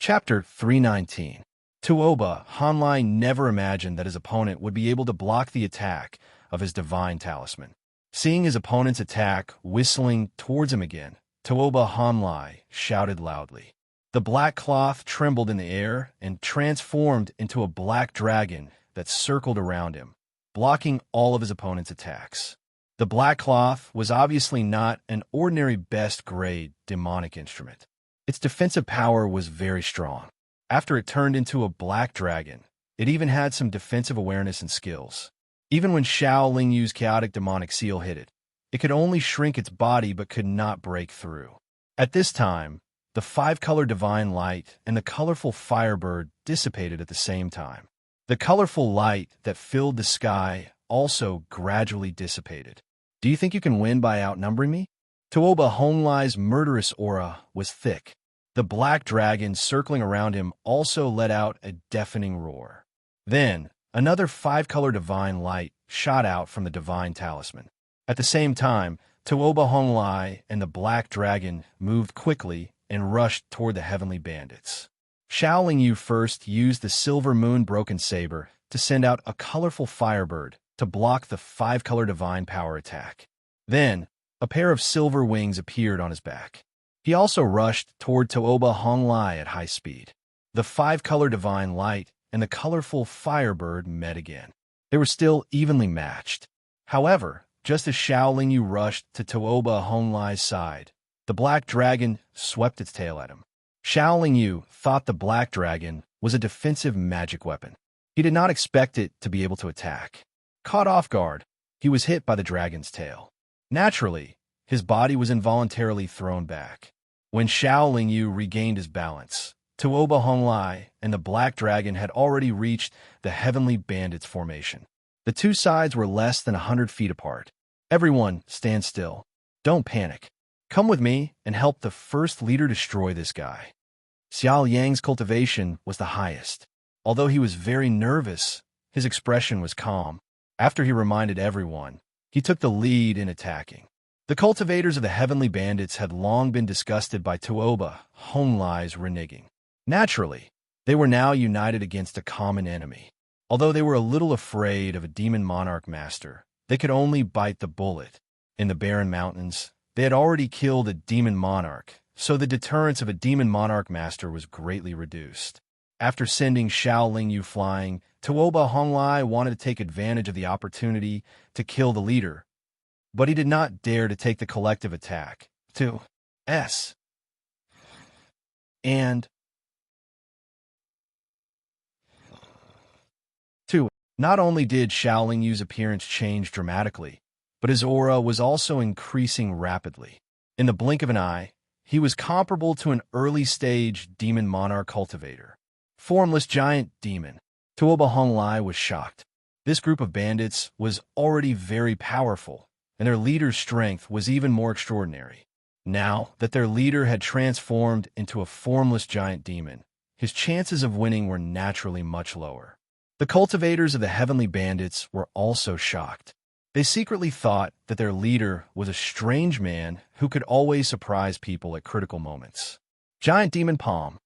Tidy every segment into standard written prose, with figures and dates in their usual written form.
Chapter 319. Tuoba Hanlai never imagined that his opponent would be able to block the attack of his divine talisman. Seeing his opponent's attack whistling towards him again, Tuoba Hanlai shouted loudly. The black cloth trembled in the air and transformed into a black dragon that circled around him, blocking all of his opponent's attacks. The black cloth was obviously not an ordinary best-grade demonic instrument. Its defensive power was very strong. After it turned into a black dragon, it even had some defensive awareness and skills. Even when Xiao Lingyu's chaotic demonic seal hit it, it could only shrink its body but could not break through. At this time, the five-color divine light and the colorful firebird dissipated at the same time. The colorful light that filled the sky also gradually dissipated. Do you think you can win by outnumbering me? Tuoba Honglai's murderous aura was thick. The black dragon circling around him also let out a deafening roar. Then, another five-color divine light shot out from the divine talisman. At the same time, Tuoba Honglai and the black dragon moved quickly and rushed toward the heavenly bandits. Xiao Lingyu first used the silver moon broken saber to send out a colorful firebird to block the five-color divine power attack. Then, a pair of silver wings appeared on his back. He also rushed toward Tuoba Honglai at high speed. The five-color divine light and the colorful firebird met again. They were still evenly matched. However, just as Xiao Lingyu rushed to Tuoba Honglai's side, the black dragon swept its tail at him. Xiao Lingyu thought the black dragon was a defensive magic weapon. He did not expect it to be able to attack. Caught off guard, he was hit by the dragon's tail. Naturally, his body was involuntarily thrown back. When Xiao Lingyu regained his balance, Tuoba Honglai and the black dragon had already reached the heavenly bandits formation. The two sides were less than 100 feet apart. Everyone, stand still. Don't panic. Come with me and help the first leader destroy this guy. Xiao Yang's cultivation was the highest. Although he was very nervous, his expression was calm. After he reminded everyone, he took the lead in attacking. The cultivators of the heavenly bandits had long been disgusted by Tuoba Honglai's reneging. Naturally, they were now united against a common enemy. Although they were a little afraid of a demon monarch master, they could only bite the bullet. In the barren mountains, they had already killed a demon monarch, so the deterrence of a demon monarch master was greatly reduced. After sending Xiao Lingyu flying, Tuoba Honglai wanted to take advantage of the opportunity to kill the leader, but he did not dare to take the collective attack. Not only did Xiao Lingyu's appearance change dramatically, but his aura was also increasing rapidly. In the blink of an eye, he was comparable to an early-stage demon monarch cultivator. Formless giant demon. Tuoba Honglai was shocked. This group of bandits was already very powerful, and their leader's strength was even more extraordinary. Now that their leader had transformed into a formless giant demon, his chances of winning were naturally much lower. The cultivators of the heavenly bandits were also shocked. They secretly thought that their leader was a strange man who could always surprise people at critical moments. Giant Demon Palm.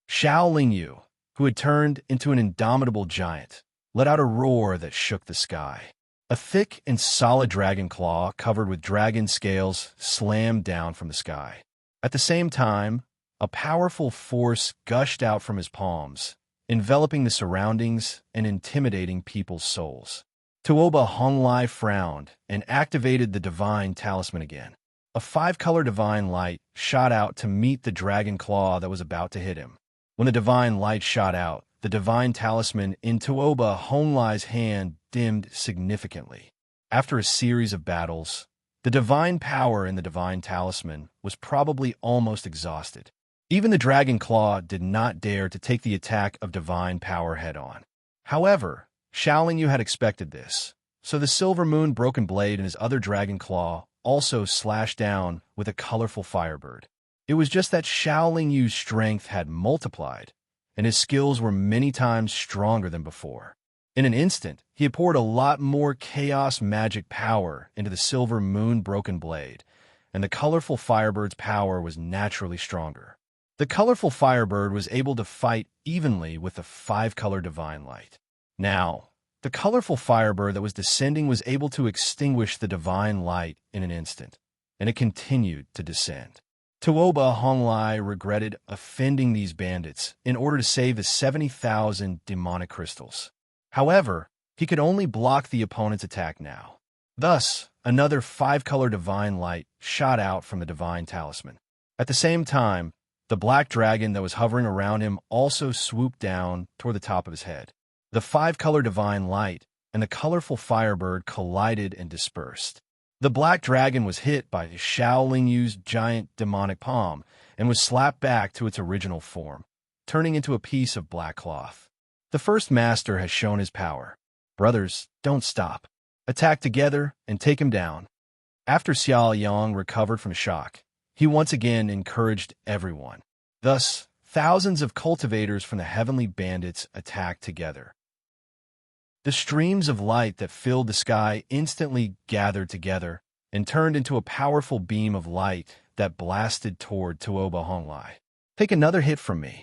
Xiao Lingyu, who had turned into an indomitable giant, let out a roar that shook the sky. A thick and solid dragon claw covered with dragon scales slammed down from the sky. At the same time, a powerful force gushed out from his palms, enveloping the surroundings and intimidating people's souls. Tuoba Honglai frowned and activated the divine talisman again. A five-color divine light shot out to meet the dragon claw that was about to hit him. When the divine light shot out, the divine talisman in Tuoba Honglai's hand dimmed significantly. After a series of battles, the divine power in the divine talisman was probably almost exhausted. Even the dragon claw did not dare to take the attack of divine power head-on. However, Xiao Lingyu had expected this, so the silver moon broken blade in his other dragon claw also slashed down with a colorful firebird. It was just that Xiao Lingyu's strength had multiplied, and his skills were many times stronger than before. In an instant, he had poured a lot more chaos magic power into the silver moon broken blade, and the colorful firebird's power was naturally stronger. The colorful firebird was able to fight evenly with the five-color divine light. Now, the colorful firebird that was descending was able to extinguish the divine light in an instant, and it continued to descend. Tuoba Honglai regretted offending these bandits in order to save the 70,000 demonic crystals. However, he could only block the opponent's attack now. Thus, another five-color divine light shot out from the divine talisman. At the same time, the black dragon that was hovering around him also swooped down toward the top of his head. The five-color divine light and the colorful firebird collided and dispersed. The black dragon was hit by Xiao Lingyu's giant demonic palm and was slapped back to its original form, turning into a piece of black cloth. The first master has shown his power. Brothers, don't stop. Attack together and take him down. After Xiao Yang recovered from shock, he once again encouraged everyone. Thus, thousands of cultivators from the heavenly bandits attacked together. The streams of light that filled the sky instantly gathered together and turned into a powerful beam of light that blasted toward Tuoba Honglai. Take another hit from me.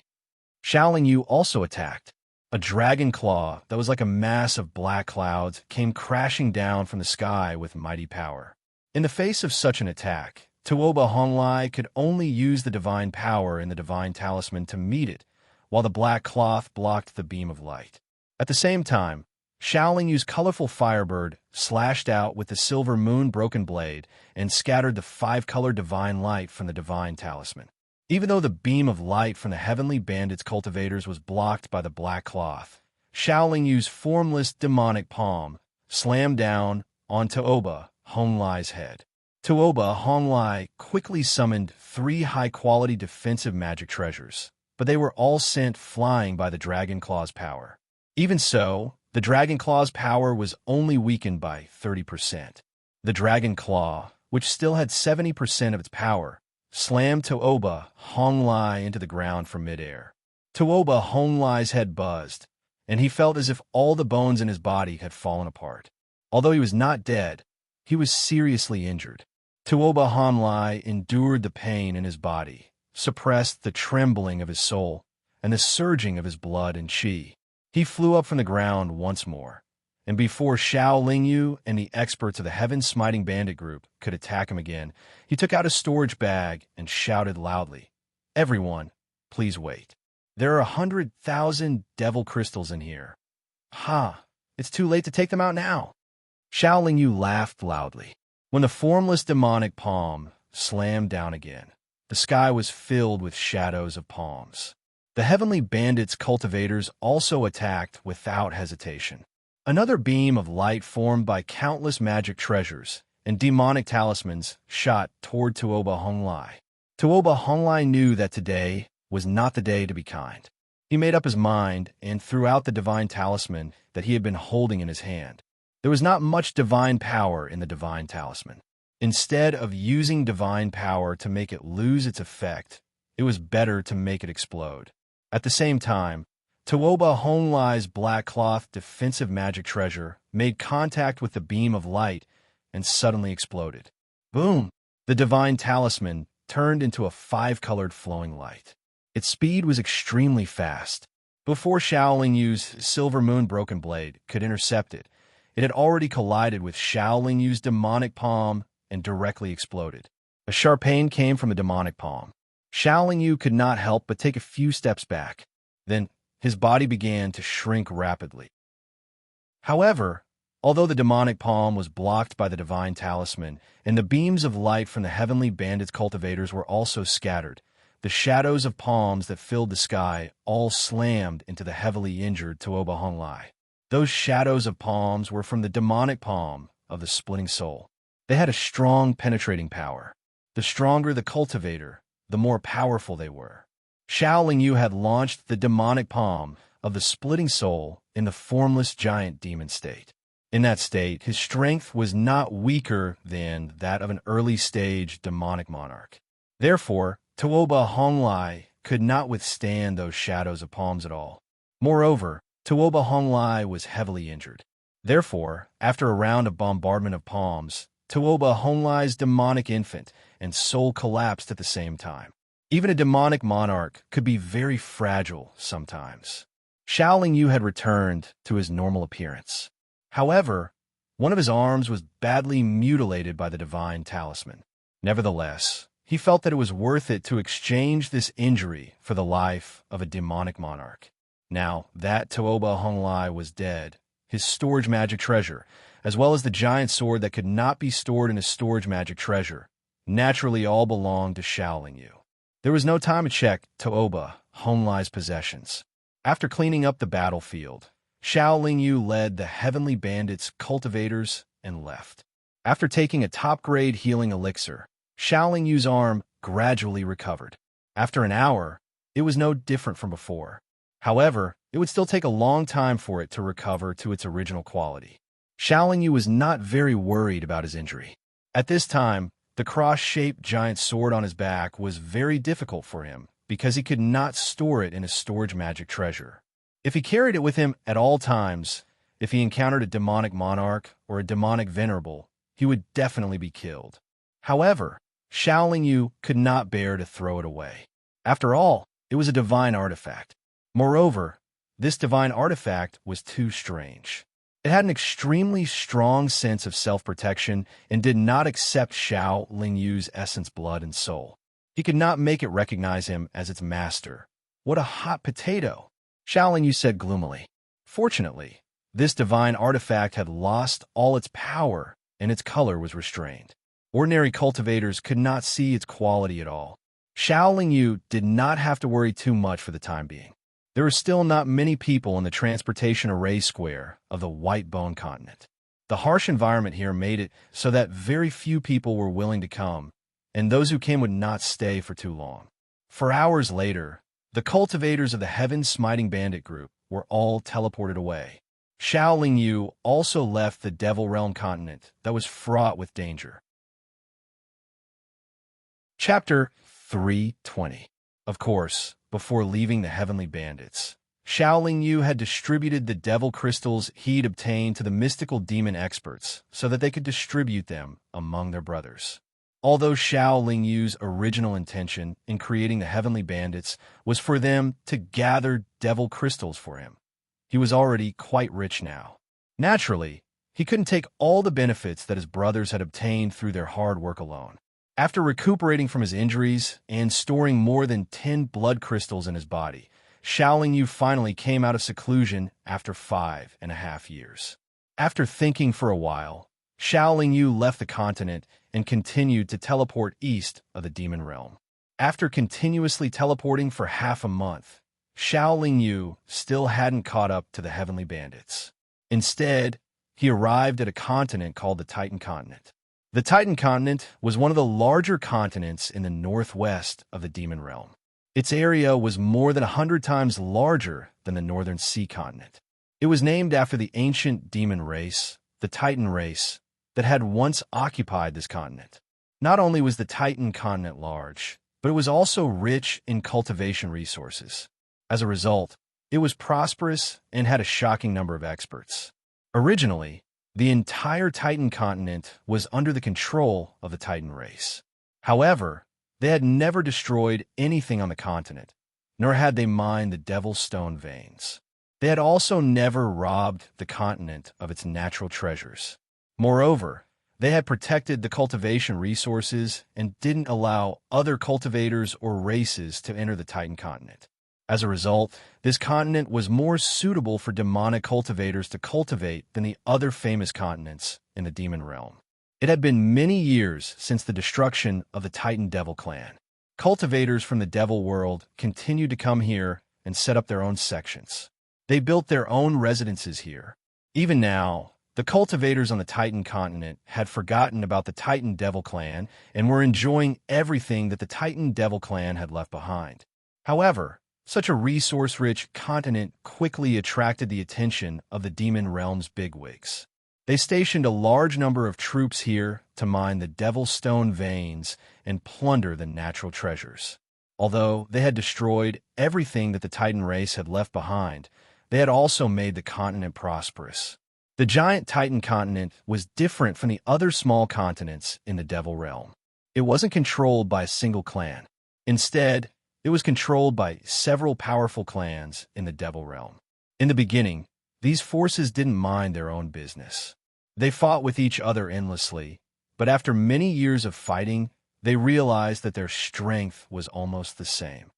Xiao Lingyu also attacked. A dragon claw that was like a mass of black clouds came crashing down from the sky with mighty power. In the face of such an attack, Tuoba Honglai could only use the divine power in the divine talisman to meet it, while the black cloth blocked the beam of light. At the same time, Xiao Lingyu's colorful firebird slashed out with the silver moon broken blade and scattered the five-color divine light from the divine talisman. Even though the beam of light from the heavenly bandits' cultivators was blocked by the black cloth, Xiao Lingyu's formless demonic palm slammed down on Tuoba Honglai's head. Tuoba Honglai quickly summoned 3 high-quality defensive magic treasures, but they were all sent flying by the Dragon Claw's power. Even so, the Dragon Claw's power was only weakened by 30%. The Dragon Claw, which still had 70% of its power, slammed Tuoba Honglai into the ground from midair. Tuoba Honglai's head buzzed, and he felt as if all the bones in his body had fallen apart. Although he was not dead, he was seriously injured. Tuoba Honglai endured the pain in his body, suppressed the trembling of his soul, and the surging of his blood and qi. He flew up from the ground once more, and before Xiao Lingyu and the experts of the Heaven-Smiting Bandit Group could attack him again, he took out a storage bag and shouted loudly, "Everyone, please wait. There are 100,000 devil crystals in here. Ha! It's too late to take them out now." Xiao Lingyu laughed loudly. When the formless demonic palm slammed down again, the sky was filled with shadows of palms. The heavenly bandits' cultivators also attacked without hesitation. Another beam of light formed by countless magic treasures and demonic talismans shot toward Tuoba Honglai. Tuoba Honglai knew that today was not the day to be kind. He made up his mind and threw out the divine talisman that he had been holding in his hand. There was not much divine power in the divine talisman. Instead of using divine power to make it lose its effect, it was better to make it explode. At the same time, Tuoba Honglai's black cloth defensive magic treasure made contact with the beam of light and suddenly exploded. Boom! The divine talisman turned into a five-colored flowing light. Its speed was extremely fast. Before Xiao Lingyu's silver moon broken blade could intercept it, it had already collided with Xiao Lingyu's demonic palm and directly exploded. A sharp pain came from the demonic palm. Xiao Lingyu could not help but take a few steps back. Then, his body began to shrink rapidly. However, although the demonic palm was blocked by the divine talisman, and the beams of light from the heavenly bandits' cultivators were also scattered, the shadows of palms that filled the sky all slammed into the heavily injured Tuoba Honglai. Those shadows of palms were from the demonic palm of the splitting soul. They had a strong penetrating power. The stronger the cultivator, the more powerful they were. Xiao Lingyu had launched the demonic palm of the splitting soul in the formless giant demon state. In that state, his strength was not weaker than that of an early-stage demonic monarch. Therefore, Tuoba Honglai could not withstand those shadows of palms at all. Moreover, Tuoba Honglai was heavily injured. Therefore, after a round of bombardment of palms, Tuoba Honglai's demonic infant and soul collapsed at the same time. Even a demonic monarch could be very fragile sometimes. Xiaoling Yu had returned to his normal appearance. However, one of his arms was badly mutilated by the divine talisman. Nevertheless, he felt that it was worth it to exchange this injury for the life of a demonic monarch. Now that Tuoba Honglai was dead, his storage magic treasure, as well as the giant sword that could not be stored in his storage magic treasure, naturally all belonged to Xiaoling Yu. There was no time to check Tuoba Honglai's possessions. After cleaning up the battlefield, Xiaoling Yu led the Heavenly Bandits cultivators and left. After taking a top-grade healing elixir, Xiaoling Yu's arm gradually recovered. After an hour, it was no different from before. However, it would still take a long time for it to recover to its original quality. Xiaoling Yu was not very worried about his injury. At this time, the cross-shaped giant sword on his back was very difficult for him because he could not store it in his storage magic treasure. If he carried it with him at all times, if he encountered a demonic monarch or a demonic venerable, he would definitely be killed. However, Xiaoling Yu could not bear to throw it away. After all, it was a divine artifact. Moreover, this divine artifact was too strange. It had an extremely strong sense of self-protection and did not accept Xiaoling Yu's essence, blood, and soul. He could not make it recognize him as its master. What a hot potato! Xiaoling Yu said gloomily. Fortunately, this divine artifact had lost all its power and its color was restrained. Ordinary cultivators could not see its quality at all. Xiaoling Yu did not have to worry too much for the time being. There were still not many people in the transportation array square of the White Bone continent. The harsh environment here made it so that very few people were willing to come, and those who came would not stay for too long. For hours later, the cultivators of the Heaven-Smiting Bandit group were all teleported away. Xiaoling Yu also left the Devil Realm continent that was fraught with danger. Chapter 320. Of course, before leaving the Heavenly Bandits, Xiaoling Yu had distributed the devil crystals he'd obtained to the mystical demon experts so that they could distribute them among their brothers. Although Xiaoling Yu's original intention in creating the Heavenly Bandits was for them to gather devil crystals for him, he was already quite rich now. Naturally, he couldn't take all the benefits that his brothers had obtained through their hard work alone. After recuperating from his injuries and storing more than 10 blood crystals in his body, Xiaoling Yu finally came out of seclusion after 5.5 years. After thinking for a while, Xiaoling Yu left the continent and continued to teleport east of the Demon Realm. After continuously teleporting for half a month, Xiaoling Yu still hadn't caught up to the Heavenly Bandits. Instead, he arrived at a continent called the Titan Continent. The Titan Continent was one of the larger continents in the northwest of the Demon Realm. Its area was more than 100 times larger than the Northern Sea Continent. It was named after the ancient demon race, the Titan race, that had once occupied this continent. Not only was the Titan Continent large, but it was also rich in cultivation resources. As a result, it was prosperous and had a shocking number of experts. Originally, the entire Titan continent was under the control of the Titan race. However, they had never destroyed anything on the continent, nor had they mined the Devil's Stone veins. They had also never robbed the continent of its natural treasures. Moreover, they had protected the cultivation resources and didn't allow other cultivators or races to enter the Titan continent. As a result, this continent was more suitable for demonic cultivators to cultivate than the other famous continents in the Demon Realm. It had been many years since the destruction of the Titan Devil clan. Cultivators from the Devil world continued to come here and set up their own sections. They built their own residences here. Even now, the cultivators on the Titan continent had forgotten about the Titan Devil clan and were enjoying everything that the Titan Devil clan had left behind. However, such a resource-rich continent quickly attracted the attention of the Demon Realm's bigwigs. They stationed a large number of troops here to mine the Devil's Stone veins and plunder the natural treasures. Although they had destroyed everything that the Titan race had left behind, they had also made the continent prosperous. The giant Titan continent was different from the other small continents in the Devil Realm. It wasn't controlled by a single clan. Instead, it was controlled by several powerful clans in the Devil Realm. In the beginning, these forces didn't mind their own business. They fought with each other endlessly, but after many years of fighting, they realized that their strength was almost the same.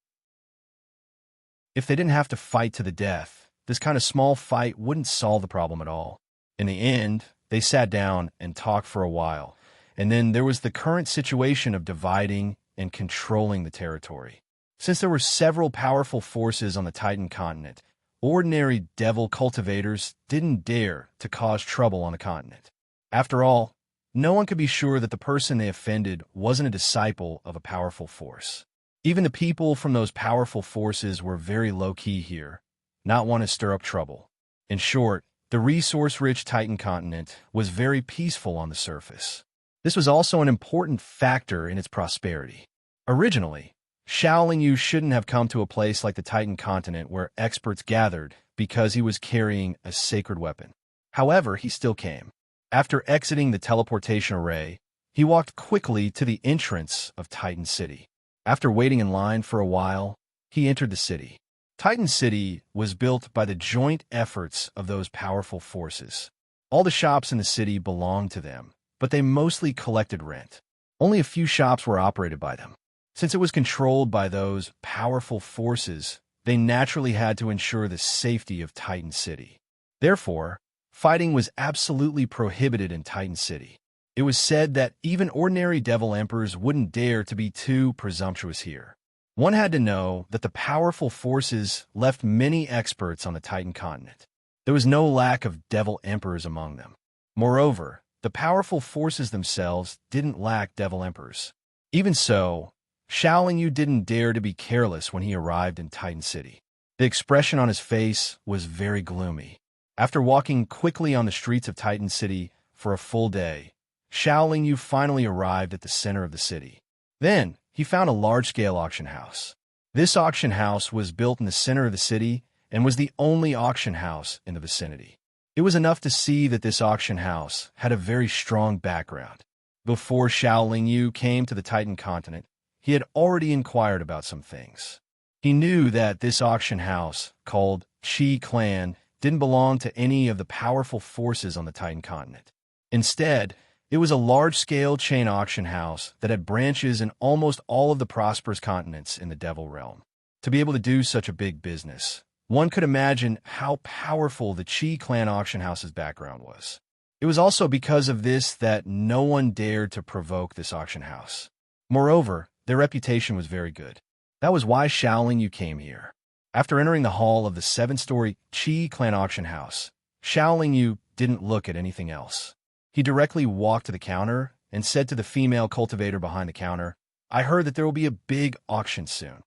If they didn't have to fight to the death, this kind of small fight wouldn't solve the problem at all. In the end, they sat down and talked for a while, and then there was the current situation of dividing and controlling the territory. Since there were several powerful forces on the Titan continent, ordinary devil cultivators didn't dare to cause trouble on the continent. After all, no one could be sure that the person they offended wasn't a disciple of a powerful force. Even the people from those powerful forces were very low-key here, not one to stir up trouble. In short, the resource-rich Titan continent was very peaceful on the surface. This was also an important factor in its prosperity. Originally, Xiao Lingyu shouldn't have come to a place like the Titan continent where experts gathered because he was carrying a sacred weapon. However, he still came. After exiting the teleportation array, he walked quickly to the entrance of Titan City. After waiting in line for a while, he entered the city. Titan City was built by the joint efforts of those powerful forces. All the shops in the city belonged to them, but they mostly collected rent. Only a few shops were operated by them. Since it was controlled by those powerful forces, they naturally had to ensure the safety of Titan City. Therefore, fighting was absolutely prohibited in Titan City. It was said that even ordinary devil emperors wouldn't dare to be too presumptuous here. One had to know that the powerful forces left many experts on the Titan continent. There was no lack of devil emperors among them. Moreover, the powerful forces themselves didn't lack devil emperors. Even so, Xiao Lingyu didn't dare to be careless when he arrived in Titan City. The expression on his face was very gloomy. After walking quickly on the streets of Titan City for a full day, Xiao Lingyu finally arrived at the center of the city. Then, he found a large-scale auction house. This auction house was built in the center of the city and was the only auction house in the vicinity. It was enough to see that this auction house had a very strong background. Before Xiao Lingyu came to the Titan continent, he had already inquired about some things. He knew that this auction house, called Qi Clan, didn't belong to any of the powerful forces on the Titan continent. Instead, it was a large-scale chain auction house that had branches in almost all of the prosperous continents in the Devil Realm. To be able to do such a big business, one could imagine how powerful the Qi Clan auction house's background was. It was also because of this that no one dared to provoke this auction house. Moreover, their reputation was very good. That was why Xiao Lingyu came here. After entering the hall of the 7-story Qi Clan auction house, Xiao Lingyu didn't look at anything else. He directly walked to the counter and said to the female cultivator behind the counter, "I heard that there will be a big auction soon.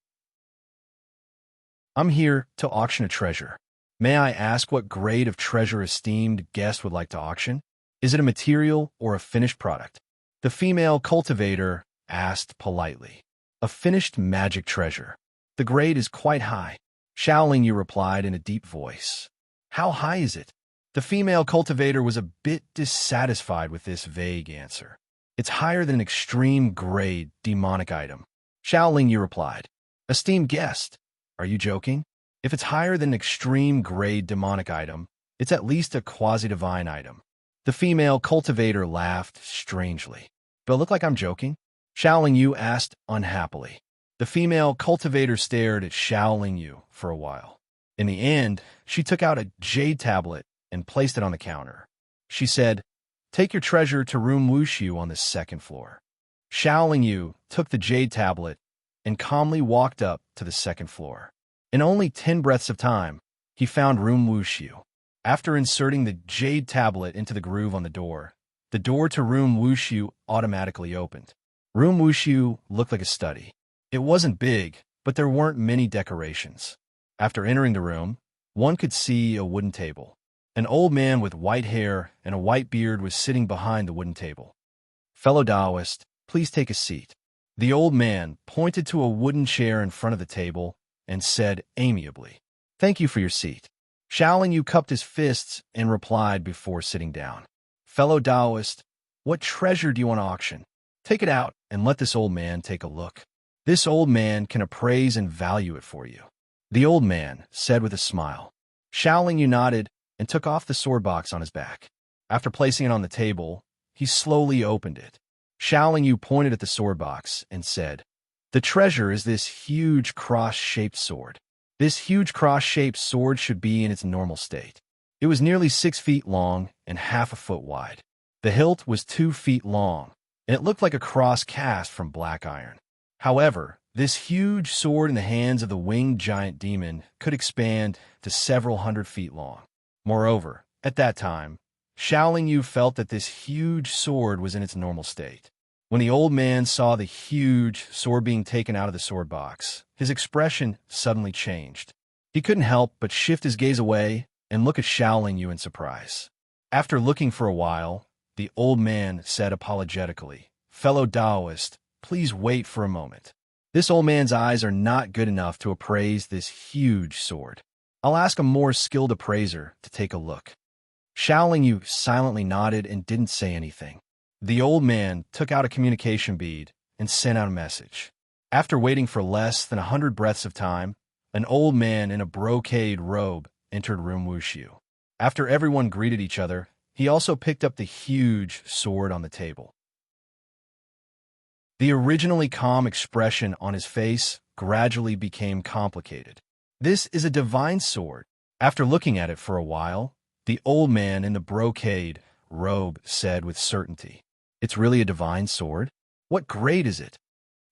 I'm here to auction a treasure. May I ask what grade of treasure esteemed guest would like to auction? Is it a material or a finished product?" The female cultivator asked politely. "A finished magic treasure. The grade is quite high," Xiao Lingyu replied in a deep voice. "How high is it?" The female cultivator was a bit dissatisfied with this vague answer. "It's higher than an extreme grade demonic item," Xiao Lingyu replied. "Esteemed guest, are you joking? If it's higher than an extreme grade demonic item, it's at least a quasi-divine item." The female cultivator laughed strangely. "Do I look like I'm joking?" Xiao Lingyu asked unhappily. The female cultivator stared at Xiao Lingyu for a while. In the end, she took out a jade tablet and placed it on the counter. She said, "Take your treasure to room Wushu on the 2nd floor." Xiao Lingyu took the jade tablet and calmly walked up to the 2nd floor. In only 10 breaths of time, he found room Wushu. After inserting the jade tablet into the groove on the door to room Wushu automatically opened. Room Wushu looked like a study. It wasn't big, but there weren't many decorations. After entering the room, one could see a wooden table. An old man with white hair and a white beard was sitting behind the wooden table. "Fellow Taoist, please take a seat." The old man pointed to a wooden chair in front of the table and said amiably, "Thank you for your seat." Xiao Lingyu cupped his fists and replied before sitting down, "Fellow Taoist, what treasure do you want to auction? Take it out and let this old man take a look." This old man can appraise and value it for you." The old man said with a smile. Xiaoling Yu nodded and took off the sword box on his back. After placing it on the table, he slowly opened it. Xiaoling Yu pointed at the sword box and said, "The treasure is this huge cross-shaped sword. This huge cross-shaped sword should be in its normal state." It was nearly 6 feet long and half a foot wide. The hilt was 2 feet long, and it looked like a cross cast from black iron. However, this huge sword in the hands of the winged giant demon could expand to several hundred feet long. Moreover, at that time, Xiaoling Yu felt that this huge sword was in its normal state. When the old man saw the huge sword being taken out of the sword box, his expression suddenly changed. He couldn't help but shift his gaze away and look at Xiaoling Yu in surprise. After looking for a while, the old man said apologetically, "Fellow Taoist, please wait for a moment. This old man's eyes are not good enough to appraise this huge sword. I'll ask a more skilled appraiser to take a look." Xiaoling Yu silently nodded and didn't say anything. The old man took out a communication bead and sent out a message. After waiting for less than 100 breaths of time, an old man in a brocade robe entered room Wushu. After everyone greeted each other, he also picked up the huge sword on the table. The originally calm expression on his face gradually became complicated. "This is a divine sword." After looking at it for a while, the old man in the brocade robe said with certainty, "It's really a divine sword? What grade is it?"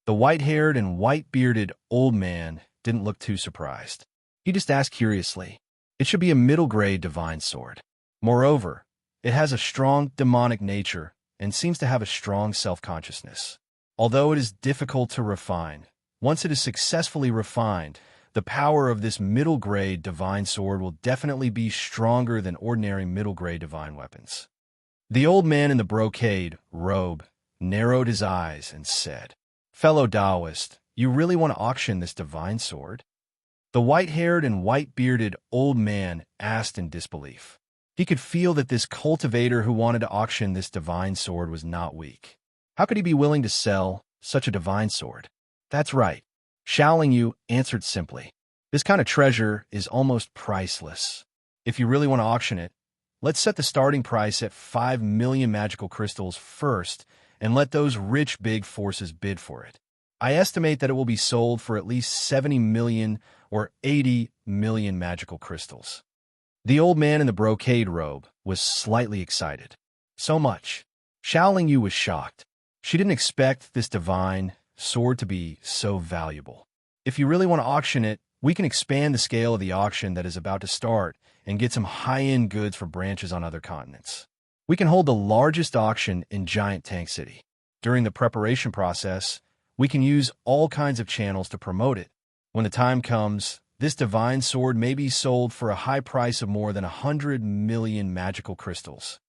The white-haired and white-bearded old man didn't look too surprised. He just asked curiously, "It should be a middle-grade divine sword. Moreover, it has a strong demonic nature and seems to have a strong self-consciousness. Although it is difficult to refine, once it is successfully refined, the power of this middle-grade divine sword will definitely be stronger than ordinary middle-grade divine weapons." The old man in the brocade robe narrowed his eyes and said, "Fellow Taoist, you really want to auction this divine sword?" The white-haired and white-bearded old man asked in disbelief. He could feel that this cultivator who wanted to auction this divine sword was not weak. How could he be willing to sell such a divine sword? "That's right," Xiaoling Yu answered simply. "This kind of treasure is almost priceless. If you really want to auction it, let's set the starting price at 5 million magical crystals first and let those rich big forces bid for it. I estimate that it will be sold for at least 70 million or 80 million magical crystals." The old man in the brocade robe was slightly excited. "So much?" Xiaoling Yu was shocked. She didn't expect this divine sword to be so valuable. "If you really want to auction it, we can expand the scale of the auction that is about to start and get some high-end goods for branches on other continents. We can hold the largest auction in Giant Tank City. During the preparation process, we can use all kinds of channels to promote it. When the time comes, this divine sword may be sold for a high price of more than 100 million magical crystals."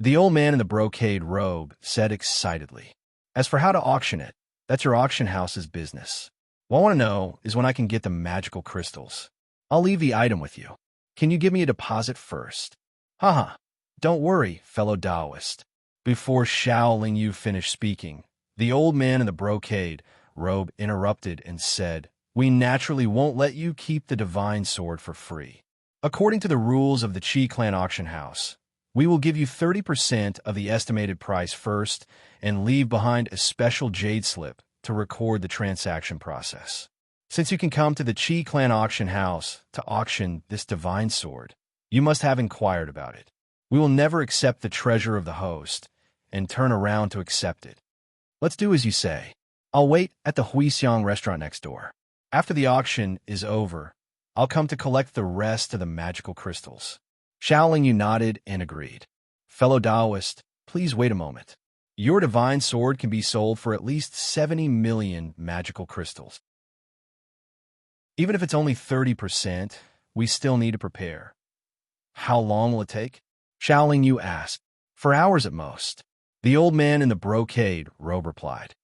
The old man in the brocade robe said excitedly, "As for how to auction it, that's your auction house's business. What I want to know is when I can get the magical crystals. I'll leave the item with you. Can you give me a deposit first?" "Haha, don't worry, fellow Taoist." Before Xiaoling Yu finished speaking, the old man in the brocade robe interrupted and said, "We naturally won't let you keep the divine sword for free. According to the rules of the Qi Clan auction house, we will give you 30% of the estimated price first and leave behind a special jade slip to record the transaction process. Since you can come to the Qi Clan auction house to auction this divine sword, you must have inquired about it. We will never accept the treasure of the host and turn around to accept it. Let's do as you say. I'll wait at the Huixiang restaurant next door. After the auction is over, I'll come to collect the rest of the magical crystals." Xiaoling Yu nodded and agreed. "Fellow Taoist, please wait a moment. Your divine sword can be sold for at least 70 million magical crystals. Even if it's only 30%, we still need to prepare." "How long will it take?" Xiaoling Yu asked. "For hours at most," the old man in the brocade robe replied.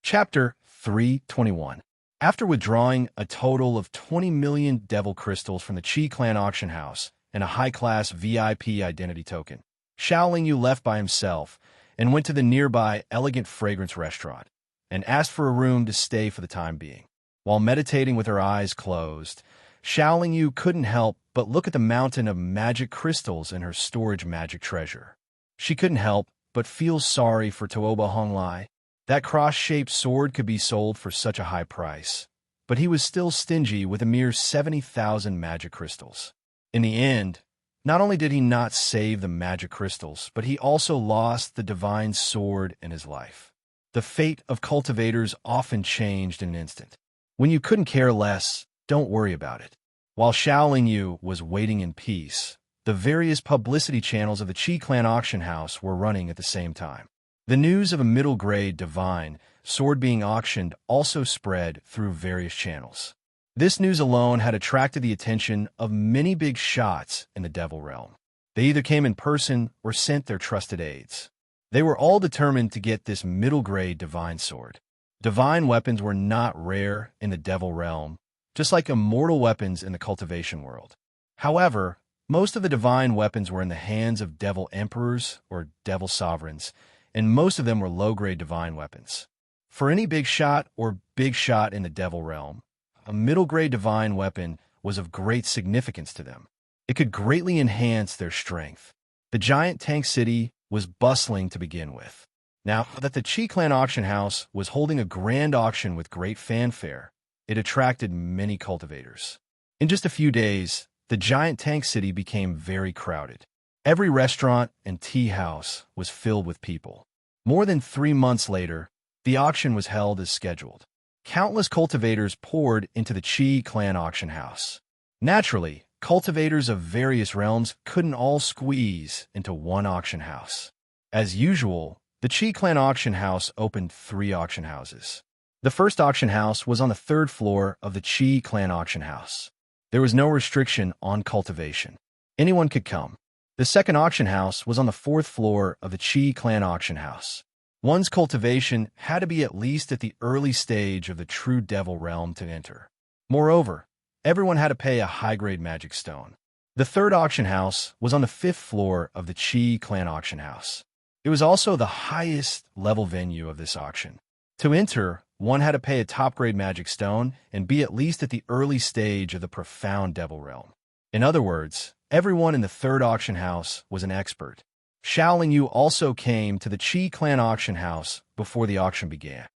Chapter 321. After withdrawing a total of 20 million devil crystals from the Qi Clan auction house and a high-class VIP identity token, Xiaoling Yu left by himself and went to the nearby elegant fragrance restaurant and asked for a room to stay for the time being. While meditating with her eyes closed, Xiaoling Yu couldn't help but look at the mountain of magic crystals in her storage magic treasure. She couldn't help but feel sorry for Tuoba Honglai. That cross-shaped sword could be sold for such a high price, but he was still stingy with a mere 70,000 magic crystals. In the end, not only did he not save the magic crystals, but he also lost the divine sword in his life. The fate of cultivators often changed in an instant. When you couldn't care less, don't worry about it. While Xiaoling Yu was waiting in peace, the various publicity channels of the Qi Clan auction house were running at the same time. The news of a middle-grade divine sword being auctioned also spread through various channels. This news alone had attracted the attention of many big shots in the Devil Realm. They either came in person or sent their trusted aides. They were all determined to get this middle-grade divine sword. Divine weapons were not rare in the Devil Realm, just like immortal weapons in the cultivation world. However, most of the divine weapons were in the hands of devil emperors or devil sovereigns, and most of them were low-grade divine weapons. For any big shot or big shot in the Devil Realm, a middle-grade divine weapon was of great significance to them. It could greatly enhance their strength. The giant tank city was bustling to begin with. Now that the Qi Clan auction house was holding a grand auction with great fanfare, it attracted many cultivators. In just a few days, the giant tank city became very crowded. Every restaurant and tea house was filled with people. More than 3 months later, the auction was held as scheduled. Countless cultivators poured into the Qi Clan auction house. Naturally, cultivators of various realms couldn't all squeeze into one auction house. As usual, the Qi Clan auction house opened 3 auction houses. The first auction house was on the 3rd floor of the Qi Clan auction house. There was no restriction on cultivation. Anyone could come. The second auction house was on the 4th floor of the Qi Clan auction house. One's cultivation had to be at least at the early stage of the true Devil Realm to enter. Moreover, everyone had to pay a high-grade magic stone. The third auction house was on the 5th floor of the Qi Clan auction house. It was also the highest level venue of this auction. To enter, one had to pay a top-grade magic stone and be at least at the early stage of the profound Devil Realm. In other words, everyone in the third auction house was an expert. Xiaoling Yu also came to the Qi Clan auction house before the auction began.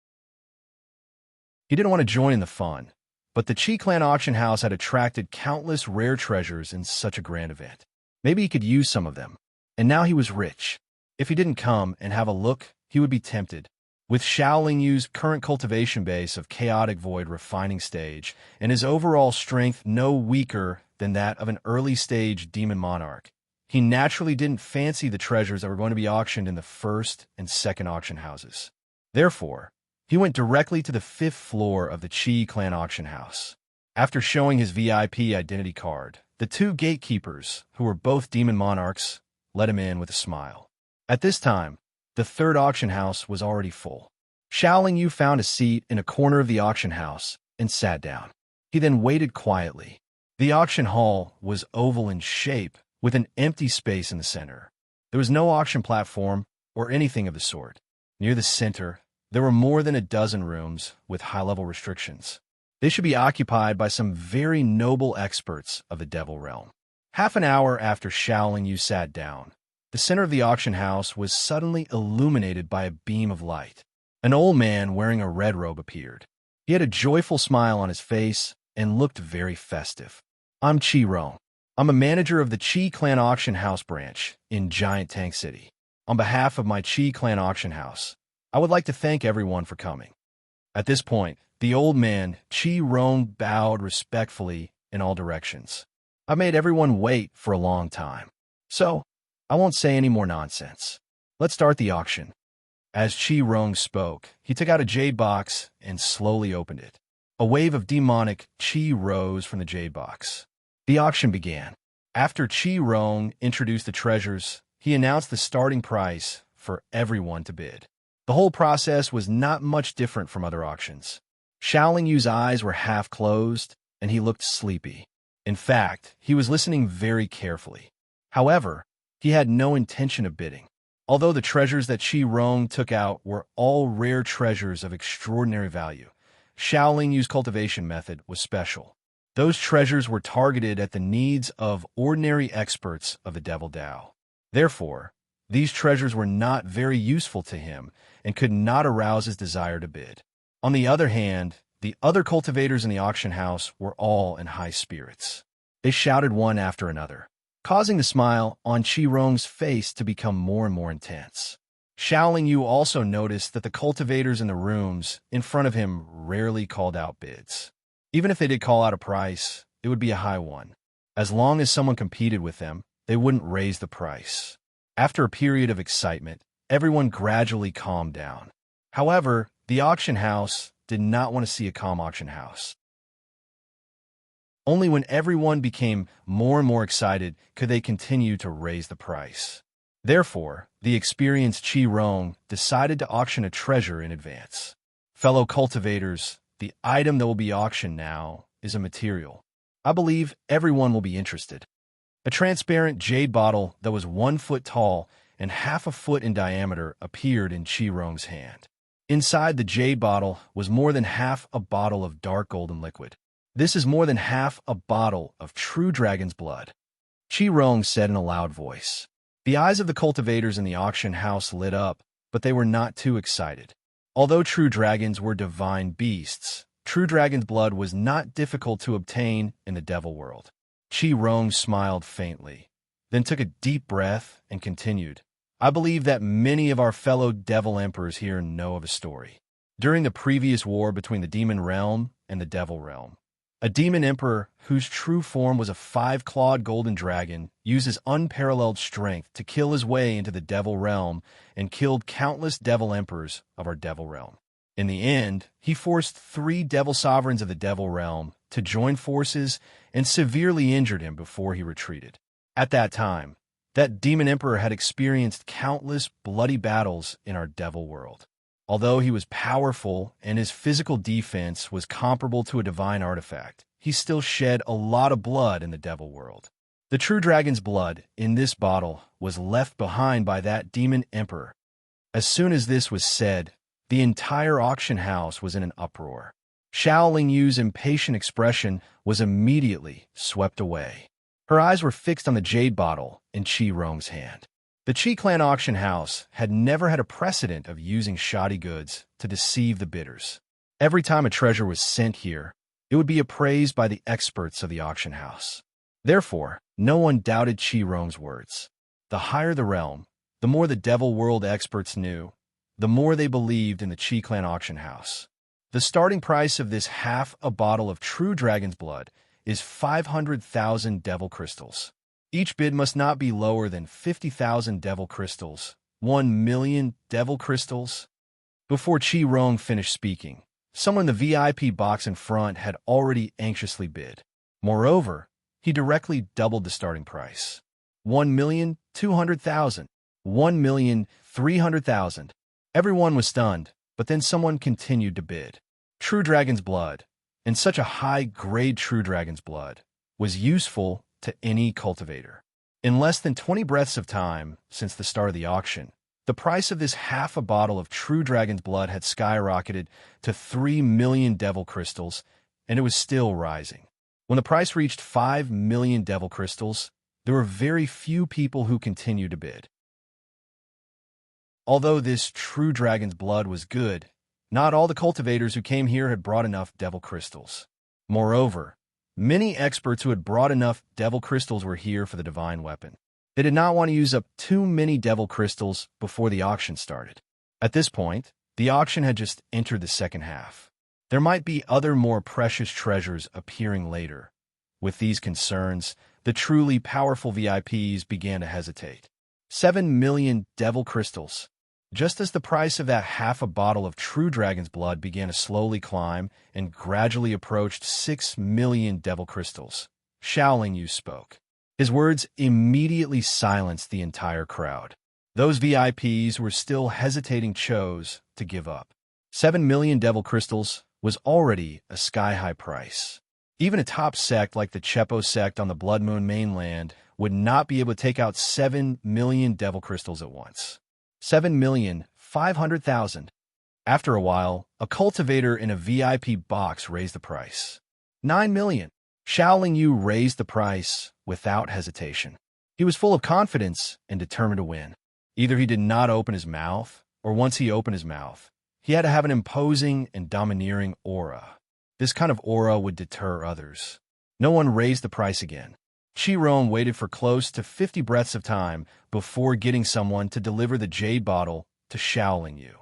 He didn't want to join in the fun, but the Qi Clan auction house had attracted countless rare treasures in such a grand event. Maybe he could use some of them. And now he was rich. If he didn't come and have a look, he would be tempted. With Xiaoling Yu's current cultivation base of chaotic void refining stage and his overall strength no weaker than that of an early-stage demon monarch, he naturally didn't fancy the treasures that were going to be auctioned in the first and second auction houses. Therefore, he went directly to the 5th floor of the Qi Clan auction house. After showing his VIP identity card, the 2 gatekeepers, who were both demon monarchs, let him in with a smile. At this time, the third auction house was already full. Xiaoling Yu found a seat in a corner of the auction house and sat down. He then waited quietly. The auction hall was oval in shape, with an empty space in the center. There was no auction platform or anything of the sort. Near the center, there were more than a dozen rooms with high-level restrictions. They should be occupied by some very noble experts of the Devil Realm. Half an hour after Xiaoling Yu sat down, the center of the auction house was suddenly illuminated by a beam of light. An old man wearing a red robe appeared. He had a joyful smile on his face and looked very festive. I'm Qi Rong. I'm a manager of the Qi Clan auction house branch in Giant Tank City. On behalf of my Qi Clan auction house, I would like to thank everyone for coming. At this point, the old man, Qi Rong, bowed respectfully in all directions. I made everyone wait for a long time, so I won't say any more nonsense. Let's start the auction. As Qi Rong spoke, he took out a jade box and slowly opened it. A wave of demonic qi rose from the jade box. The auction began. After Qi Rong introduced the treasures, he announced the starting price for everyone to bid. The whole process was not much different from other auctions. Xiaoling Yu's eyes were half closed, and he looked sleepy. In fact, he was listening very carefully. However, he had no intention of bidding. Although the treasures that Qi Rong took out were all rare treasures of extraordinary value, Shaolin Yu's cultivation method was special. Those treasures were targeted at the needs of ordinary experts of the Devil Dao. Therefore, these treasures were not very useful to him and could not arouse his desire to bid. On the other hand, the other cultivators in the auction house were all in high spirits. They shouted one after another, causing the smile on Qi Rong's face to become more and more intense. Shaolin Yu also noticed that the cultivators in the rooms in front of him rarely called out bids. Even if they did call out a price, it would be a high one. As long as someone competed with them, they wouldn't raise the price. After a period of excitement, everyone gradually calmed down. However, the auction house did not want to see a calm auction house. Only when everyone became more and more excited could they continue to raise the price. Therefore, the experienced Qi Rong decided to auction a treasure in advance. Fellow cultivators, the item that will be auctioned now is a material. I believe everyone will be interested. A transparent jade bottle that was 1 foot tall and half a foot in diameter appeared in Qi Rong's hand. Inside the jade bottle was more than half a bottle of dark golden liquid. This is more than half a bottle of true dragon's blood, Qi Rong said in a loud voice. The eyes of the cultivators in the auction house lit up, but they were not too excited. Although true dragons were divine beasts, true dragon's blood was not difficult to obtain in the devil world. Qi Rong smiled faintly, then took a deep breath and continued. I believe that many of our fellow devil emperors here know of a story. During the previous war between the demon realm and the devil realm, a demon emperor whose true form was a 5-clawed golden dragon used his unparalleled strength to kill his way into the devil realm and killed countless devil emperors of our devil realm. In the end, he forced 3 devil sovereigns of the devil realm to join forces and severely injured him before he retreated. At that time, that demon emperor had experienced countless bloody battles in our devil world. Although he was powerful and his physical defense was comparable to a divine artifact, he still shed a lot of blood in the devil world. The true dragon's blood in this bottle was left behind by that demon emperor. As soon as this was said, the entire auction house was in an uproar. Shaolin Yu's impatient expression was immediately swept away. Her eyes were fixed on the jade bottle in Qi Rong's hand. The Qi clan auction house had never had a precedent of using shoddy goods to deceive the bidders. Every time a treasure was sent here, it would be appraised by the experts of the auction house. Therefore, no one doubted Qi Rong's words. The higher the realm, the more the devil world experts knew, the more they believed in the Qi clan auction house. The starting price of this half a bottle of true dragon's blood is 500,000 devil crystals. Each bid must not be lower than 50,000 devil crystals, 1 million devil crystals. Before Qi Rong finished speaking, someone in the VIP box in front had already anxiously bid. Moreover, he directly doubled the starting price. 1,200,000, 1,300,000. Everyone was stunned, but then someone continued to bid. True dragon's blood, and such a high-grade true dragon's blood, was useful to any cultivator. In less than 20 breaths of time since the start of the auction, the price of this half a bottle of true dragon's blood had skyrocketed to 3 million devil crystals, and it was still rising. When the price reached 5 million devil crystals, there were very few people who continued to bid. Although this true dragon's blood was good, not all the cultivators who came here had brought enough devil crystals. Moreover, many experts who had brought enough devil crystals were here for the divine weapon. They did not want to use up too many devil crystals before the auction started. At this point, the auction had just entered the second half. There might be other more precious treasures appearing later. With these concerns, the truly powerful VIPs began to hesitate. 7 million devil crystals. Just as the price of that half a bottle of true dragon's blood began to slowly climb and gradually approached 6 million devil crystals, Shaolin Yu spoke. His words immediately silenced the entire crowd. Those VIPs who were still hesitating chose to give up. 7 million devil crystals was already a sky-high price. Even a top sect like the Chepo sect on the Blood Moon mainland would not be able to take out 7 million devil crystals at once. 7,500,000. After a while, a cultivator in a VIP box raised the price. 9 million. Xiaoling Yu raised the price without hesitation. He was full of confidence and determined to win. Either he did not open his mouth, or once he opened his mouth, he had to have an imposing and domineering aura. This kind of aura would deter others. No one raised the price again. Qi waited for close to 50 breaths of time before getting someone to deliver the jade bottle to Xiaoling Yu.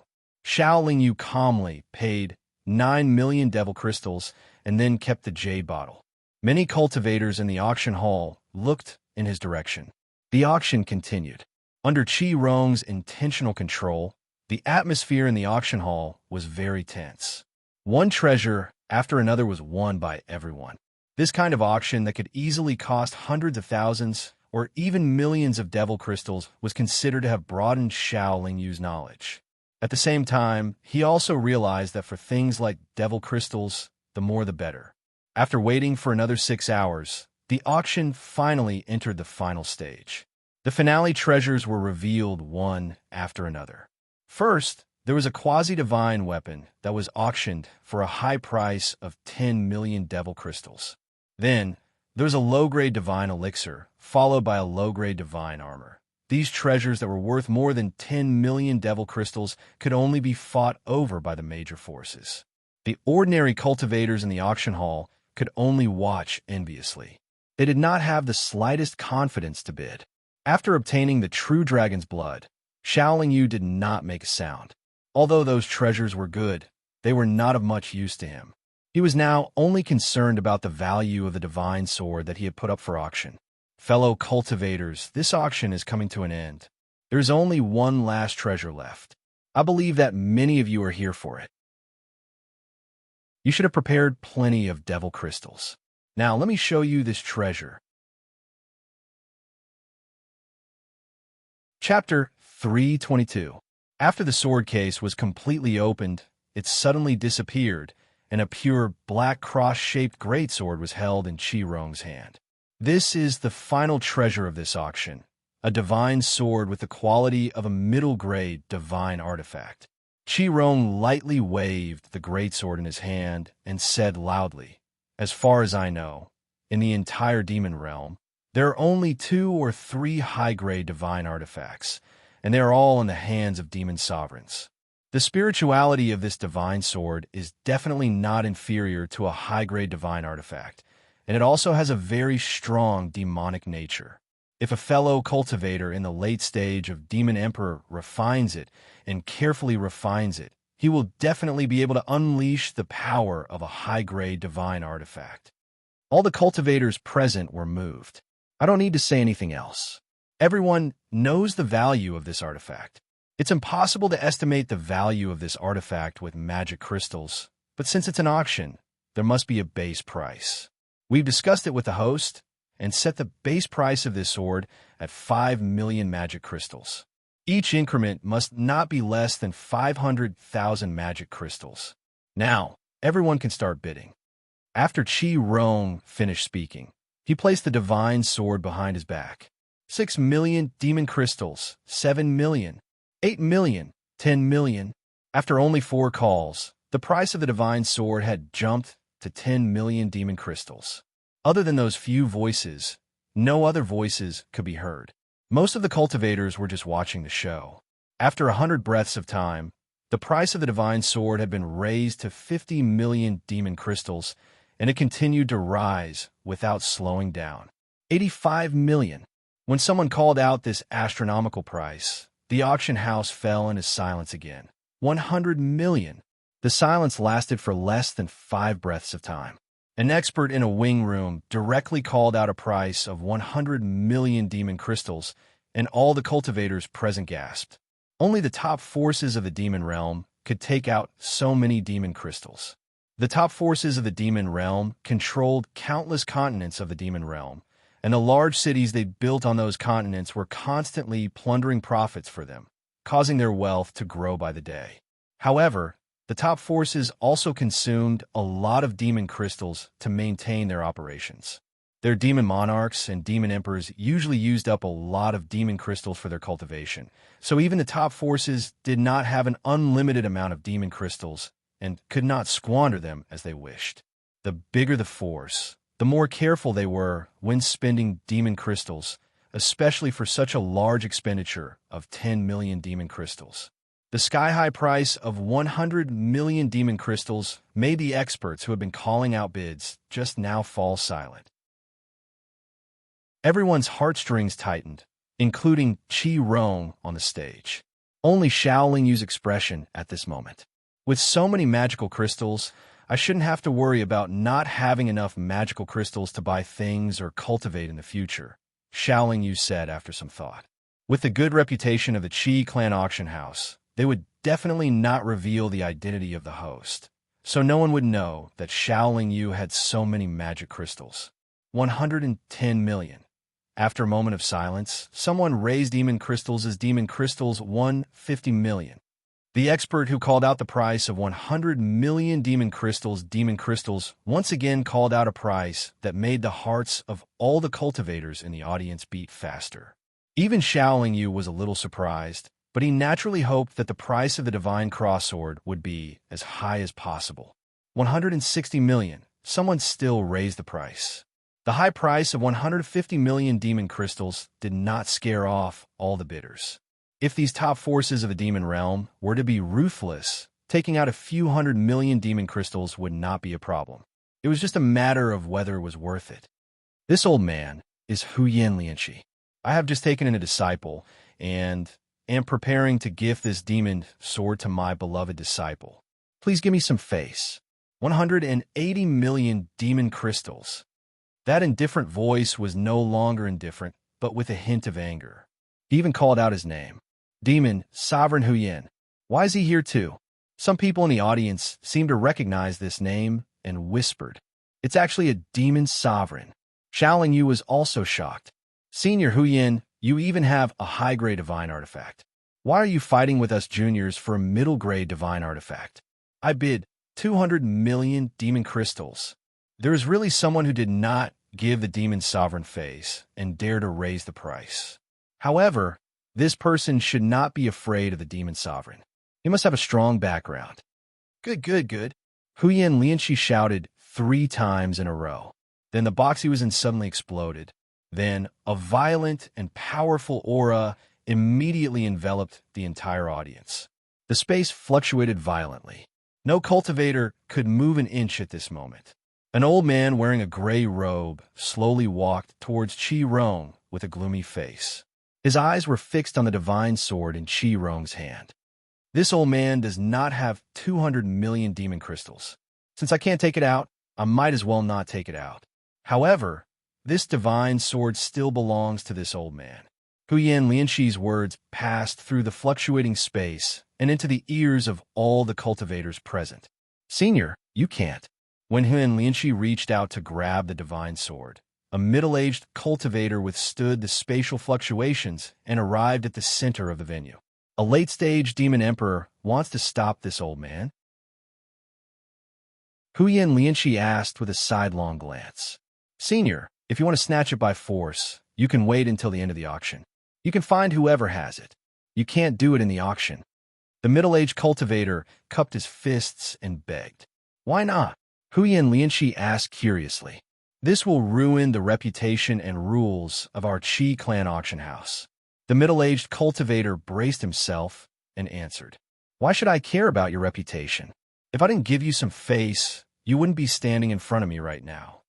Xiaoling Yu calmly paid 9 million devil crystals and then kept the jade bottle. Many cultivators in the auction hall looked in his direction. The auction continued. Under Qi intentional control, the atmosphere in the auction hall was very tense. One treasure after another was won by everyone. This kind of auction that could easily cost hundreds of thousands or even millions of devil crystals was considered to have broadened Xiaoling Yu's knowledge. At the same time, he also realized that for things like devil crystals, the more the better. After waiting for another 6 hours, the auction finally entered the final stage. The finale treasures were revealed one after another. First, there was a quasi-divine weapon that was auctioned for a high price of 10 million devil crystals. Then, there was a low-grade divine elixir, followed by a low-grade divine armor. These treasures that were worth more than 10 million devil crystals could only be fought over by the major forces. The ordinary cultivators in the auction hall could only watch enviously. They did not have the slightest confidence to bid. After obtaining the true dragon's blood, Xiaoling Yu did not make a sound. Although those treasures were good, they were not of much use to him. He was now only concerned about the value of the divine sword that he had put up for auction. Fellow cultivators, this auction is coming to an end. There is only one last treasure left. I believe that many of you are here for it. You should have prepared plenty of devil crystals. Now let me show you this treasure. Chapter 322. After the sword case was completely opened, it suddenly disappeared, and a pure black cross-shaped greatsword was held in Qi hand. This is the final treasure of this auction, a divine sword with the quality of a middle-grade divine artifact. Qi lightly waved the greatsword in his hand and said loudly, "As far as I know, in the entire demon realm, there are only 2 or 3 high-grade divine artifacts, and they are all in the hands of demon sovereigns. The spirituality of this divine sword is definitely not inferior to a high-grade divine artifact, and it also has a very strong demonic nature. If a fellow cultivator in the late stage of Demon Emperor refines it and carefully refines it, he will definitely be able to unleash the power of a high-grade divine artifact." All the cultivators present were moved. I don't need to say anything else. Everyone knows the value of this artifact. It's impossible to estimate the value of this artifact with magic crystals, but since it's an auction, there must be a base price. We've discussed it with the host and set the base price of this sword at 5 million magic crystals. Each increment must not be less than 500,000 magic crystals. Now, everyone can start bidding. After Qi finished speaking, he placed the divine sword behind his back. 6 million demon crystals, 7 million, 8 million, 10 million. After only 4 calls, the price of the divine sword had jumped to 10 million demon crystals. Other than those few voices, no other voices could be heard. Most of the cultivators were just watching the show. After 100 breaths of time, the price of the divine sword had been raised to 50 million demon crystals, and it continued to rise without slowing down. 85 million. When someone called out this astronomical price, the auction house fell into silence again. 100 million. The silence lasted for less than 5 breaths of time. An expert in a wing room directly called out a price of 100 million demon crystals, and all the cultivators present gasped. Only the top forces of the demon realm could take out so many demon crystals. The top forces of the demon realm controlled countless continents of the demon realm, and the large cities they built on those continents were constantly plundering profits for them, causing their wealth to grow by the day. However, the top forces also consumed a lot of demon crystals to maintain their operations. Their demon monarchs and demon emperors usually used up a lot of demon crystals for their cultivation, so even the top forces did not have an unlimited amount of demon crystals and could not squander them as they wished. The bigger the force, the more careful they were when spending demon crystals, especially for such a large expenditure of 10 million demon crystals. The sky-high price of 100 million demon crystals made the experts who had been calling out bids just now fall silent. Everyone's heartstrings tightened, including Qi Rong on the stage. Only Shaolin Yu's expression at this moment. With so many magical crystals, I shouldn't have to worry about not having enough magical crystals to buy things or cultivate in the future, Shaolin Yu said after some thought. With the good reputation of the Qi clan auction house, they would definitely not reveal the identity of the host, so no one would know that Shaolin Yu had so many magic crystals. 110 million. After a moment of silence, someone raised demon crystals as demon crystals 150 million. The expert who called out the price of 100 million demon crystals once again called out a price that made the hearts of all the cultivators in the audience beat faster. Even Shaolin Yu was a little surprised, but he naturally hoped that the price of the divine cross-sword would be as high as possible. 160 million. Someone still raised the price. The high price of 150 million demon crystals did not scare off all the bidders. If these top forces of the demon realm were to be ruthless, taking out a few 100 million demon crystals would not be a problem. It was just a matter of whether it was worth it. This old man is Huyan Lianqi. I have just taken in a disciple and am preparing to gift this demon sword to my beloved disciple. Please give me some face. 180 million demon crystals. That indifferent voice was no longer indifferent, but with a hint of anger. He even called out his name. Demon, Sovereign Huyan. Why is he here too? Some people in the audience seemed to recognize this name and whispered. It's actually a demon sovereign. Shaolin Yu was also shocked. Senior Huyan, you even have a high-grade divine artifact. Why are you fighting with us juniors for a middle-grade divine artifact? I bid 200 million demon crystals. There is really someone who did not give the demon sovereign face and dare to raise the price. However, this person should not be afraid of the demon sovereign. He must have a strong background. Good. Huyan Lianqi shouted 3 times in a row. Then the box he was in suddenly exploded. Then a violent and powerful aura immediately enveloped the entire audience. The space fluctuated violently. No cultivator could move an inch at this moment. An old man wearing a gray robe slowly walked towards Qi Rong with a gloomy face. His eyes were fixed on the divine sword in Qi Rong's hand. This old man does not have 200 million demon crystals. Since I can't take it out, I might as well not take it out. However, this divine sword still belongs to this old man. Huyan Lianqi's words passed through the fluctuating space and into the ears of all the cultivators present. Senior, you can't. When Huyan Lianqi reached out to grab the divine sword, a middle-aged cultivator withstood the spatial fluctuations and arrived at the center of the venue. A late-stage demon emperor wants to stop this old man? Huyan Lianqi asked with a sidelong glance. Senior, if you want to snatch it by force, you can wait until the end of the auction. You can find whoever has it. You can't do it in the auction. The middle-aged cultivator cupped his fists and begged. Why not? Huyan Lianqi asked curiously. This will ruin the reputation and rules of our Qi clan auction house. The middle-aged cultivator braced himself and answered. Why should I care about your reputation? If I didn't give you some face, you wouldn't be standing in front of me right now.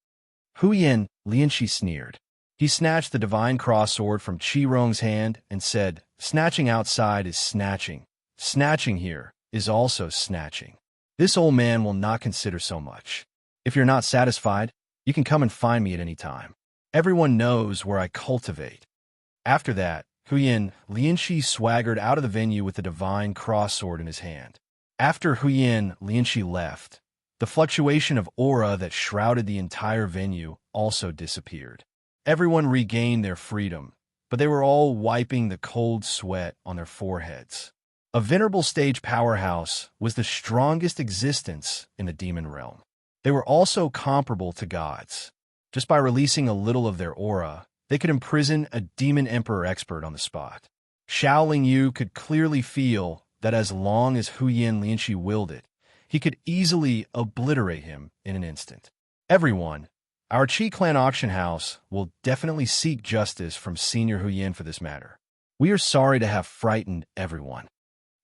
Huyan Lianqi sneered. He snatched the divine cross sword from Qi Rong's hand and said, snatching outside is snatching. Snatching here is also snatching. This old man will not consider so much. If you're not satisfied, you can come and find me at any time. Everyone knows where I cultivate. After that, Huyan Lianqi swaggered out of the venue with the divine cross sword in his hand. After Huyan Lianqi left, the fluctuation of aura that shrouded the entire venue also disappeared. Everyone regained their freedom, but they were all wiping the cold sweat on their foreheads. A venerable stage powerhouse was the strongest existence in the demon realm. They were also comparable to gods. Just by releasing a little of their aura, they could imprison a demon emperor expert on the spot. Xiao Yu could clearly feel that as long as Huyan Lianxi willed it, he could easily obliterate him in an instant. Everyone, our Qi clan auction house will definitely seek justice from Senior Huyan for this matter. We are sorry to have frightened everyone.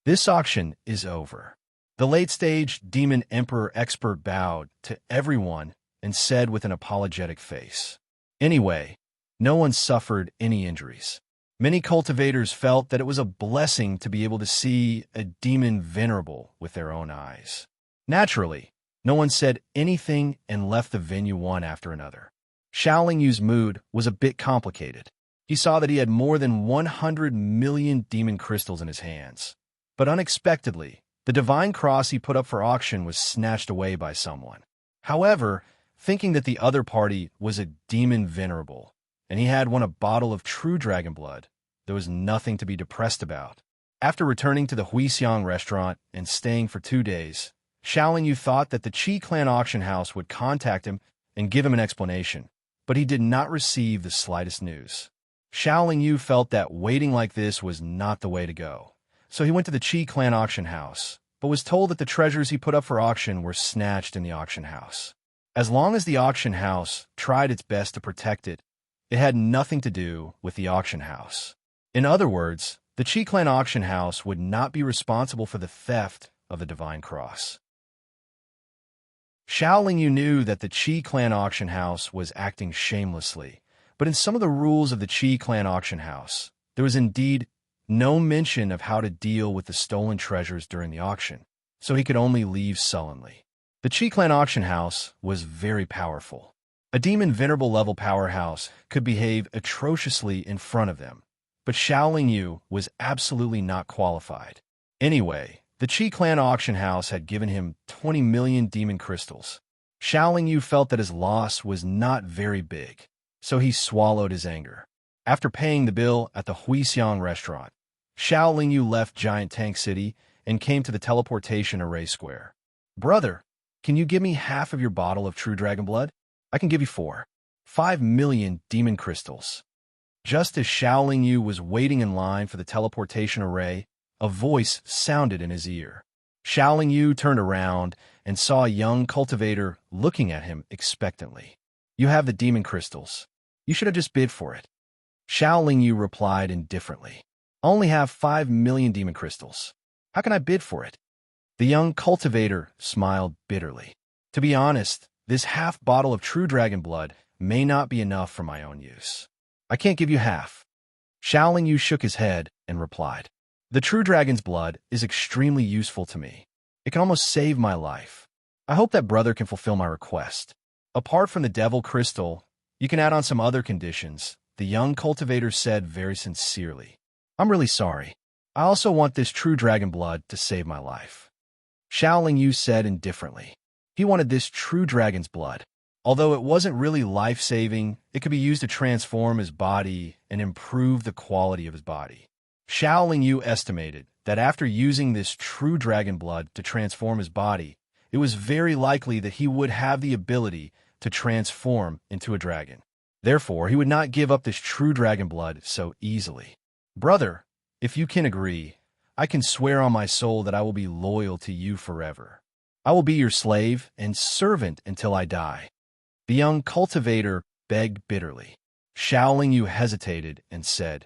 This auction is over. The late-stage demon emperor expert bowed to everyone and said with an apologetic face. Anyway, no one suffered any injuries. Many cultivators felt that it was a blessing to be able to see a demon venerable with their own eyes. Naturally, no one said anything and left the venue one after another. Xiao Yu's mood was a bit complicated. He saw that he had more than 100 million demon crystals in his hands. But unexpectedly, the divine cross he put up for auction was snatched away by someone. However, thinking that the other party was a demon venerable, and he had won a bottle of true dragon blood, there was nothing to be depressed about. After returning to the Huixiang restaurant and staying for 2 days, Xiao Yu thought that the Qi clan auction house would contact him and give him an explanation, but he did not receive the slightest news. Xiao Yu felt that waiting like this was not the way to go, so he went to the Qi clan auction house, but was told that the treasures he put up for auction were snatched in the auction house. As long as the auction house tried its best to protect it, it had nothing to do with the auction house. In other words, the Qi clan auction house would not be responsible for the theft of the divine cross. Xiao Yu knew that the Qi clan auction house was acting shamelessly, but in some of the rules of the Qi clan auction house, there was indeed no mention of how to deal with the stolen treasures during the auction, so he could only leave sullenly. The Qi clan auction house was very powerful. A demon venerable level powerhouse could behave atrociously in front of them, but Xiao Yu was absolutely not qualified. Anyway, the Qi clan auction house had given him 20 million demon crystals. Xiao Yu felt that his loss was not very big, so he swallowed his anger. After paying the bill at the Huixiang restaurant, Xiao Yu left Giant Tank City and came to the teleportation array square. Brother, can you give me half of your bottle of true dragon blood? I can give you 5 million demon crystals. Just as Xiao Yu was waiting in line for the teleportation array, a voice sounded in his ear. Xiao Yu turned around and saw a young cultivator looking at him expectantly. You have the demon crystals. You should have just bid for it. Xiao Yu replied indifferently. I only have 5 million demon crystals. How can I bid for it? The young cultivator smiled bitterly. To be honest, this half bottle of true dragon blood may not be enough for my own use. I can't give you half. Xiao Yu shook his head and replied. The true dragon's blood is extremely useful to me. It can almost save my life. I hope that brother can fulfill my request. Apart from the devil crystal, you can add on some other conditions, the young cultivator said very sincerely. I'm really sorry. I also want this true dragon blood to save my life. Xiao Yu said indifferently. He wanted this true dragon's blood. Although it wasn't really life-saving, it could be used to transform his body and improve the quality of his body. Xiao Yu estimated that after using this true dragon blood to transform his body, it was very likely that he would have the ability to transform into a dragon. Therefore, he would not give up this true dragon blood so easily. Brother, if you can agree, I can swear on my soul that I will be loyal to you forever. I will be your slave and servant until I die. The young cultivator begged bitterly. Xiao Yu hesitated and said,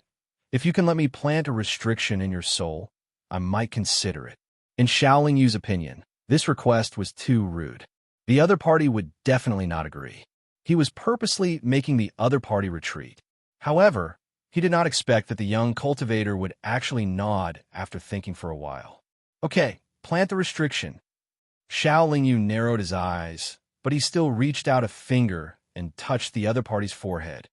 If you can let me plant a restriction in your soul, I might consider it. In Xiao Yu's opinion, this request was too rude. The other party would definitely not agree. He was purposely making the other party retreat. However, he did not expect that the young cultivator would actually nod after thinking for a while. Okay, plant the restriction. Xiao Yu narrowed his eyes, but he still reached out a finger and touched the other party's forehead.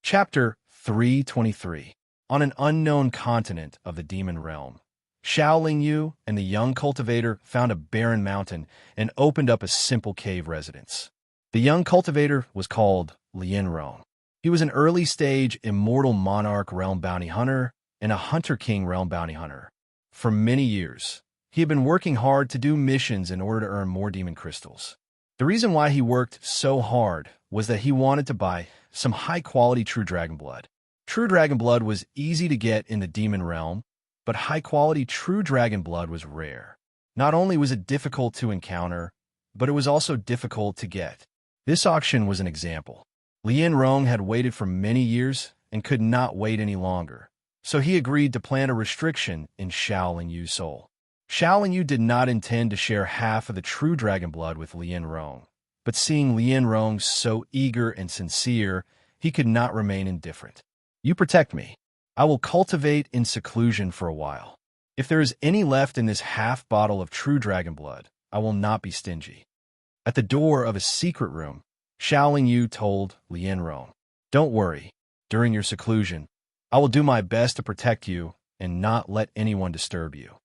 Chapter 323. On an unknown continent of the demon realm, Xiao Yu and the young cultivator found a barren mountain and opened up a simple cave residence. The young cultivator was called Lianrong. He was an early-stage immortal monarch realm bounty hunter and a hunter-king realm bounty hunter. For many years, he had been working hard to do missions in order to earn more demon crystals. The reason why he worked so hard was that he wanted to buy some high-quality true dragon blood. True dragon blood was easy to get in the demon realm, but high-quality true dragon blood was rare. Not only was it difficult to encounter, but it was also difficult to get. This auction was an example. Lien Rong had waited for many years and could not wait any longer, so he agreed to plant a restriction in Shaolin Yu's soul. Shaolin Yu did not intend to share half of the true dragon blood with Lien Rong, but seeing Lien Rong so eager and sincere, he could not remain indifferent. You protect me. I will cultivate in seclusion for a while. If there is any left in this half bottle of true dragon blood, I will not be stingy. At the door of a secret room, Shaolin Yu told Lien Rong, "Don't worry. During your seclusion, I will do my best to protect you and not let anyone disturb you."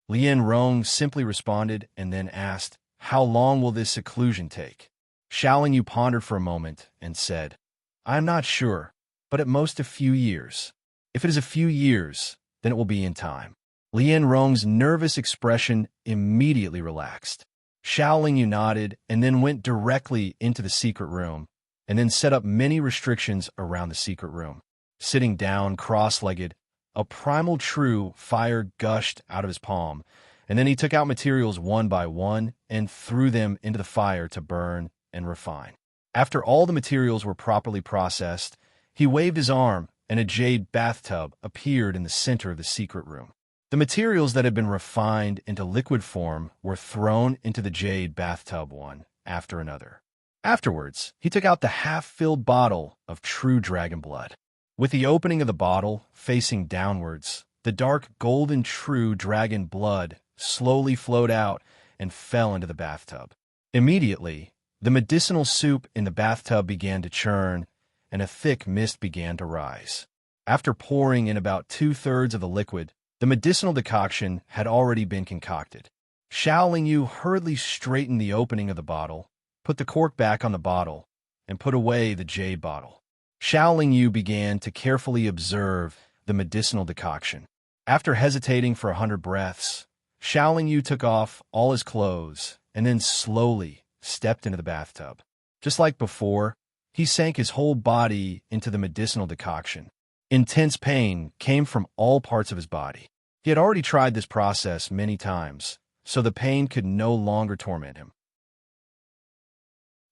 Lien Rong simply responded and then asked, "How long will this seclusion take?" Shaolin Yu pondered for a moment and said, "I am not sure, but at most a few years. If it is a few years, then it will be in time." Lien Rong's nervous expression immediately relaxed. Shaolin Yu nodded and then went directly into the secret room, and then set up many restrictions around the secret room. Sitting down cross-legged, a primal true fire gushed out of his palm, and then he took out materials one by one and threw them into the fire to burn and refine. After all the materials were properly processed, he waved his arm, and a jade bathtub appeared in the center of the secret room. The materials that had been refined into liquid form were thrown into the jade bathtub one after another. Afterwards, he took out the half-filled bottle of true dragon blood. With the opening of the bottle facing downwards, the dark golden true dragon blood slowly flowed out and fell into the bathtub. Immediately, the medicinal soup in the bathtub began to churn, and a thick mist began to rise. After pouring in about 2/3 of the liquid, the medicinal decoction had already been concocted. Shaolin Yu hurriedly straightened the opening of the bottle, put the cork back on the bottle, and put away the jade bottle. Shaolin Yu began to carefully observe the medicinal decoction. After hesitating for 100 breaths, Shaolin Yu took off all his clothes and then slowly stepped into the bathtub. Just like before, he sank his whole body into the medicinal decoction. Intense pain came from all parts of his body. He had already tried this process many times, so the pain could no longer torment him.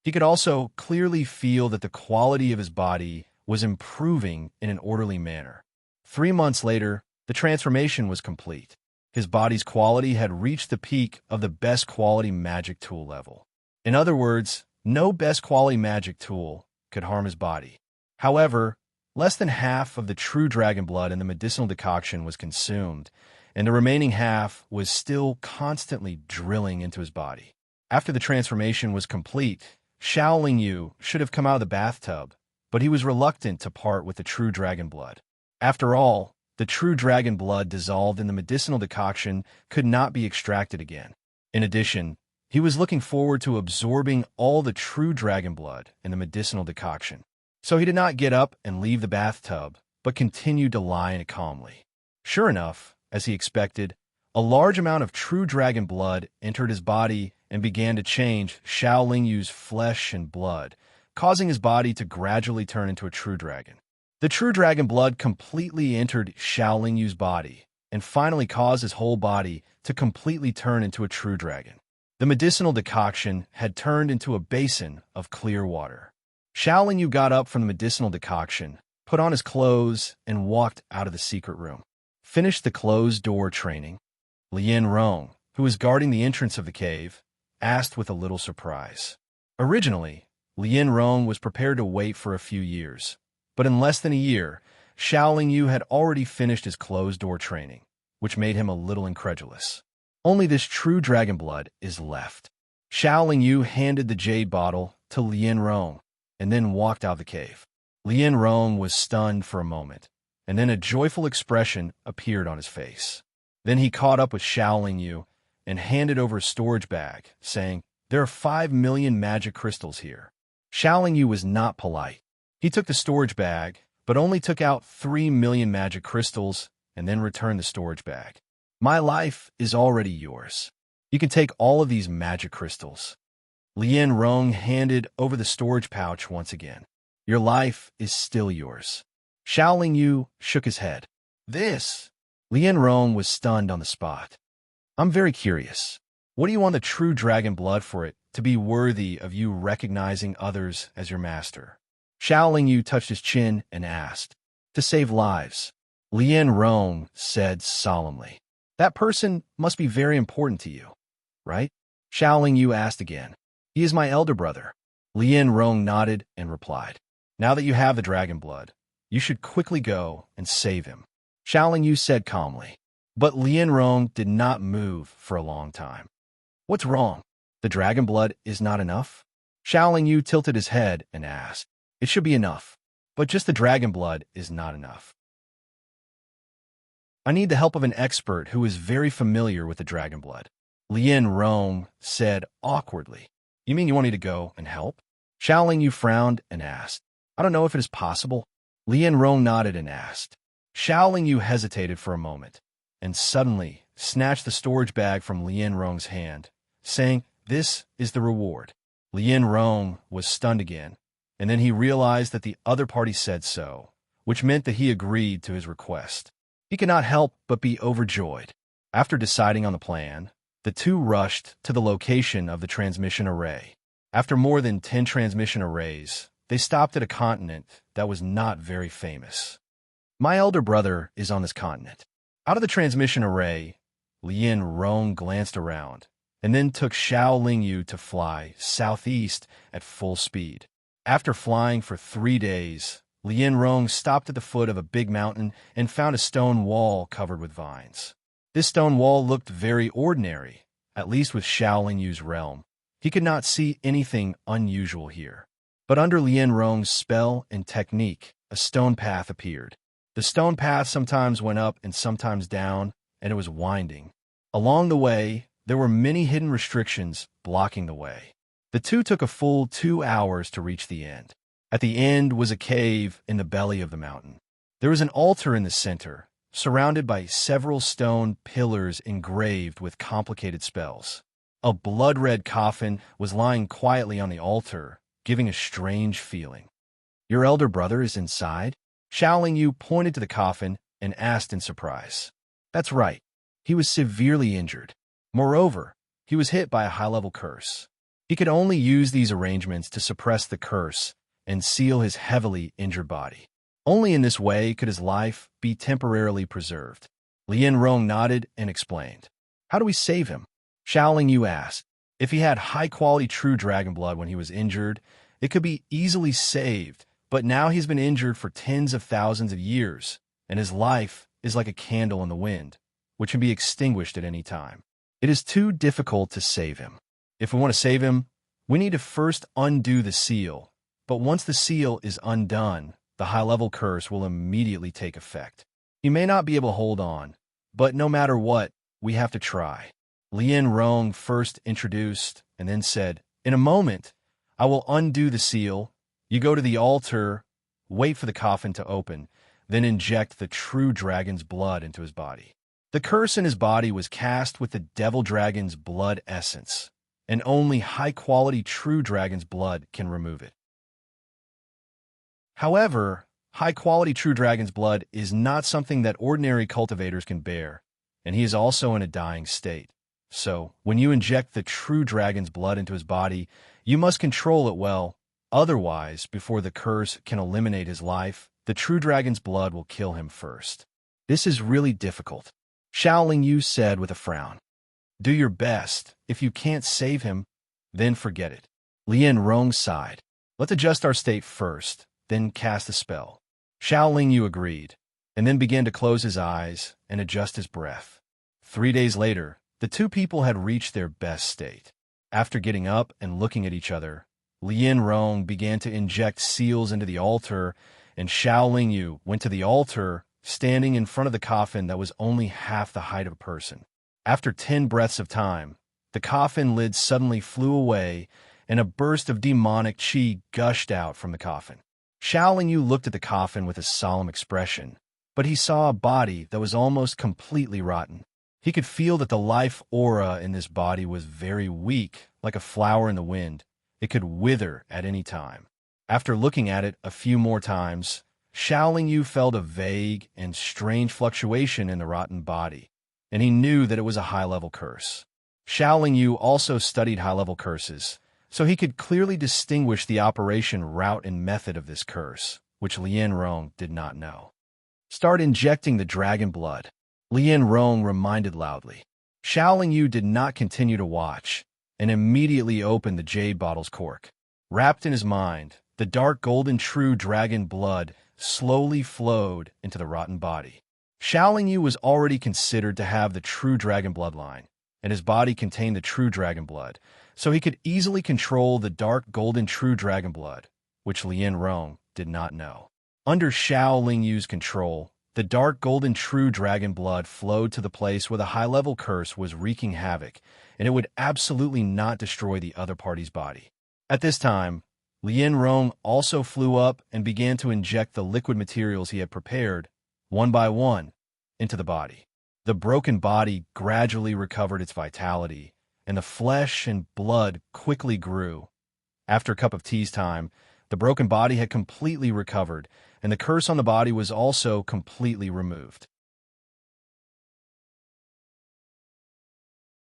He could also clearly feel that the quality of his body was improving in an orderly manner. 3 months later, the transformation was complete. His body's quality had reached the peak of the best quality magic tool level. In other words, no best quality magic tool could harm his body. However, less than half of the true dragon blood in the medicinal decoction was consumed, and the remaining half was still constantly drilling into his body. After the transformation was complete, Shaolin Yu should have come out of the bathtub, but he was reluctant to part with the true dragon blood. After all, the true dragon blood dissolved in the medicinal decoction could not be extracted again. In addition, he was looking forward to absorbing all the true dragon blood in the medicinal decoction. So he did not get up and leave the bathtub, but continued to lie in it calmly. Sure enough, as he expected, a large amount of true dragon blood entered his body and began to change Shaolin Yu's flesh and blood, causing his body to gradually turn into a true dragon. The true dragon blood completely entered Shaolin Yu's body and finally caused his whole body to completely turn into a true dragon. The medicinal decoction had turned into a basin of clear water. Shaolin Yu got up from the medicinal decoction, put on his clothes, and walked out of the secret room. Finished the closed-door training. Lien Rong, who was guarding the entrance of the cave, asked with a little surprise. Originally, Lien Rong was prepared to wait for a few years, but in less than a year, Shaolin Yu had already finished his closed-door training, which made him a little incredulous. Only this true dragon blood is left. Shaolin Yu handed the jade bottle to Lien Rong, and then walked out of the cave. Lien Rong was stunned for a moment, and then a joyful expression appeared on his face. Then he caught up with Shaolin Yu and handed over a storage bag, saying, "There are 5 million magic crystals here." Shaolin Yu was not polite. He took the storage bag, but only took out 3 million magic crystals and then returned the storage bag. "My life is already yours. You can take all of these magic crystals." Lien Rong handed over the storage pouch once again. Your life is still yours. Xiao Lingyu shook his head. This? Lien Rong was stunned on the spot. I'm very curious. What do you want the true dragon blood for it to be worthy of you recognizing others as your master? Xiao Lingyu touched his chin and asked. To save lives. Lien Rong said solemnly. That person must be very important to you, right? Xiao Lingyu asked again. He is my elder brother. Lien Rong nodded and replied. Now that you have the dragon blood, you should quickly go and save him. Xiao Lingyu said calmly. But Lien Rong did not move for a long time. What's wrong? The dragon blood is not enough? Xiao Lingyu tilted his head and asked. It should be enough, but just the dragon blood is not enough. I need the help of an expert who is very familiar with the dragon blood. Lien Rong said awkwardly. You mean you want me to go and help? Xiao Lingyu frowned and asked. I don't know if it is possible. Lien Rong nodded and asked. Xiao Lingyu hesitated for a moment, and suddenly snatched the storage bag from Lien Rong's hand, saying, This is the reward. Lien Rong was stunned again, and then he realized that the other party said so, which meant that he agreed to his request. He could not help but be overjoyed. After deciding on the plan, the two rushed to the location of the transmission array. After more than 10 transmission arrays, they stopped at a continent that was not very famous. My elder brother is on this continent. Out of the transmission array, Lien Rong glanced around, and then took Xiao Lingyu to fly southeast at full speed. After flying for 3 days, Lien Rong stopped at the foot of a big mountain and found a stone wall covered with vines. This stone wall looked very ordinary, at least with Xiao Lingyu's realm. He could not see anything unusual here. But under Lien Rong's spell and technique, a stone path appeared. The stone path sometimes went up and sometimes down, and it was winding. Along the way, there were many hidden restrictions blocking the way. The two took a full 2 hours to reach the end. At the end was a cave in the belly of the mountain. There was an altar in the center, surrounded by several stone pillars engraved with complicated spells. A blood-red coffin was lying quietly on the altar, giving a strange feeling. Your elder brother is inside? Xiao Lingyu pointed to the coffin and asked in surprise. That's right. He was severely injured. Moreover, he was hit by a high-level curse. He could only use these arrangements to suppress the curse and seal his heavily injured body. Only in this way could his life be temporarily preserved. Lien Rong nodded and explained. How do we save him? Xiao Lingyu asked. If he had high-quality true dragon blood when he was injured, it could be easily saved, but now he's been injured for tens of thousands of years, and his life is like a candle in the wind, which can be extinguished at any time. It is too difficult to save him. If we want to save him, we need to first undo the seal, but once the seal is undone, the high-level curse will immediately take effect. He may not be able to hold on, but no matter what, we have to try. Lien Rong first introduced and then said, In a moment, I will undo the seal. You go to the altar, wait for the coffin to open, then inject the true dragon's blood into his body. The curse in his body was cast with the devil dragon's blood essence, and only high-quality true dragon's blood can remove it. However, high-quality true dragon's blood is not something that ordinary cultivators can bear, and he is also in a dying state. So, when you inject the true dragon's blood into his body, you must control it well. Otherwise, before the curse can eliminate his life, the true dragon's blood will kill him first. This is really difficult, Xiao Lingyu said with a frown. Do your best. If you can't save him, then forget it. Lien Rong sighed. Let's adjust our state first, then cast the spell. Xiao Lingyu agreed, and then began to close his eyes and adjust his breath. 3 days later, the two people had reached their best state. After getting up and looking at each other, Lien Rong began to inject seals into the altar, and Xiao Lingyu went to the altar, standing in front of the coffin that was only half the height of a person. After 10 breaths of time, the coffin lid suddenly flew away, and a burst of demonic qi gushed out from the coffin. Xiao Lingyu looked at the coffin with a solemn expression, but he saw a body that was almost completely rotten. He could feel that the life aura in this body was very weak, like a flower in the wind. It could wither at any time. After looking at it a few more times, Xiaoling Yu felt a vague and strange fluctuation in the rotten body, and he knew that it was a high-level curse. Xiaoling Yu also studied high-level curses, so he could clearly distinguish the operation route and method of this curse, which Lian Rong did not know. Start injecting the dragon blood, Lian Rong reminded loudly. Xiaoling Yu did not continue to watch, and immediately opened the jade bottle's cork. Wrapped in his mind, the dark golden true dragon blood slowly flowed into the rotten body. Xiaoling Yu was already considered to have the true dragon bloodline, and his body contained the true dragon blood, so he could easily control the dark golden true dragon blood, which Lian Rong did not know. Under Xiaoling Yu's control, the dark golden true dragon blood flowed to the place where the high-level curse was wreaking havoc, and it would absolutely not destroy the other party's body. At this time, Lian Rong also flew up and began to inject the liquid materials he had prepared, one by one, into the body. The broken body gradually recovered its vitality, and the flesh and blood quickly grew. After a cup of tea's time, the broken body had completely recovered, and the curse on the body was also completely removed.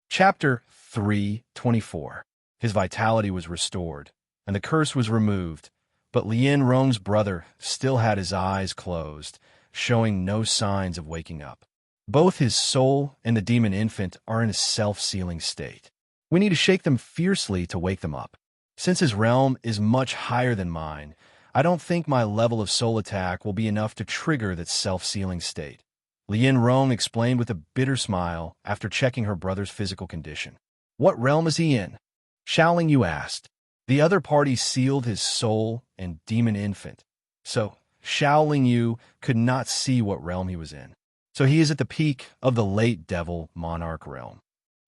Chapter 3:24. His vitality was restored, and the curse was removed, but Lian Rong's brother still had his eyes closed, showing no signs of waking up. Both his soul and the demon infant are in a self-sealing state. We need to shake them fiercely to wake them up. Since his realm is much higher than mine, I don't think my level of soul attack will be enough to trigger that self-sealing state, Lian Rong explained with a bitter smile after checking her brother's physical condition. What realm is he in? Xiaoling Yu asked. The other party sealed his soul and demon infant, so Xiaoling Yu could not see what realm he was in. So he is at the peak of the late devil monarch realm.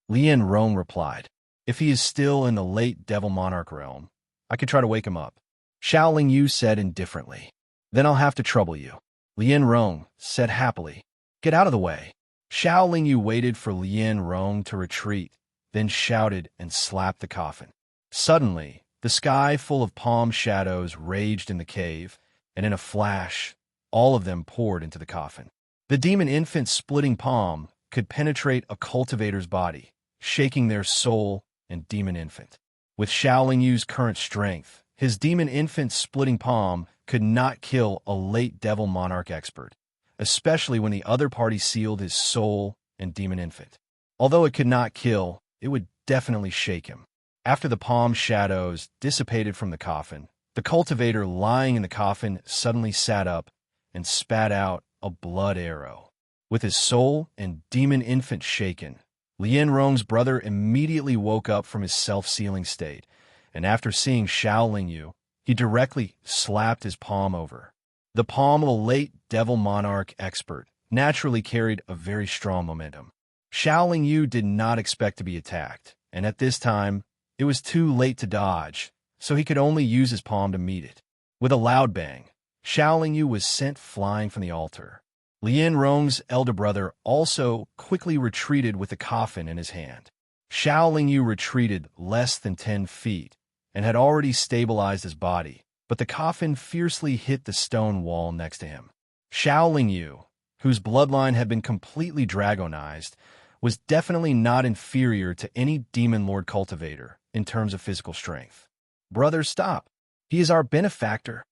Lian Rong replied. If he is still in the late devil monarch realm, I could try to wake him up. Xiaoling Yu said indifferently. Then I'll have to trouble you. Lian Rong said happily. Get out of the way. Xiaoling Yu waited for Lian Rong to retreat, then shouted and slapped the coffin. Suddenly, the sky full of palm shadows raged in the cave, and in a flash, all of them poured into the coffin. The demon infant's splitting palm could penetrate a cultivator's body, shaking their soul and demon infant. With Xiaoling Yu's current strength, his demon infant's splitting palm could not kill a late devil monarch expert, especially when the other party sealed his soul and demon infant. Although it could not kill, it would definitely shake him. After the palm shadows dissipated from the coffin, the cultivator lying in the coffin suddenly sat up and spat out a blood arrow. With his soul and demon infant shaken, Lian Rong's brother immediately woke up from his self-sealing state, and after seeing Xiaoling Yu, he directly slapped his palm over. The palm of a late devil monarch expert naturally carried a very strong momentum. Xiaoling Yu did not expect to be attacked, and at this time, it was too late to dodge, so he could only use his palm to meet it. With a loud bang, Xiaoling Yu was sent flying from the altar. Lian Rong's elder brother also quickly retreated with the coffin in his hand. Xiaoling Yu retreated less than 10 feet and had already stabilized his body, but the coffin fiercely hit the stone wall next to him. Xiaoling Yu, whose bloodline had been completely dragonized, was definitely not inferior to any demon lord cultivator in terms of physical strength. Brother, stop. He is our benefactor.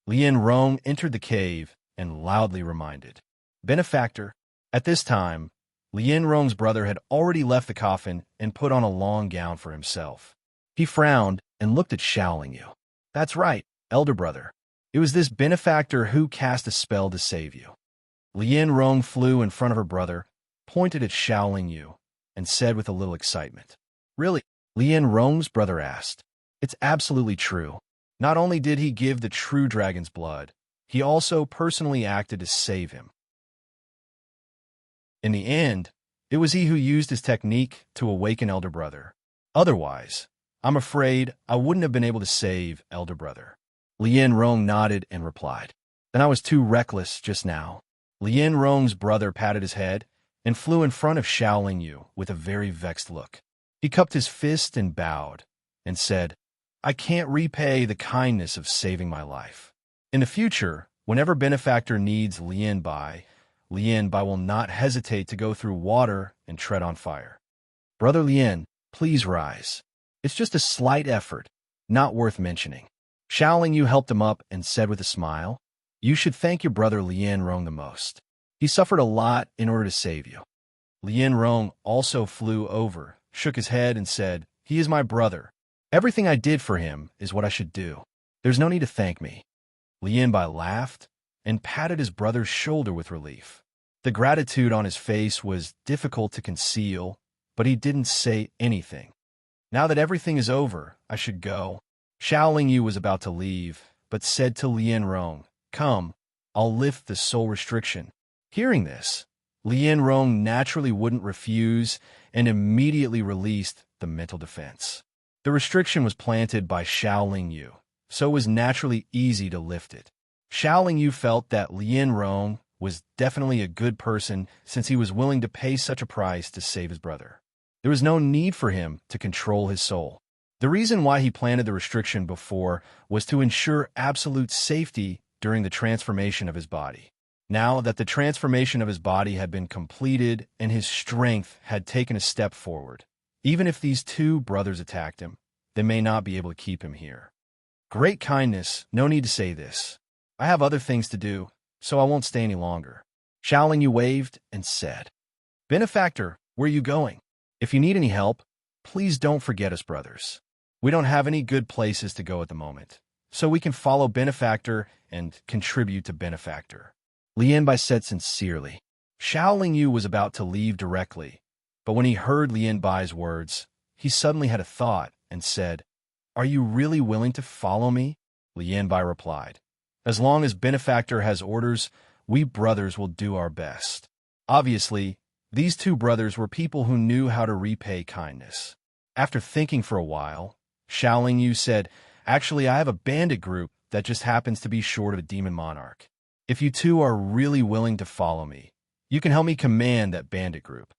Lian Rong entered the cave and loudly reminded. Benefactor. At this time, Lian Rong's brother had already left the coffin and put on a long gown for himself. He frowned and looked at Xiaoling Yu. That's right, elder brother. It was this benefactor who cast a spell to save you. Lian Rong flew in front of her brother, pointed at Xiaoling Yu, and said with a little excitement. Really? Lian Rong's brother asked. It's absolutely true. Not only did he give the true dragon's blood, he also personally acted to save him. In the end, it was he who used his technique to awaken elder brother. Otherwise, I'm afraid I wouldn't have been able to save elder brother. Lian Rong nodded and replied. Then I was too reckless just now. Lian Rong's brother patted his head and flew in front of Xiaoling Yu with a very vexed look. He cupped his fist and bowed, and said, I can't repay the kindness of saving my life. In the future, whenever benefactor needs Lien Bai will not hesitate to go through water and tread on fire. Brother Lien, please rise. It's just a slight effort, not worth mentioning. Xiaoling Yu helped him up and said with a smile, You should thank your brother Lien Rong the most. He suffered a lot in order to save you. Lien Rong also flew over, shook his head, and said, He is my brother. Everything I did for him is what I should do. There's no need to thank me. Lien Bai laughed and patted his brother's shoulder with relief. The gratitude on his face was difficult to conceal, but he didn't say anything. Now that everything is over, I should go. Xiaoling Yu was about to leave, but said to Lien Rong, Come, I'll lift the soul restriction. Hearing this, Lien Rong naturally wouldn't refuse and immediately released the mental defense. The restriction was planted by Xiaoling Yu, so it was naturally easy to lift it. Xiaoling Yu felt that Lien Rong was definitely a good person since he was willing to pay such a price to save his brother. There was no need for him to control his soul. The reason why he planted the restriction before was to ensure absolute safety during the transformation of his body. Now that the transformation of his body had been completed and his strength had taken a step forward, even if these two brothers attacked him, they may not be able to keep him here. Great kindness, no need to say this. I have other things to do, so I won't stay any longer. Xiaoling Yu waved and said, Benefactor, where are you going? If you need any help, please don't forget us, brothers. We don't have any good places to go at the moment, so we can follow Benefactor and contribute to Benefactor. Lien Bai said sincerely. Xiaoling Yu was about to leave directly, but when he heard Lien Bai's words, he suddenly had a thought and said, Are you really willing to follow me? Lien Bai replied, As long as Benefactor has orders, we brothers will do our best. Obviously, these two brothers were people who knew how to repay kindness. After thinking for a while, Xiaoling Yu said, Actually, I have a bandit group that just happens to be short of a demon monarch. If you two are really willing to follow me, you can help me command that bandit group.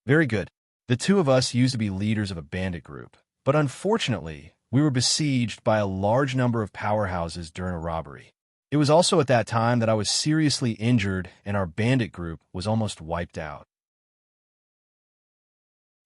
Very good. The two of us used to be leaders of a bandit group, but unfortunately, we were besieged by a large number of powerhouses during a robbery. It was also at that time that I was seriously injured and our bandit group was almost wiped out.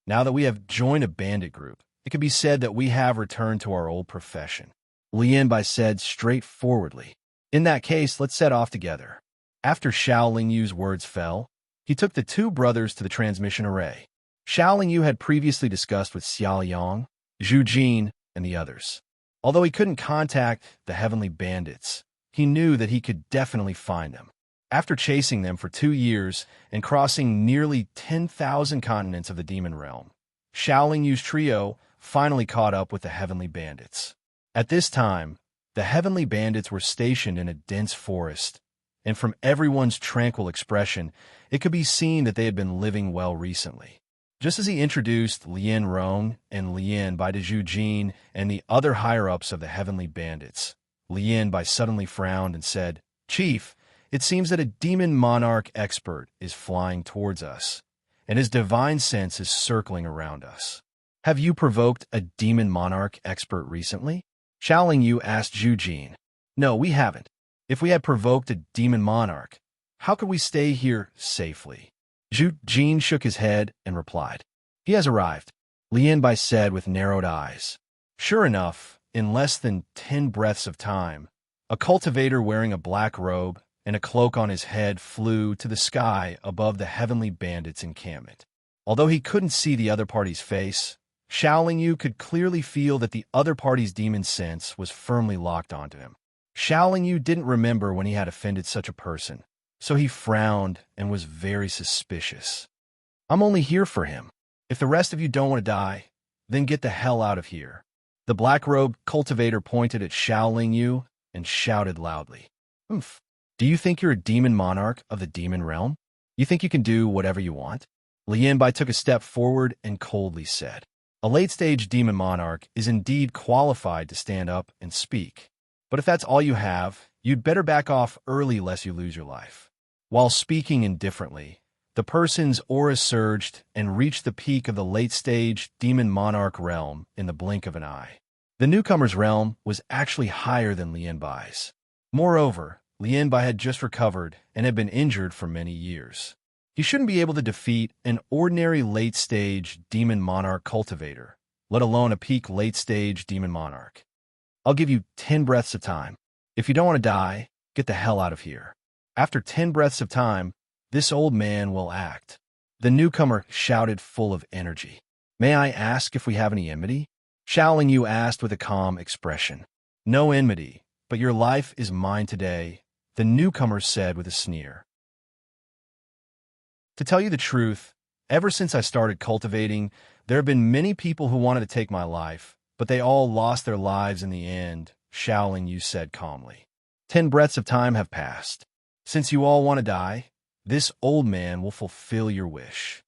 Now that we have joined a bandit group, it can be said that we have returned to our old profession. Lien Bai said straightforwardly. In that case, let's set off together. After Xiaoling Yu's words fell, he took the two brothers to the transmission array. Xiaoling Yu had previously discussed with Xia Yang, Zhu Jin, and the others. Although he couldn't contact the heavenly bandits, he knew that he could definitely find them. After chasing them for 2 years and crossing nearly 10,000 continents of the demon realm, Xiaoling Yu's trio finally caught up with the heavenly bandits. At this time, the heavenly bandits were stationed in a dense forest, and from everyone's tranquil expression, it could be seen that they had been living well recently. Just as he introduced Lien Rong and Lien Bai to Zhu Jin and the other higher-ups of the heavenly bandits, Lien Bai suddenly frowned and said, Chief, it seems that a demon monarch expert is flying towards us, and his divine sense is circling around us. Have you provoked a demon monarch expert recently? Xiaoling Yu asked Zhu Jin. No, we haven't. If we had provoked a demon monarch, how could we stay here safely? Zhu Jin shook his head and replied, He has arrived, Lien Bai said with narrowed eyes. Sure enough, in less than 10 breaths of time, a cultivator wearing a black robe and a cloak on his head flew to the sky above the heavenly bandits' encampment. Although he couldn't see the other party's face, Xiaoling Yu could clearly feel that the other party's demon sense was firmly locked onto him. Xiaoling Yu didn't remember when he had offended such a person, so he frowned and was very suspicious. I'm only here for him. If the rest of you don't want to die, then get the hell out of here. The black-robed cultivator pointed at Xiaoling Yu and shouted loudly. Oomph. Do you think you're a demon monarch of the demon realm? You think you can do whatever you want? Lien Bai took a step forward and coldly said, A late-stage demon monarch is indeed qualified to stand up and speak. But if that's all you have, you'd better back off early lest you lose your life. While speaking indifferently, the person's aura surged and reached the peak of the late-stage demon monarch realm in the blink of an eye. The newcomer's realm was actually higher than Lianbai's. Moreover, Lianbai had just recovered and had been injured for many years. He shouldn't be able to defeat an ordinary late-stage demon monarch cultivator, let alone a peak late-stage demon monarch. I'll give you 10 breaths of time. If you don't want to die, get the hell out of here. After 10 breaths of time, this old man will act. The newcomer shouted full of energy. May I ask if we have any enmity? Xiaoling Yu asked with a calm expression. No enmity, but your life is mine today, the newcomer said with a sneer. To tell you the truth, ever since I started cultivating, there have been many people who wanted to take my life, but they all lost their lives in the end, Xiaoling Yu said calmly. 10 breaths of time have passed. Since you all want to die, this old man will fulfill your wish.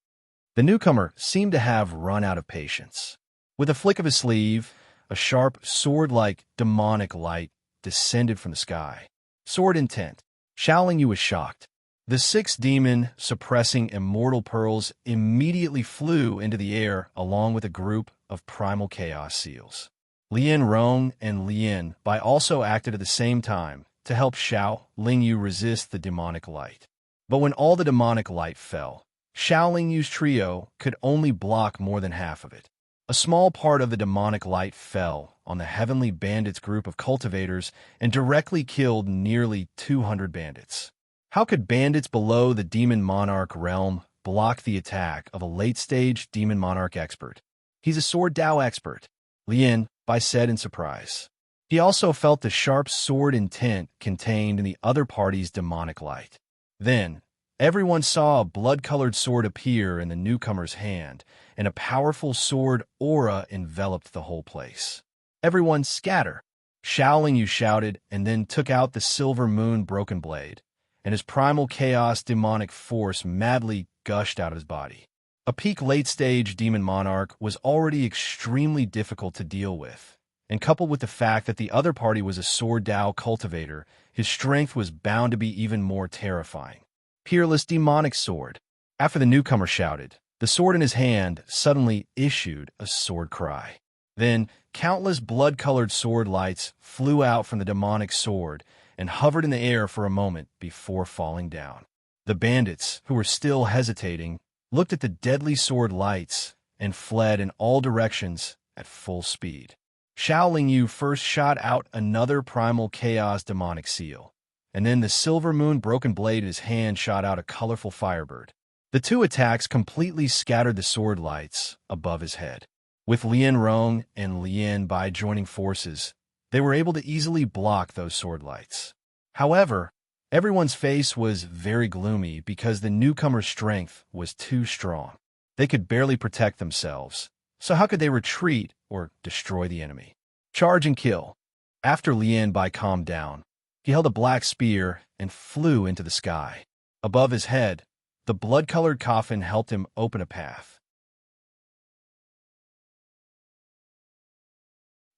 The newcomer seemed to have run out of patience. With a flick of his sleeve, a sharp, sword-like, demonic light descended from the sky. Sword intent. Xiaoling Yu was shocked. The 6 demon, suppressing immortal pearls immediately flew into the air along with a group of primal chaos seals. Lian Rong and Lian Bai also acted at the same time to help Xiaoling Yu resist the demonic light. But when all the demonic light fell, Xiaoling Yu's trio could only block more than half of it. A small part of the demonic light fell on the Heavenly Bandits group of cultivators and directly killed nearly 200 bandits. How could bandits below the Demon Monarch realm block the attack of a late-stage Demon Monarch expert? He's a Sword Dao expert, Lian Bai said in surprise. He also felt the sharp sword intent contained in the other party's demonic light. Then, everyone saw a blood-colored sword appear in the newcomer's hand, and a powerful sword aura enveloped the whole place. Everyone scatter! Xiaoling Yu shouted and then took out the silver moon broken blade, and his primal chaos demonic force madly gushed out of his body. A peak late-stage demon monarch was already extremely difficult to deal with, and coupled with the fact that the other party was a Sword Dao cultivator, his strength was bound to be even more terrifying. Peerless demonic sword. After the newcomer shouted, the sword in his hand suddenly issued a sword cry. Then, countless blood-colored sword lights flew out from the demonic sword and hovered in the air for a moment before falling down. The bandits, who were still hesitating, looked at the deadly sword lights and fled in all directions at full speed. Xiaoling Yu first shot out another primal chaos demonic seal, and then the silver moon broken blade in his hand shot out a colorful firebird. The two attacks completely scattered the sword lights above his head. With Lian Rong and Lian Bai joining forces, they were able to easily block those sword lights. However, everyone's face was very gloomy because the newcomer's strength was too strong. They could barely protect themselves, so how could they retreat or destroy the enemy? Charge and kill. After Lian Bai calmed down, he held a black spear and flew into the sky. Above his head, the blood-colored coffin helped him open a path.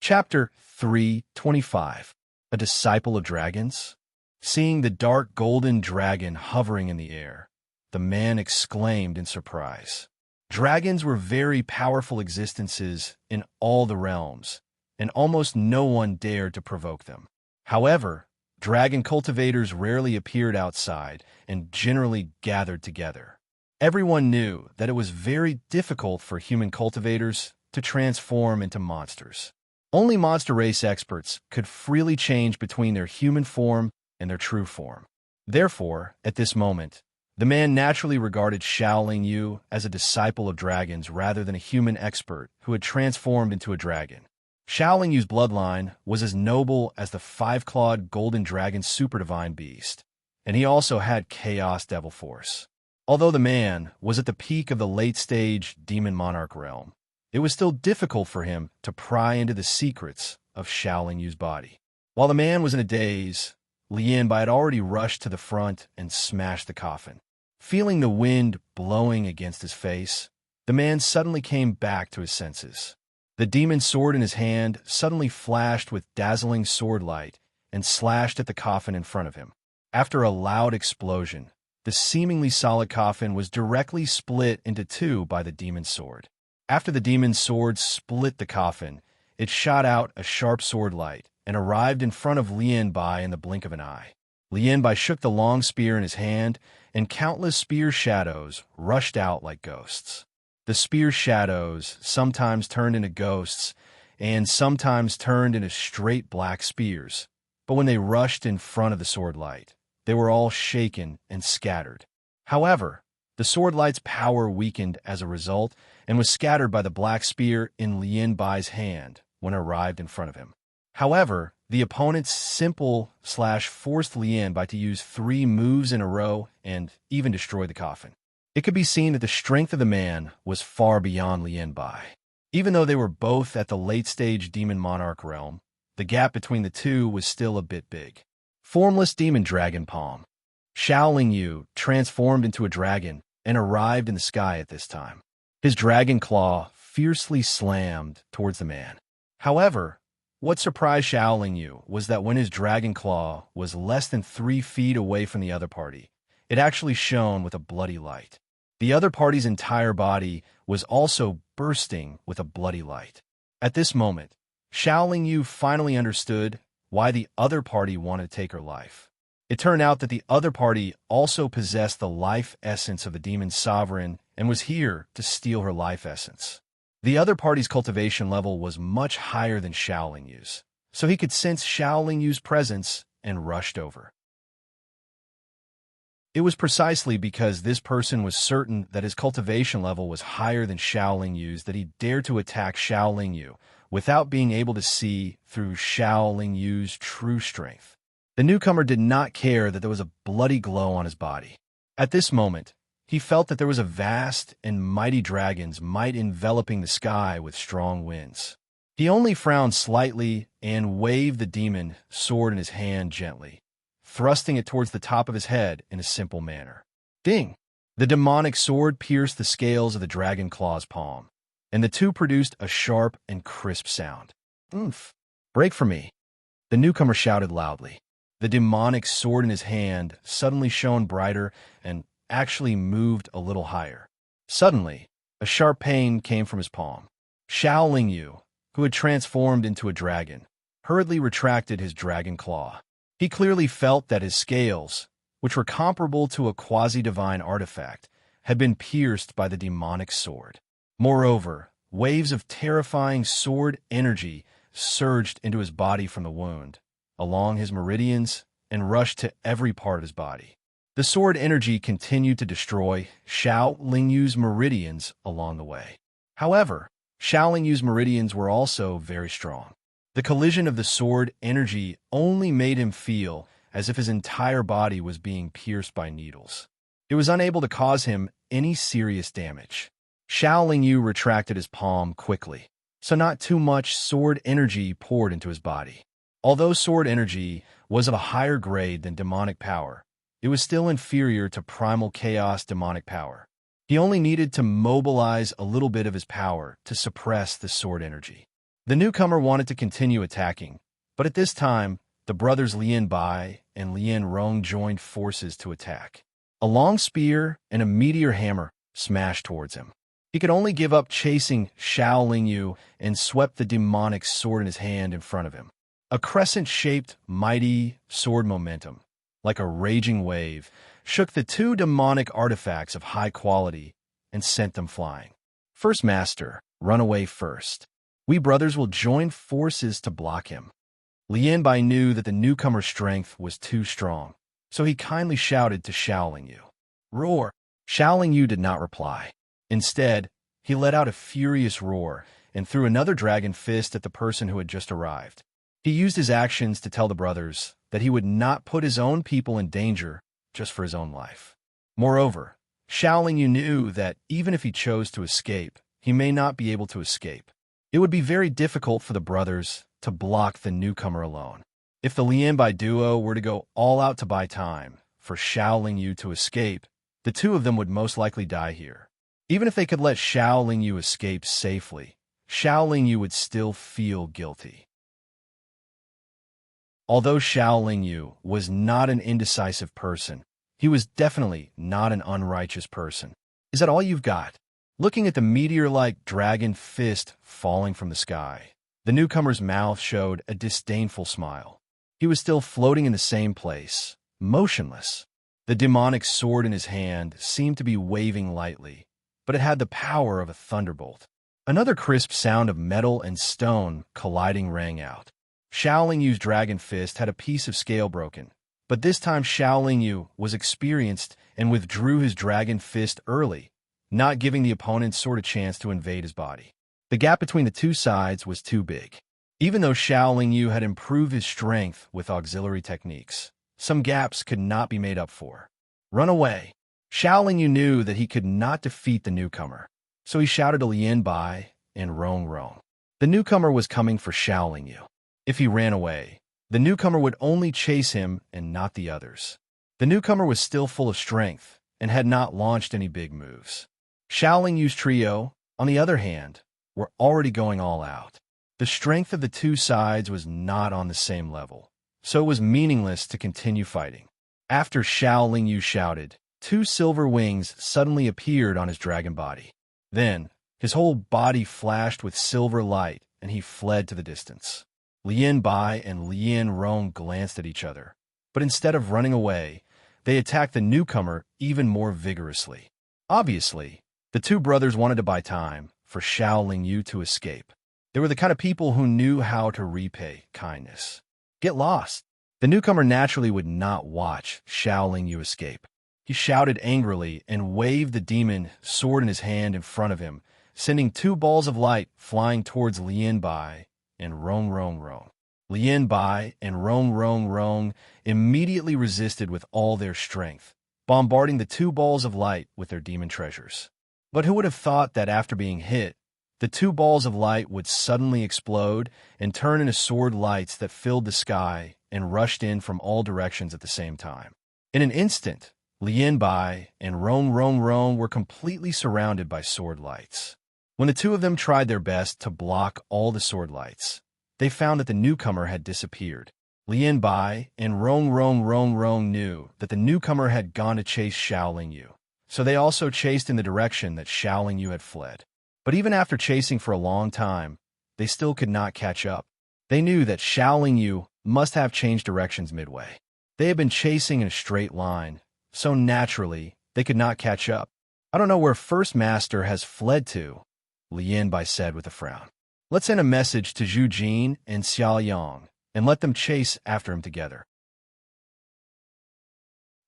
Chapter 3:25. A Disciple of Dragons? Seeing the dark golden dragon hovering in the air, the man exclaimed in surprise. Dragons were very powerful existences in all the realms, and almost no one dared to provoke them. However, dragon cultivators rarely appeared outside and generally gathered together. Everyone knew that it was very difficult for human cultivators to transform into monsters. Only monster race experts could freely change between their human form and their true form. Therefore, at this moment, the man naturally regarded Xiaoling Yu as a disciple of dragons rather than a human expert who had transformed into a dragon. Xiaoling Yu's bloodline was as noble as the 5-clawed golden dragon super divine beast, and he also had chaos devil force. Although the man was at the peak of the late-stage demon monarch realm, it was still difficult for him to pry into the secrets of Xiaoling Yu's body. While the man was in a daze, Lian Bai had already rushed to the front and smashed the coffin. Feeling the wind blowing against his face, the man suddenly came back to his senses. The demon sword in his hand suddenly flashed with dazzling sword light and slashed at the coffin in front of him. After a loud explosion, the seemingly solid coffin was directly split into two by the demon's sword. After the demon's sword split the coffin, it shot out a sharp sword light and arrived in front of Lien Bai in the blink of an eye. Lien Bai shook the long spear in his hand, and countless spear shadows rushed out like ghosts. The spear shadows sometimes turned into ghosts and sometimes turned into straight black spears, but when they rushed in front of the sword light, they were all shaken and scattered. However, the sword light's power weakened as a result and was scattered by the black spear in Lien Bai's hand when it arrived in front of him. However, the opponent's forced Lien Bai to use 3 moves in a row and even destroy the coffin. It could be seen that the strength of the man was far beyond Lien Bai. Even though they were both at the late-stage Demon Monarch realm, the gap between the two was still a bit big. Formless Demon Dragon Palm. Xiaoling Yu transformed into a dragon and arrived in the sky at this time. His dragon claw fiercely slammed towards the man. However, what surprised Xiaoling Yu was that when his dragon claw was less than 3 feet away from the other party, it actually shone with a bloody light. The other party's entire body was also bursting with a bloody light. At this moment, Xiaoling Yu finally understood why the other party wanted to take her life. It turned out that the other party also possessed the life essence of the demon sovereign and was here to steal her life essence. The other party's cultivation level was much higher than Xiaoling Yu's, so he could sense Xiaoling Yu's presence and rushed over. It was precisely because this person was certain that his cultivation level was higher than Xiaoling Yu's that he dared to attack Xiaoling Yu without being able to see through Xiaoling Yu's true strength. The newcomer did not care that there was a bloody glow on his body. At this moment, he felt that there was a vast and mighty dragon's might enveloping the sky with strong winds. He only frowned slightly and waved the demon sword in his hand gently, thrusting it towards the top of his head in a simple manner. Ding! The demonic sword pierced the scales of the dragon claw's palm, and the two produced a sharp and crisp sound. Oomph! Break for me! The newcomer shouted loudly. The demonic sword in his hand suddenly shone brighter and actually moved a little higher. Suddenly, a sharp pain came from his palm. Xiaoling Yu, who had transformed into a dragon, hurriedly retracted his dragon claw. He clearly felt that his scales, which were comparable to a quasi-divine artifact, had been pierced by the demonic sword. Moreover, waves of terrifying sword energy surged into his body from the wound, along his meridians, and rushed to every part of his body. The sword energy continued to destroy Xiaoling Yu's meridians along the way. However, Xiaoling Yu's meridians were also very strong. The collision of the sword energy only made him feel as if his entire body was being pierced by needles. It was unable to cause him any serious damage. Xiaoling Yu retracted his palm quickly, so not too much sword energy poured into his body. Although sword energy was of a higher grade than demonic power, it was still inferior to primal chaos demonic power. He only needed to mobilize a little bit of his power to suppress the sword energy. The newcomer wanted to continue attacking, but at this time, the brothers Lien Bai and Lien Rong joined forces to attack. A long spear and a meteor hammer smashed towards him. He could only give up chasing Xiaoling Yu and swept the demonic sword in his hand in front of him. A crescent-shaped, mighty sword momentum, like a raging wave, shook the two demonic artifacts of high quality and sent them flying. First Master, run away first. We brothers will join forces to block him. Lien Bai knew that the newcomer's strength was too strong, so he kindly shouted to Xiaoling Yu. Roar! Xiaoling Yu did not reply. Instead, he let out a furious roar and threw another dragon fist at the person who had just arrived. He used his actions to tell the brothers that he would not put his own people in danger just for his own life. Moreover, Xiaoling Yu knew that even if he chose to escape, he may not be able to escape. It would be very difficult for the brothers to block the newcomer alone. If the Lien Bai duo were to go all out to buy time for Xiaoling Yu to escape, the two of them would most likely die here. Even if they could let Xiaoling Yu escape safely, Xiaoling Yu would still feel guilty. Although Xiaoling Yu was not an indecisive person, He was definitely not an unrighteous person. Is that all you've got? Looking at the meteor-like dragon fist falling from the sky, the newcomer's mouth showed a disdainful smile. He was still floating in the same place, motionless. The demonic sword in his hand seemed to be waving lightly, but it had the power of a thunderbolt. Another crisp sound of metal and stone colliding rang out. Xiao Lingyu's dragon fist had a piece of scale broken, but this time Xiao Lingyu was experienced and withdrew his dragon fist early, not giving the opponent's sword a chance to invade his body. The gap between the two sides was too big. Even though Xiao Lingyu had improved his strength with auxiliary techniques, some gaps could not be made up for. Run away! Xiao Lingyu knew that he could not defeat the newcomer, so he shouted to Lian Bai and Rong Rong. The newcomer was coming for Xiao Lingyu. If he ran away, the newcomer would only chase him and not the others. The newcomer was still full of strength and had not launched any big moves. Xiao Lingyu's trio, on the other hand, were already going all out. The strength of the two sides was not on the same level, so it was meaningless to continue fighting. After Xiao Lingyu shouted, two silver wings suddenly appeared on his dragon body. Then, his whole body flashed with silver light, and he fled to the distance. Lian Bai and Lian Rong glanced at each other, but instead of running away, they attacked the newcomer even more vigorously. Obviously, the two brothers wanted to buy time for Xiao Lingyu to escape. They were the kind of people who knew how to repay kindness. Get lost! The newcomer naturally would not watch Xiao Lingyu escape. He shouted angrily and waved the demon sword in his hand in front of him, sending two balls of light flying towards Lian Bai and Rong Rong Rong. Lian Bai and Rong Rong Rong immediately resisted with all their strength, bombarding the two balls of light with their demon treasures. But who would have thought that after being hit, the two balls of light would suddenly explode and turn into sword lights that filled the sky and rushed in from all directions at the same time. In an instant, Lian Bai and Rong Rong Rong were completely surrounded by sword lights. When the two of them tried their best to block all the sword lights, they found that the newcomer had disappeared. Lian Bai and Rong Rong Rong Rong knew that the newcomer had gone to chase Xiao Lingyu, so they also chased in the direction that Xiao Lingyu had fled. But even after chasing for a long time, they still could not catch up. They knew that Xiao Lingyu must have changed directions midway. They had been chasing in a straight line, so naturally, they could not catch up. I don't know where First Master has fled to, Lian Bai said with a frown. Let's send a message to Zhu Jin and Xia Yang, and let them chase after him together.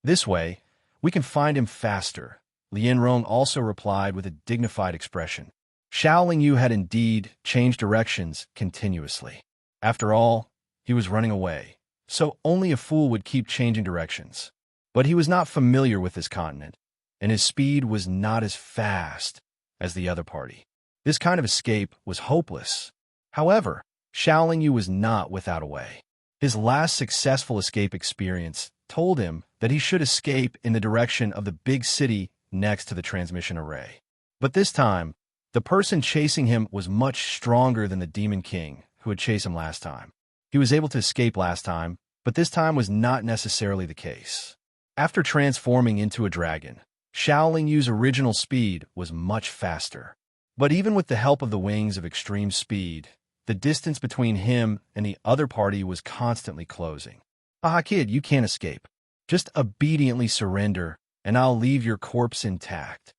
This way, we can find him faster, Lian Rong also replied with a dignified expression. Xiao Lingyu had indeed changed directions continuously. After all, he was running away, so only a fool would keep changing directions. But he was not familiar with this continent, and his speed was not as fast as the other party. This kind of escape was hopeless. However, Xiao Lingyu was not without a way. His last successful escape experience told him that he should escape in the direction of the big city next to the transmission array. But this time, the person chasing him was much stronger than the Demon King who had chased him last time. He was able to escape last time, but this time was not necessarily the case. After transforming into a dragon, Xiao Lingyu's original speed was much faster. But even with the help of the wings of extreme speed, the distance between him and the other party was constantly closing. "Aha, kid, you can't escape. Just obediently surrender, and I'll leave your corpse intact."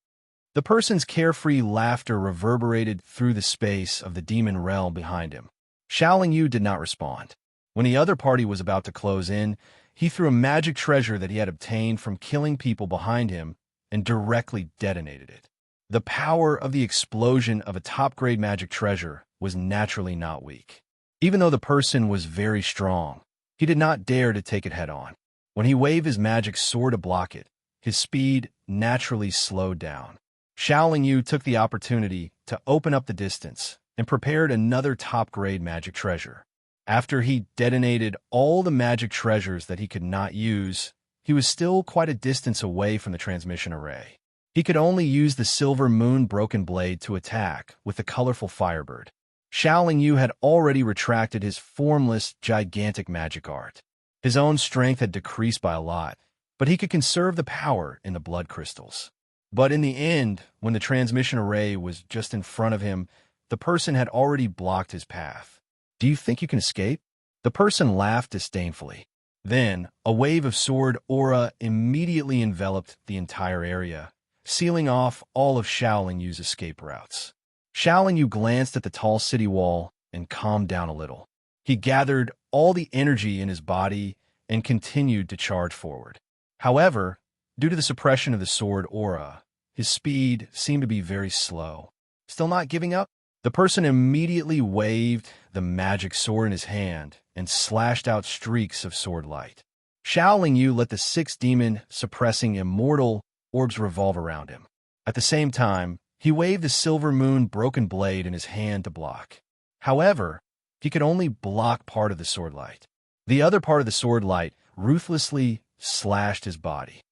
The person's carefree laughter reverberated through the space of the demon realm behind him. Xiao Lingyu did not respond. When the other party was about to close in, he threw a magic treasure that he had obtained from killing people behind him and directly detonated it. The power of the explosion of a top-grade magic treasure was naturally not weak. Even though the person was very strong, he did not dare to take it head-on. When he waved his magic sword to block it, his speed naturally slowed down. Xiao Lingyu took the opportunity to open up the distance and prepared another top-grade magic treasure. After he detonated all the magic treasures that he could not use, he was still quite a distance away from the transmission array. He could only use the silver moon broken blade to attack with the colorful firebird. Xiao Lingyu had already retracted his formless, gigantic magic art. His own strength had decreased by a lot, but he could conserve the power in the blood crystals. But in the end, when the transmission array was just in front of him, the person had already blocked his path. Do you think you can escape? The person laughed disdainfully. Then, a wave of sword aura immediately enveloped the entire area, sealing off all of Xiaoling Yu's escape routes. Xiaoling Yu glanced at the tall city wall and calmed down a little. He gathered all the energy in his body and continued to charge forward. However, due to the suppression of the sword aura, his speed seemed to be very slow. Still not giving up? The person immediately waved the magic sword in his hand and slashed out streaks of sword light. Xiaoling Yu let the 6 demon-suppressing immortal orbs revolve around him. At the same time, he waved the silver moon broken blade in his hand to block. However, he could only block part of the sword light. The other part of the sword light ruthlessly slashed his body.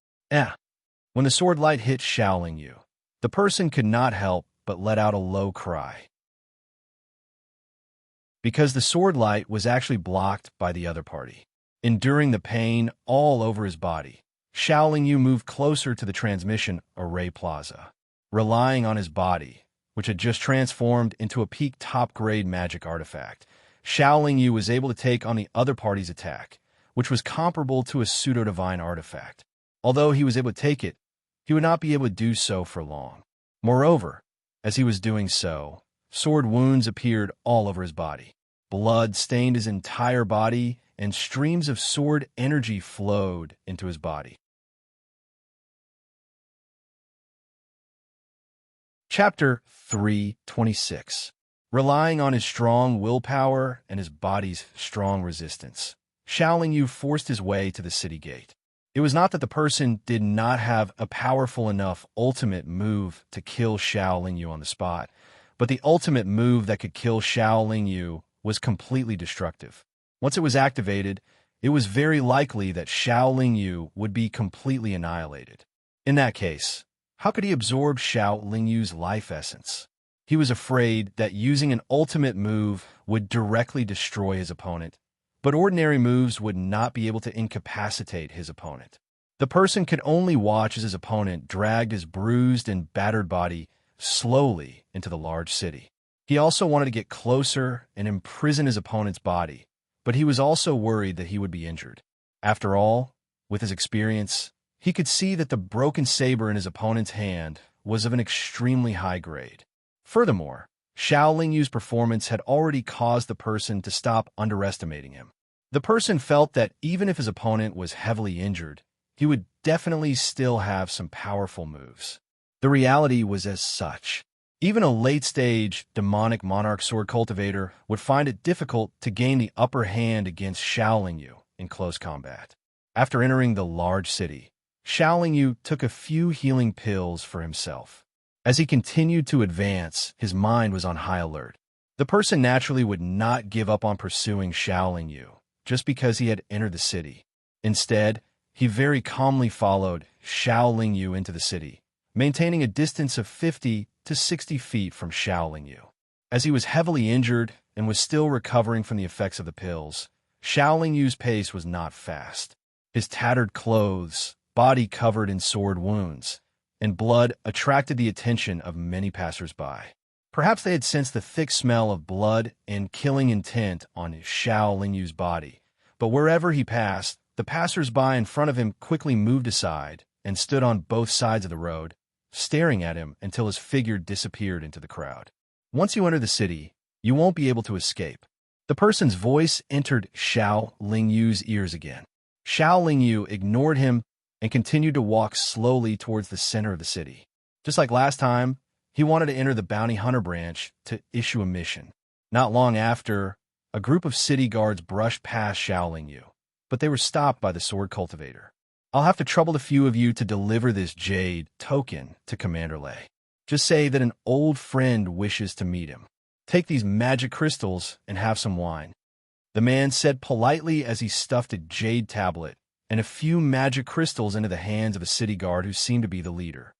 When the sword light hit Xiaoling Yu, the person could not help but let out a low cry. Because the sword light was actually blocked by the other party. Enduring the pain all over his body, Xiaoling Yu moved closer to the transmission array plaza. Relying on his body, which had just transformed into a peak top-grade magic artifact, Xiaoling Yu was able to take on the other party's attack, which was comparable to a pseudo-divine artifact. Although he was able to take it, he would not be able to do so for long. Moreover, as he was doing so, sword wounds appeared all over his body. Blood stained his entire body, and streams of sword energy flowed into his body. Chapter 3:26. Relying on his strong willpower and his body's strong resistance, Xiaoling Yu forced his way to the city gate. It was not that the person did not have a powerful enough ultimate move to kill Xiaoling Yu on the spot, but the ultimate move that could kill Xiaoling Yu was completely destructive. Once it was activated, it was very likely that Xiaoling Yu would be completely annihilated. In that case, how could he absorb Xiaoling Yu's life essence? He was afraid that using an ultimate move would directly destroy his opponent, but ordinary moves would not be able to incapacitate his opponent. The person could only watch as his opponent dragged his bruised and battered body slowly into the large city. He also wanted to get closer and imprison his opponent's body, but he was also worried that he would be injured. After all, with his experience, he could see that the broken saber in his opponent's hand was of an extremely high grade. Furthermore, Xiaoling Yu's performance had already caused the person to stop underestimating him. The person felt that even if his opponent was heavily injured, he would definitely still have some powerful moves. The reality was as such. Even a late-stage demonic monarch sword cultivator would find it difficult to gain the upper hand against Xiaoling Yu in close combat. After entering the large city, Xiaoling Yu took a few healing pills for himself. As he continued to advance, his mind was on high alert. The person naturally would not give up on pursuing Xiaoling Yu just because he had entered the city. Instead, he very calmly followed Xiaoling Yu into the city, maintaining a distance of 50 to 60 feet from Xiaoling Yu. As he was heavily injured and was still recovering from the effects of the pills, Xiaoling Yu's pace was not fast. His tattered clothes, body covered in sword wounds, and blood attracted the attention of many passers-by. Perhaps they had sensed the thick smell of blood and killing intent on Xiaoling Yu's body, but wherever he passed, the passers-by in front of him quickly moved aside and stood on both sides of the road, staring at him until his figure disappeared into the crowd. Once you enter the city, you won't be able to escape. The person's voice entered Xiaoling Yu's ears again. Xiaoling Yu ignored him and continued to walk slowly towards the center of the city. Just like last time, he wanted to enter the bounty hunter branch to issue a mission. Not long after, a group of city guards brushed past Xiaoling Yu, but they were stopped by the sword cultivator. I'll have to trouble a few of you to deliver this jade token to Commander Lei. Just say that an old friend wishes to meet him. Take these magic crystals and have some wine. The man said politely as he stuffed a jade tablet and a few magic crystals into the hands of a city guard who seemed to be the leader.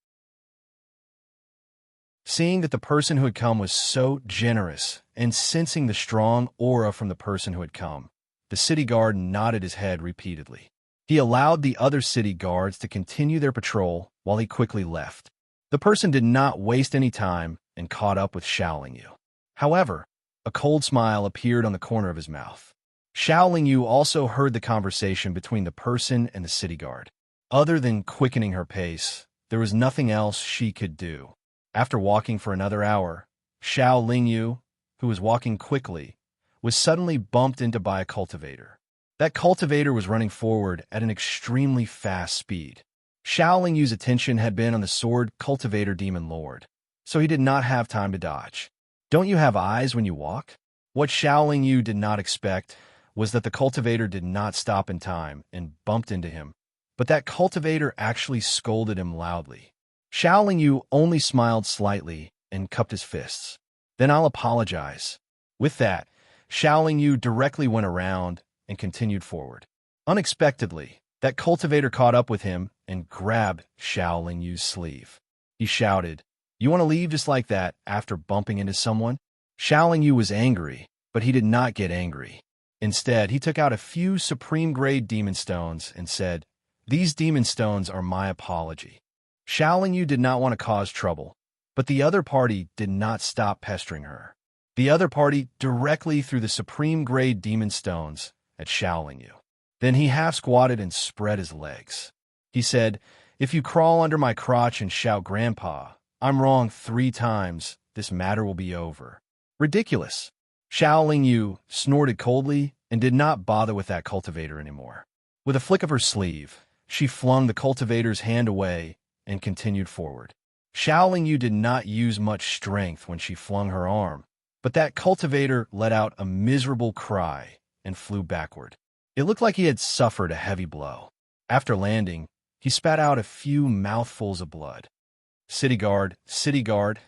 Seeing that the person who had come was so generous and sensing the strong aura from the person who had come, the city guard nodded his head repeatedly. He allowed the other city guards to continue their patrol while he quickly left. The person did not waste any time and caught up with Xiaoling Yu. However, a cold smile appeared on the corner of his mouth. Xiaoling Yu also heard the conversation between the person and the city guard. Other than quickening her pace, there was nothing else she could do. After walking for another hour, Xiaoling Yu, who was walking quickly, was suddenly bumped into by a cultivator. That cultivator was running forward at an extremely fast speed. Xiaoling Yu's attention had been on the sword cultivator demon lord, so he did not have time to dodge. Don't you have eyes when you walk? What Xiaoling Yu did not expect was that the cultivator did not stop in time and bumped into him, but that cultivator actually scolded him loudly. Xiaoling Yu only smiled slightly and cupped his fists. Then I'll apologize. With that, Xiaoling Yu directly went around and continued forward. Unexpectedly, that cultivator caught up with him and grabbed Xiaoling Yu's sleeve. He shouted, "You want to leave just like that after bumping into someone?" Xiaoling Yu was angry, but he did not get angry. Instead, he took out a few supreme-grade demon stones and said, "These demon stones are my apology." Xiaoling Yu did not want to cause trouble, but the other party did not stop pestering her. The other party directly threw the supreme-grade demon stones at Xiaoling Yu. Then he half-squatted and spread his legs. He said, "If you crawl under my crotch and shout, 'Grandpa, I'm wrong' 3 times, this matter will be over." Ridiculous. Xiaoling Yu snorted coldly and did not bother with that cultivator anymore. With a flick of her sleeve, she flung the cultivator's hand away and continued forward. Xiaoling Yu did not use much strength when she flung her arm, but that cultivator let out a miserable cry and flew backward. It looked like he had suffered a heavy blow. After landing, he spat out a few mouthfuls of blood. City guard,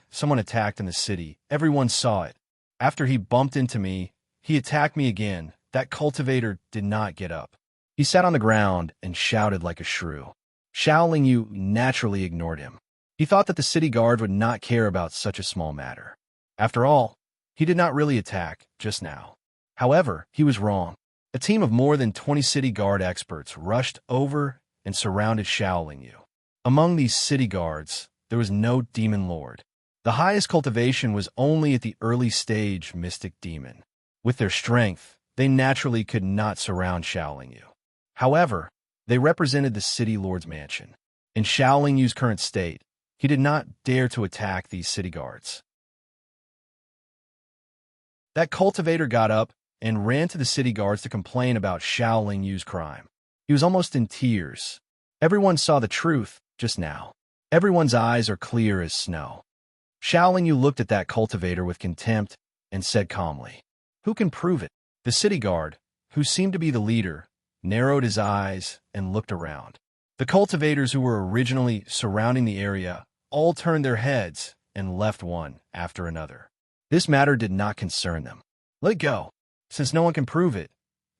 someone attacked in the city. Everyone saw it. After he bumped into me, he attacked me again. That cultivator did not get up. He sat on the ground and shouted like a shrew. Xiaoling Yu naturally ignored him. He thought that the city guard would not care about such a small matter. After all, he did not really attack just now. However, he was wrong. A team of more than 20 city guard experts rushed over and surrounded Xiaoling Yu. Among these city guards, there was no demon lord. The highest cultivation was only at the early stage mystic demon. With their strength, they naturally could not surround Xiaoling Yu. However, they represented the city lord's mansion. In Xiaoling Yu's current state, he did not dare to attack these city guards. That cultivator got up and ran to the city guards to complain about Xiaoling Yu's crime. He was almost in tears. Everyone saw the truth just now. Everyone's eyes are clear as snow. Xiaoling Yu looked at that cultivator with contempt and said calmly, "Who can prove it?" The city guard, who seemed to be the leader, narrowed his eyes and looked around. The cultivators who were originally surrounding the area all turned their heads and left one after another. This matter did not concern them. "Let it go. Since no one can prove it,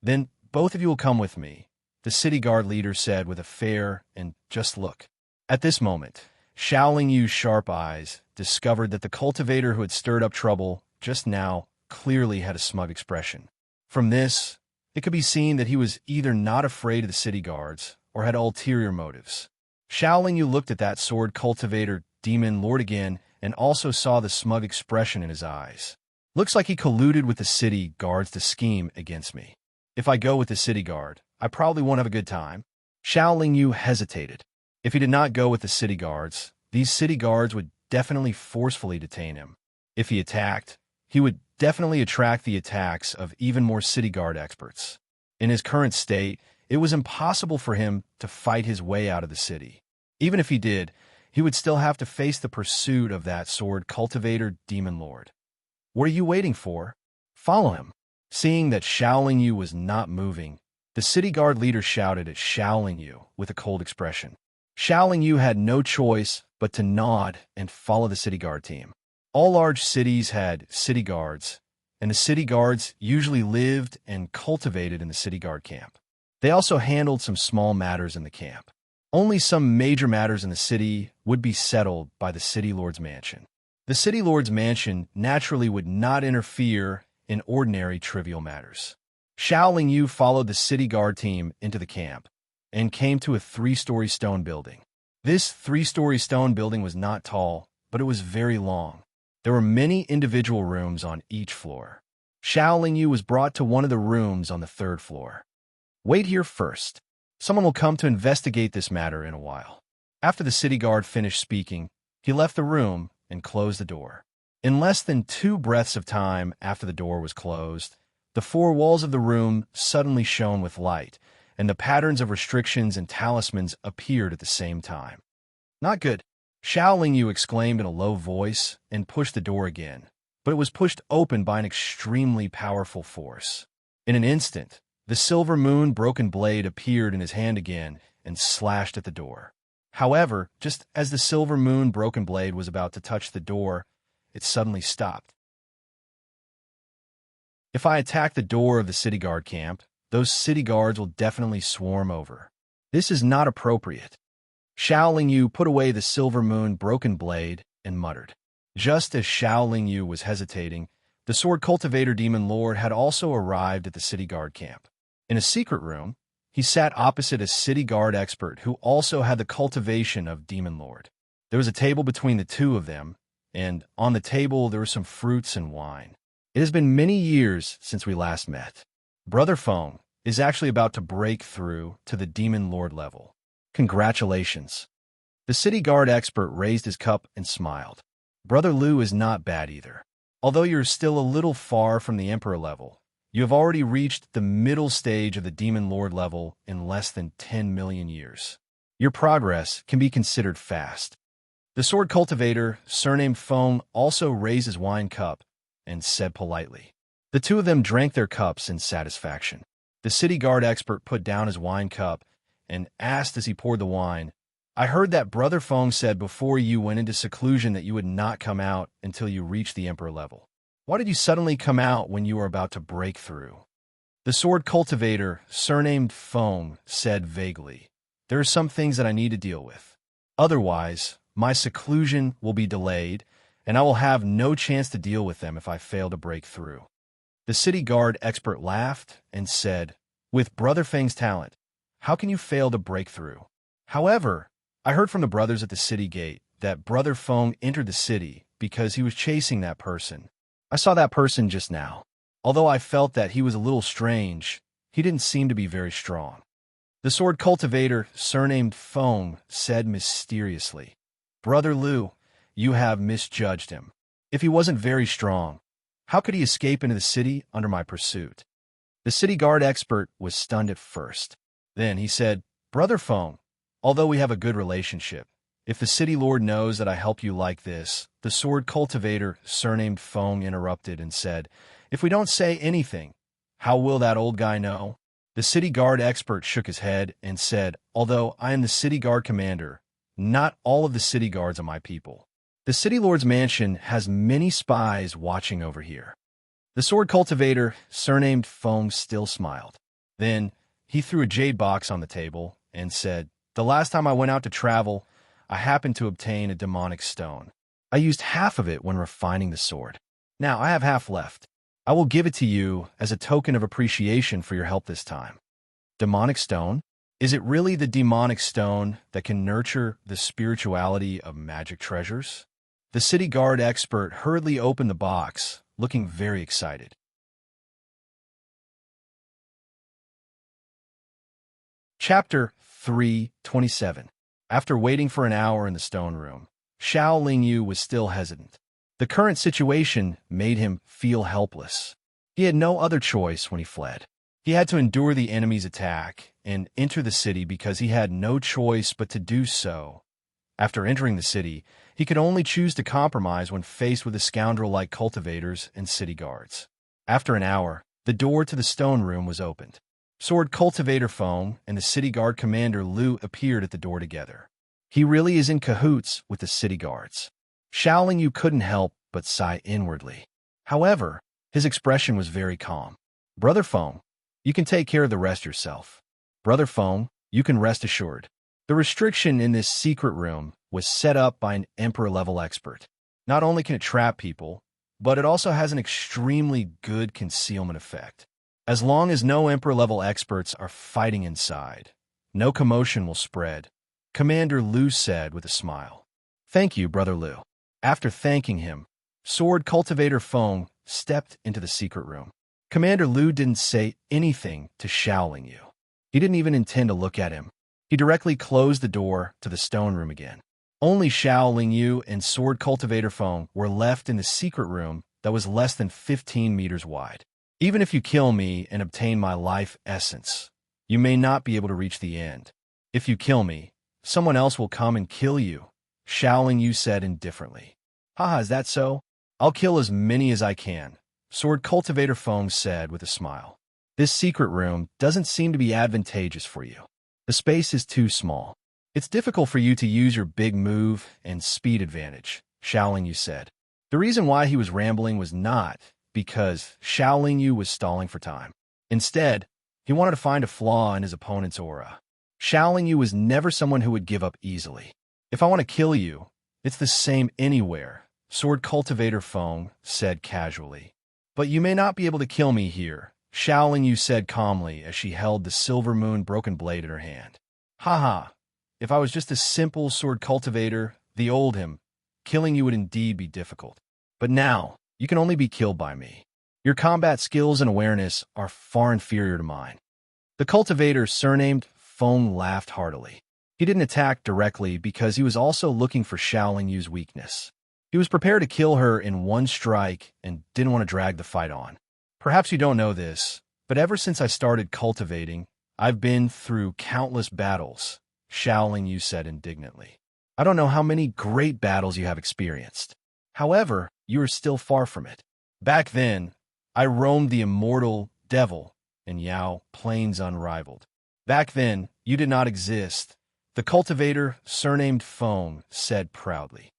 then both of you will come with me," the city guard leader said with a fair and just look. At this moment, Xiaoling Yu's sharp eyes discovered that the cultivator who had stirred up trouble just now clearly had a smug expression. From this, it could be seen that he was either not afraid of the city guards or had ulterior motives. Xiaoling Yu looked at that sword cultivator demon lord again and also saw the smug expression in his eyes. Looks like he colluded with the city guards to scheme against me. If I go with the city guard, I probably won't have a good time. Xiaoling Yu hesitated. If he did not go with the city guards, these city guards would definitely forcefully detain him. If he attacked, he would definitely attract the attacks of even more city guard experts. In his current state, it was impossible for him to fight his way out of the city. Even if he did, he would still have to face the pursuit of that sword cultivator demon lord. What are you waiting for? Follow him. Seeing that Xiaoling Yu was not moving, the city guard leader shouted at Xiaoling Yu with a cold expression. Xiaoling Yu had no choice but to nod and follow the city guard team. All large cities had city guards, and the city guards usually lived and cultivated in the city guard camp. They also handled some small matters in the camp. Only some major matters in the city would be settled by the city lord's mansion. The city lord's mansion naturally would not interfere in ordinary trivial matters. Xiaoling Yu followed the city guard team into the camp. and came to a three-story stone building. This three-story stone building was not tall, but it was very long. There were many individual rooms on each floor. Xiao Lingyu was brought to one of the rooms on the third floor. Wait here first. Someone will come to investigate this matter in a while. After the city guard finished speaking, he left the room and closed the door. In less than 2 breaths of time after the door was closed, the 4 walls of the room suddenly shone with light, and the patterns of restrictions and talismans appeared at the same time. Not good. Xiao Lingyu exclaimed in a low voice and pushed the door again, but it was pushed open by an extremely powerful force. In an instant, the silver moon broken blade appeared in his hand again and slashed at the door. However, just as the silver moon broken blade was about to touch the door, it suddenly stopped. If I attack the door of the city guard camp, those city guards will definitely swarm over. This is not appropriate. Xiao Lingyu put away the silver moon broken blade and muttered. Just as Xiao Lingyu was hesitating, the sword cultivator demon lord had also arrived at the city guard camp. In a secret room, he sat opposite a city guard expert who also had the cultivation of demon lord. There was a table between the two of them, and on the table there were some fruits and wine. It has been many years since we last met. Brother Feng is actually about to break through to the demon lord level. Congratulations. The city guard expert raised his cup and smiled. Brother Liu is not bad either. Although you're still a little far from the emperor level, you have already reached the middle stage of the demon lord level in less than 10 million years. Your progress can be considered fast. The sword cultivator, surnamed Feng, also raised his wine cup and said politely. The two of them drank their cups in satisfaction. The city guard expert put down his wine cup and asked as he poured the wine, I heard that Brother Feng said before you went into seclusion that you would not come out until you reached the emperor level. Why did you suddenly come out when you were about to break through? The sword cultivator, surnamed Feng, said vaguely, There are some things that I need to deal with. Otherwise, my seclusion will be delayed, and I will have no chance to deal with them if I fail to break through. The city guard expert laughed and said, With Brother Feng's talent, how can you fail to break through? However, I heard from the brothers at the city gate that Brother Feng entered the city because he was chasing that person. I saw that person just now. Although I felt that he was a little strange, he didn't seem to be very strong. The sword cultivator, surnamed Feng, said mysteriously, Brother Liu, you have misjudged him. If he wasn't very strong, how could he escape into the city under my pursuit? The city guard expert was stunned at first. Then he said, Brother Feng, although we have a good relationship, if the city lord knows that I help you like this, the sword cultivator, surnamed Feng, interrupted and said, If we don't say anything, how will that old guy know? The city guard expert shook his head and said, Although I am the city guard commander, not all of the city guards are my people. The city lord's mansion has many spies watching over here. The sword cultivator, surnamed Feng, still smiled. Then he threw a jade box on the table and said, The last time I went out to travel, I happened to obtain a demonic stone. I used half of it when refining the sword. Now I have half left. I will give it to you as a token of appreciation for your help this time. Demonic stone? Is it really the demonic stone that can nurture the spirituality of magic treasures? The city guard expert hurriedly opened the box, looking very excited. Chapter 3:27. After waiting for an hour in the stone room, Xiao Lingyu was still hesitant. The current situation made him feel helpless. He had no other choice when he fled. He had to endure the enemy's attack and enter the city because he had no choice but to do so. After entering the city, he could only choose to compromise when faced with the scoundrel-like cultivators and city guards. After an hour, the door to the stone room was opened. Sword cultivator Feng and the city guard commander Liu appeared at the door together. He really is in cahoots with the city guards. Xiao Lingyu couldn't help but sigh inwardly. However, his expression was very calm. Brother Feng, you can take care of the rest yourself. Brother Feng, you can rest assured. The restriction in this secret room was set up by an emperor-level expert. Not only can it trap people, but it also has an extremely good concealment effect. As long as no emperor-level experts are fighting inside, no commotion will spread, Commander Lu said with a smile. Thank you, Brother Lu. After thanking him, Sword Cultivator Feng stepped into the secret room. Commander Lu didn't say anything to Xiaoling Yu. He didn't even intend to look at him. He directly closed the door to the stone room again. Only Xiaoling Yu and Sword Cultivator Feng were left in the secret room that was less than 15 meters wide. Even if you kill me and obtain my life essence, you may not be able to reach the end. If you kill me, someone else will come and kill you, Xiaoling Yu said indifferently. Haha, is that so? I'll kill as many as I can, Sword Cultivator Feng said with a smile. This secret room doesn't seem to be advantageous for you. The space is too small. It's difficult for you to use your big move and speed advantage, Xiaoling Yu said. The reason why he was rambling was not because Xiaoling Yu was stalling for time. Instead, he wanted to find a flaw in his opponent's aura. Xiaoling Yu was never someone who would give up easily. If I want to kill you, it's the same anywhere, Sword Cultivator Feng said casually. But you may not be able to kill me here, Xiaoling Yu said calmly as she held the silver moon broken blade in her hand. Haha, if I was just a simple sword cultivator, the old him, killing you would indeed be difficult. But now, you can only be killed by me. Your combat skills and awareness are far inferior to mine. The cultivator, surnamed Feng, laughed heartily. He didn't attack directly because he was also looking for Xiaoling Yu's weakness. He was prepared to kill her in one strike and didn't want to drag the fight on. Perhaps you don't know this, but ever since I started cultivating, I've been through countless battles, Xiaoling Yu said indignantly. I don't know how many great battles you have experienced. However, you are still far from it. Back then, I roamed the immortal devil and Yao plains unrivaled. Back then, you did not exist, the cultivator, surnamed Feng, said proudly.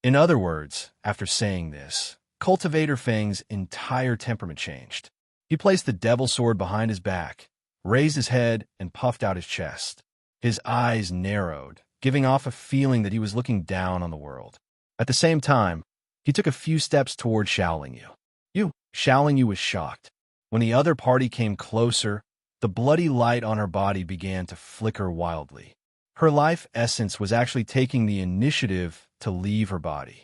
In other words, after saying this, Cultivator Feng's entire temperament changed. He placed the devil sword behind his back, raised his head, and puffed out his chest. His eyes narrowed, giving off a feeling that he was looking down on the world. At the same time, he took a few steps toward Xiaoling Yu. Xiaoling Yu was shocked. When the other party came closer, the bloody light on her body began to flicker wildly. Her life essence was actually taking the initiative to leave her body.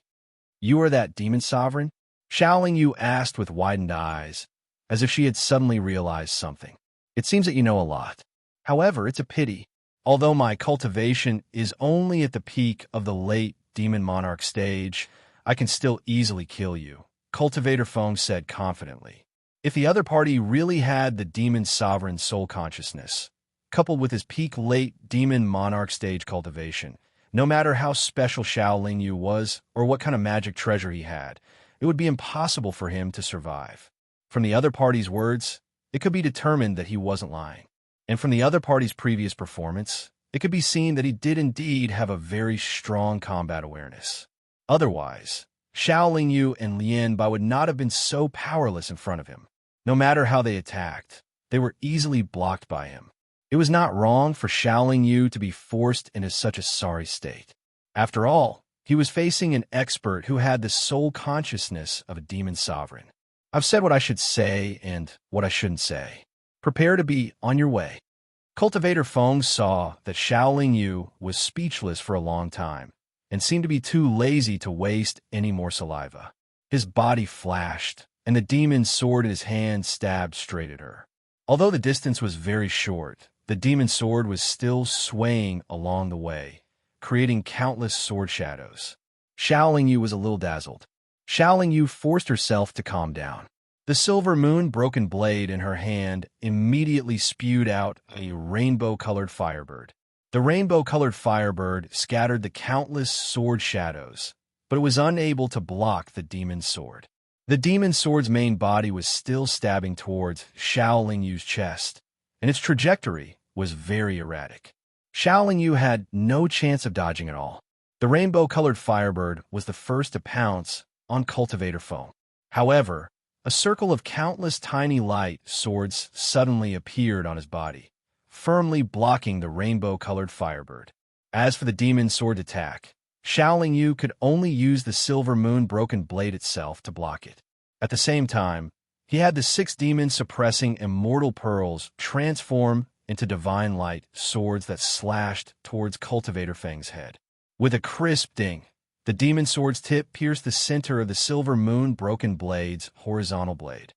You are that demon sovereign? Xiaoling Yu asked with widened eyes, as if she had suddenly realized something. It seems that you know a lot. However, it's a pity. Although my cultivation is only at the peak of the late demon monarch stage, I can still easily kill you, Cultivator Feng said confidently. If the other party really had the demon sovereign's soul consciousness, coupled with his peak late demon monarch stage cultivation, no matter how special Xiaoling Yu was or what kind of magic treasure he had, it would be impossible for him to survive. From the other party's words, it could be determined that he wasn't lying. And from the other party's previous performance, it could be seen that he did indeed have a very strong combat awareness. Otherwise, Xiaoling Yu and Lien Bai would not have been so powerless in front of him. No matter how they attacked, they were easily blocked by him. It was not wrong for Xiaoling Yu to be forced into such a sorry state. After all, he was facing an expert who had the soul consciousness of a demon sovereign. I've said what I should say and what I shouldn't say. Prepare to be on your way. Cultivator Feng saw that Xiaoling Yu was speechless for a long time and seemed to be too lazy to waste any more saliva. His body flashed, and the demon's sword in his hand stabbed straight at her. Although the distance was very short, the demon's sword was still swaying along the way, creating countless sword shadows. Xiaoling Yu was a little dazzled. Xiaoling Yu forced herself to calm down. The silver moon broken blade in her hand immediately spewed out a rainbow-colored firebird. The rainbow-colored firebird scattered the countless sword shadows, but it was unable to block the demon's sword. The demon's sword's main body was still stabbing towards Xiaoling Yu's chest, and its trajectory was very erratic. Xiaoling Yu had no chance of dodging at all. The rainbow-colored firebird was the first to pounce on Cultivator Feng. However, a circle of countless tiny light swords suddenly appeared on his body, firmly blocking the rainbow-colored firebird. As for the demon's sword attack, Xiaoling Yu could only use the silver moon broken blade itself to block it. At the same time, He had the 6 demon-suppressing immortal pearls transform into divine light swords that slashed towards Cultivator Fang's head. With a crisp ding, the demon sword's tip pierced the center of the silver moon-broken blade's horizontal blade.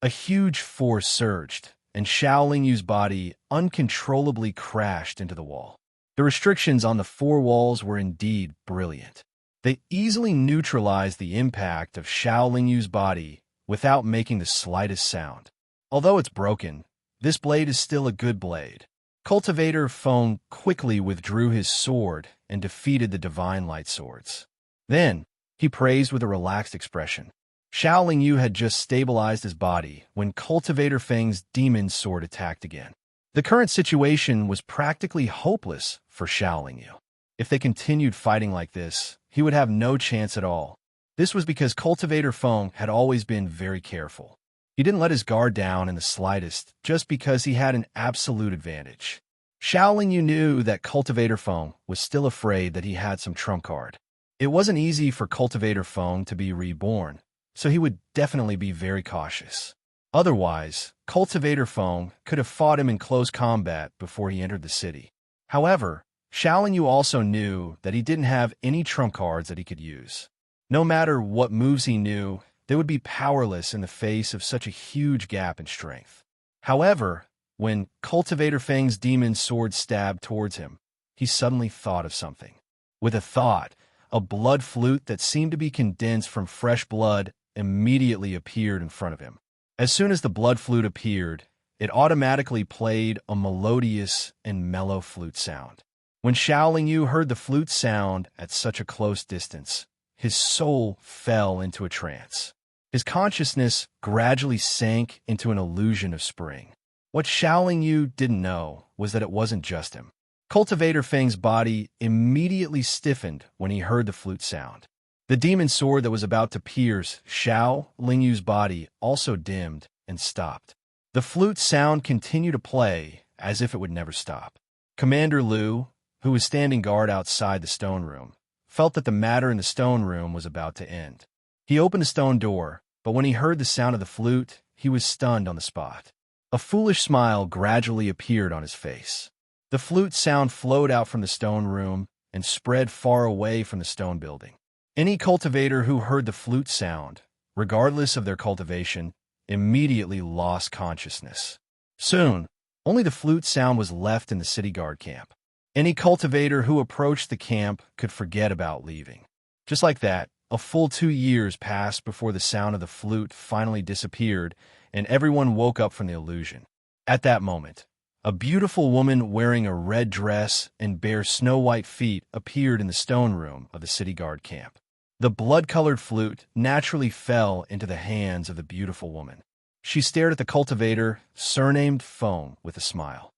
A huge force surged, and Shaolin Yu's body uncontrollably crashed into the wall. The restrictions on the 4 walls were indeed brilliant. They easily neutralized the impact of Shaolin Yu's body without making the slightest sound. Although it's broken, this blade is still a good blade. Cultivator Feng quickly withdrew his sword and defeated the divine light swords. Then, he praised with a relaxed expression. Shaolin Yu had just stabilized his body when Cultivator Feng's demon sword attacked again. The current situation was practically hopeless for Shaolin Yu. If they continued fighting like this, he would have no chance at all. This was because Cultivator Feng had always been very careful. He didn't let his guard down in the slightest just because he had an absolute advantage. Shaolin Yu knew that Cultivator Feng was still afraid that he had some trump card. It wasn't easy for Cultivator Feng to be reborn, so he would definitely be very cautious. Otherwise, Cultivator Feng could have fought him in close combat before he entered the city. However, Shaolin Yu also knew that he didn't have any trump cards that he could use. No matter what moves he knew, they would be powerless in the face of such a huge gap in strength. However, when Cultivator Feng's demon sword stabbed towards him, he suddenly thought of something. With a thought, a blood flute that seemed to be condensed from fresh blood immediately appeared in front of him. As soon as the blood flute appeared, it automatically played a melodious and mellow flute sound. When Shaolin Yu heard the flute sound at such a close distance, his soul fell into a trance. His consciousness gradually sank into an illusion of spring. What Shaolin Yu didn't know was that it wasn't just him. Cultivator Feng's body immediately stiffened when he heard the flute sound. The demon sword that was about to pierce Shaolin Yu's body also dimmed and stopped. The flute sound continued to play as if it would never stop. Commander Liu, who was standing guard outside the stone room, felt that the matter in the stone room was about to end. He opened the stone door, but when he heard the sound of the flute, he was stunned on the spot. A foolish smile gradually appeared on his face. The flute sound flowed out from the stone room and spread far away from the stone building. Any cultivator who heard the flute sound, regardless of their cultivation, immediately lost consciousness. Soon, only the flute sound was left in the city guard camp. Any cultivator who approached the camp could forget about leaving. Just like that, a full 2 years passed before the sound of the flute finally disappeared and everyone woke up from the illusion. At that moment, a beautiful woman wearing a red dress and bare snow-white feet appeared in the stone room of the city guard camp. The blood-colored flute naturally fell into the hands of the beautiful woman. She stared at the cultivator, surnamed Feng, with a smile.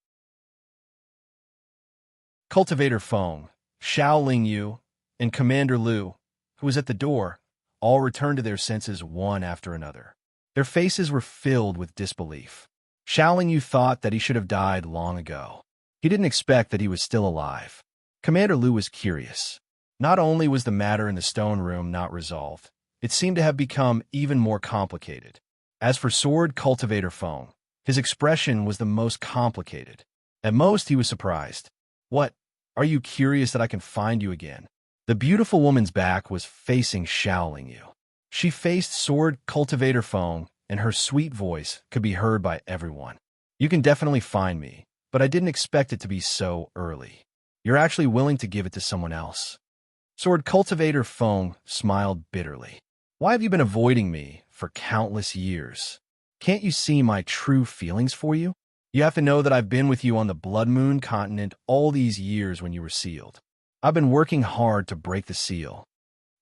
Cultivator Feng, Shaolin Yu, and Commander Liu, who was at the door, all returned to their senses one after another. Their faces were filled with disbelief. Shaolin Yu thought that he should have died long ago. He didn't expect that he was still alive. Commander Liu was curious. Not only was the matter in the stone room not resolved, it seemed to have become even more complicated. As for Sword Cultivator Feng, his expression was the most complicated. At most, he was surprised. What? Are you curious that I can find you again? The beautiful woman's back was facing Shaolin Yu. She faced Sword Cultivator Feng, and her sweet voice could be heard by everyone. You can definitely find me, but I didn't expect it to be so early. You're actually willing to give it to someone else. Sword Cultivator Feng smiled bitterly. Why have you been avoiding me for countless years? Can't you see my true feelings for you? You have to know that I've been with you on the Blood Moon continent all these years when you were sealed. I've been working hard to break the seal.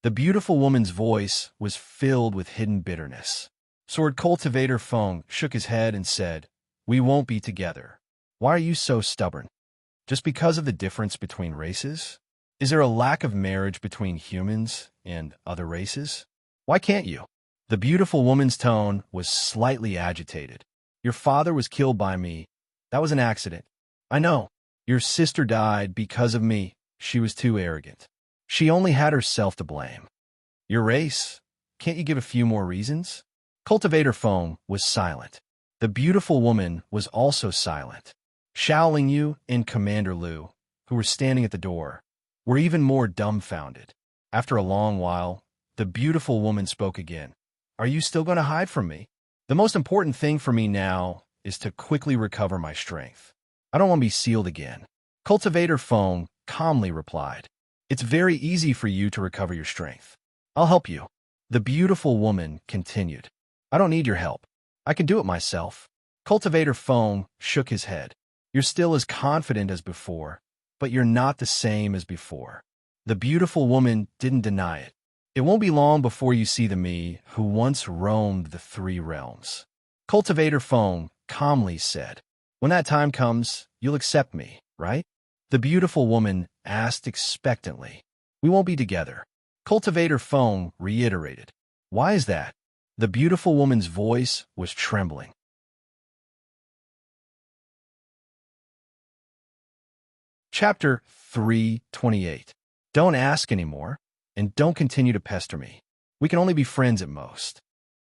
The beautiful woman's voice was filled with hidden bitterness. Sword Cultivator Feng shook his head and said, "We won't be together. Why are you so stubborn? Just because of the difference between races? Is there a lack of marriage between humans and other races? Why can't you?" The beautiful woman's tone was slightly agitated. Your father was killed by me. That was an accident. I know. Your sister died because of me. She was too arrogant. She only had herself to blame. Your race? Can't you give a few more reasons? Cultivator Feng was silent. The beautiful woman was also silent. Xiao Yu and Commander Lu, who were standing at the door, were even more dumbfounded. After a long while, the beautiful woman spoke again. Are you still going to hide from me? The most important thing for me now is to quickly recover my strength. I don't want to be sealed again. Cultivator Feng calmly replied. It's very easy for you to recover your strength. I'll help you. The beautiful woman continued. I don't need your help. I can do it myself. Cultivator Feng shook his head. You're still as confident as before, but you're not the same as before. The beautiful woman didn't deny it. It won't be long before you see the me who once roamed the three realms. Cultivator Feng calmly said. When that time comes, you'll accept me, right? The beautiful woman asked expectantly. We won't be together. Cultivator Feng reiterated. Why is that? The beautiful woman's voice was trembling. Chapter 328. Don't ask anymore, and don't continue to pester me. We can only be friends at most.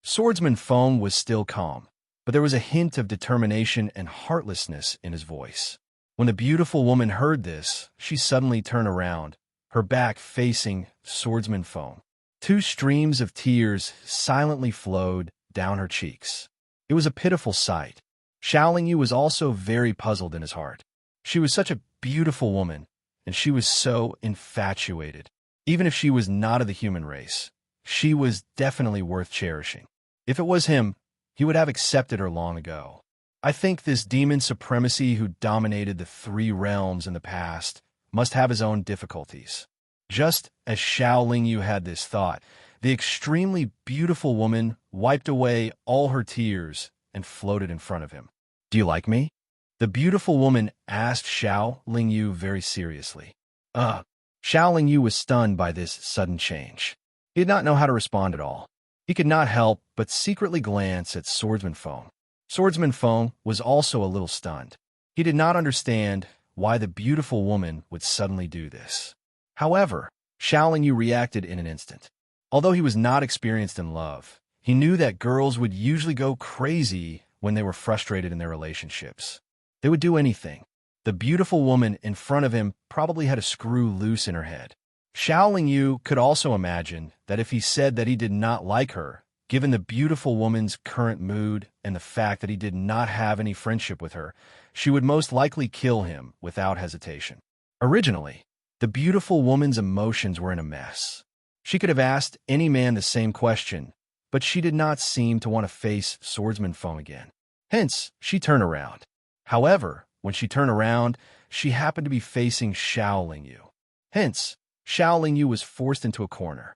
Swordsman Feng was still calm, but there was a hint of determination and heartlessness in his voice. When the beautiful woman heard this, she suddenly turned around, her back facing Swordsman Feng. Two streams of tears silently flowed down her cheeks. It was a pitiful sight. Xiao Yu was also very puzzled in his heart. She was such a beautiful woman, and she was so infatuated. Even if she was not of the human race, she was definitely worth cherishing. If it was him, he would have accepted her long ago. I think this demon supremacy who dominated the three realms in the past must have his own difficulties. Just as Xiao Yu had this thought, the extremely beautiful woman wiped away all her tears and floated in front of him. Do you like me? The beautiful woman asked Xiao Yu very seriously. Xiao Yu was stunned by this sudden change. He did not know how to respond at all. He could not help but secretly glance at Swordsman Feng. Swordsman Feng was also a little stunned. He did not understand why the beautiful woman would suddenly do this. However, Xiao Yu reacted in an instant. Although he was not experienced in love, he knew that girls would usually go crazy when they were frustrated in their relationships. They would do anything. The beautiful woman in front of him probably had a screw loose in her head. Xiao Yu could also imagine that if he said that he did not like her, given the beautiful woman's current mood and the fact that he did not have any friendship with her, she would most likely kill him without hesitation. Originally, the beautiful woman's emotions were in a mess. She could have asked any man the same question, but she did not seem to want to face Swordsman Feng again. Hence, she turned around. However, when she turned around, she happened to be facing Xiao Yu. Hence, Xiao Yu was forced into a corner.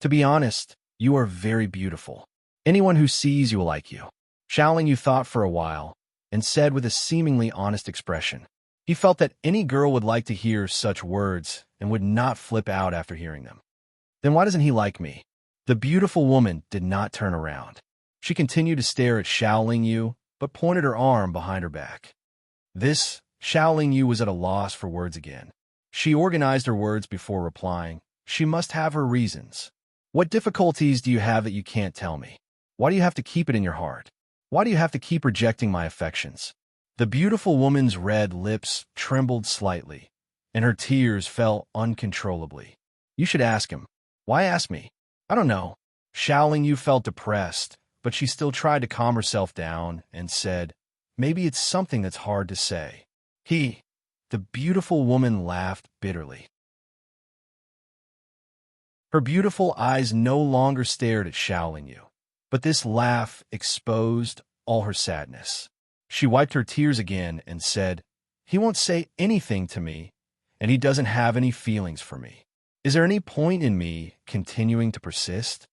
To be honest, you are very beautiful. Anyone who sees you will like you. Xiao Yu thought for a while and said with a seemingly honest expression. He felt that any girl would like to hear such words and would not flip out after hearing them. Then why doesn't he like me? The beautiful woman did not turn around. She continued to stare at Xiao Yu, but pointed her arm behind her back. Xiao Yu was at a loss for words again. She organized her words before replying. She must have her reasons. What difficulties do you have that you can't tell me? Why do you have to keep it in your heart? Why do you have to keep rejecting my affections? The beautiful woman's red lips trembled slightly, and her tears fell uncontrollably. You should ask him. Why ask me? I don't know. Xiao Yu felt depressed, but she still tried to calm herself down and said, maybe it's something that's hard to say. The beautiful woman laughed bitterly. Her beautiful eyes no longer stared at Xiao Yu, but this laugh exposed all her sadness. She wiped her tears again and said, he won't say anything to me, and he doesn't have any feelings for me. Is there any point in me continuing to persist?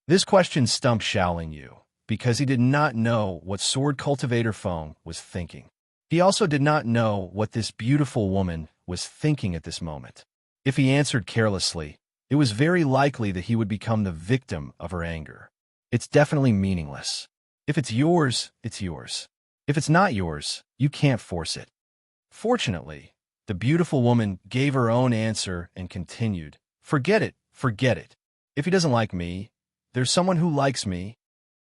This question stumped Xiao Yu, because he did not know what Sword Cultivator Feng was thinking. He also did not know what this beautiful woman was thinking at this moment. If he answered carelessly, it was very likely that he would become the victim of her anger. It's definitely meaningless. If it's yours, it's yours. If it's not yours, you can't force it. Fortunately, the beautiful woman gave her own answer and continued, forget it, forget it. If he doesn't like me, there's someone who likes me."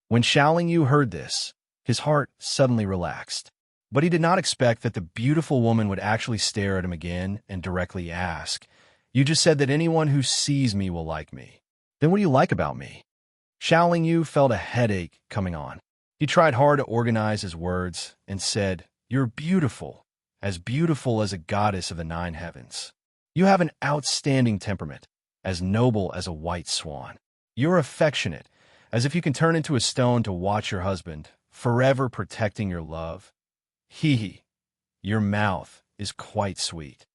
When Xiaoling Yu heard this, his heart suddenly relaxed. But he did not expect that the beautiful woman would actually stare at him again and directly ask, "You just said that anyone who sees me will like me. Then what do you like about me?" Xiaoling Yu felt a headache coming on. He tried hard to organize his words and said, "You're beautiful as a goddess of the 9 heavens. You have an outstanding temperament, as noble as a white swan. You're affectionate, as if you can turn into a stone to watch your husband, forever protecting your love. Hee hee, your mouth is quite sweet."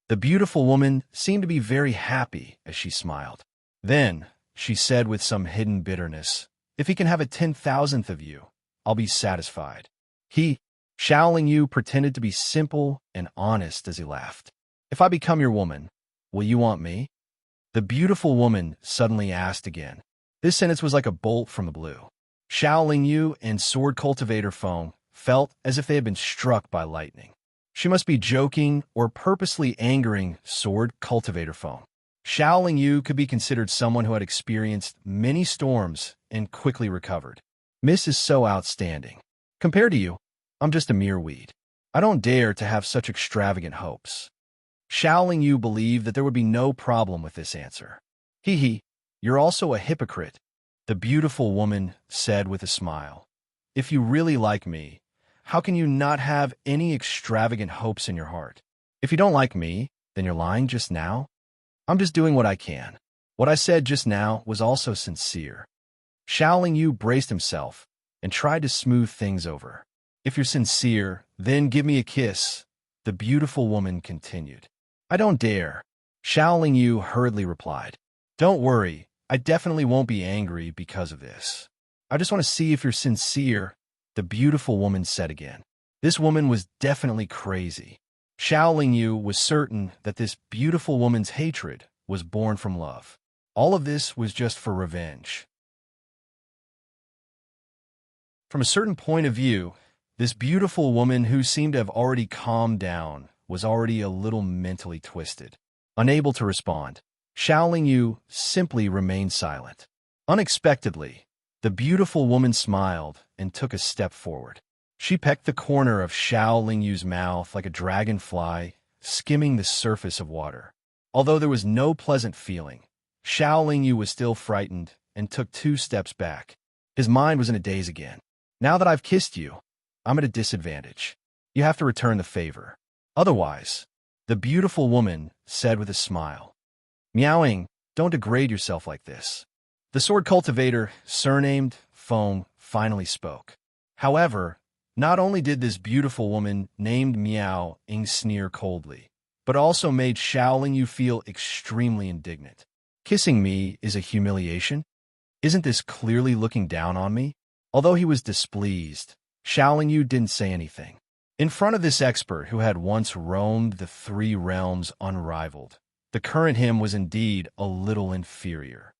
The beautiful woman seemed to be very happy as she smiled. Then she said with some hidden bitterness, "If he can have a 10,000th of you, I'll be satisfied." Xiaoling Yu pretended to be simple and honest as he laughed. "If I become your woman, will you want me?" The beautiful woman suddenly asked again. This sentence was like a bolt from the blue. Xiaoling Yu and sword cultivator Feng felt as if they had been struck by lightning. She must be joking or purposely angering sword cultivator Feng. Xiaoling Yu could be considered someone who had experienced many storms and quickly recovered. "Miss is so outstanding. Compared to you, I'm just a mere weed. I don't dare to have such extravagant hopes." Xiaoling Yu believed that there would be no problem with this answer. "Hee hee, you're also a hypocrite," the beautiful woman said with a smile. "If you really like me, how can you not have any extravagant hopes in your heart? If you don't like me, then you're lying just now. I'm just doing what I can. What I said just now was also sincere." Xiaoling Yu braced himself and tried to smooth things over. "If you're sincere, then give me a kiss," the beautiful woman continued. "I don't dare," Xiaoling Yu hurriedly replied. "Don't worry, I definitely won't be angry because of this. I just want to see if you're sincere," the beautiful woman said again. This woman was definitely crazy. Xiaoling Yu was certain that this beautiful woman's hatred was born from love. All of this was just for revenge. From a certain point of view, this beautiful woman, who seemed to have already calmed down, was already a little mentally twisted. Unable to respond, Xiaoling Yu simply remained silent. Unexpectedly, the beautiful woman smiled and took a step forward. She pecked the corner of Xiaoling Yu's mouth like a dragonfly, skimming the surface of water. Although there was no pleasant feeling, Xiaoling Yu was still frightened and took 2 steps back. His mind was in a daze again. "Now that I've kissed you, I'm at a disadvantage. You have to return the favor. Otherwise," the beautiful woman said with a smile. "Miaoing, don't degrade yourself like this." The sword cultivator, surnamed Feng, finally spoke. However, not only did this beautiful woman named Miao Ying sneer coldly, but also made Xiaoling Yu feel extremely indignant. "Kissing me is a humiliation? Isn't this clearly looking down on me?" Although he was displeased, Xiaoling Yu didn't say anything. In front of this expert who had once roamed the 3 realms unrivaled, the current him was indeed a little inferior.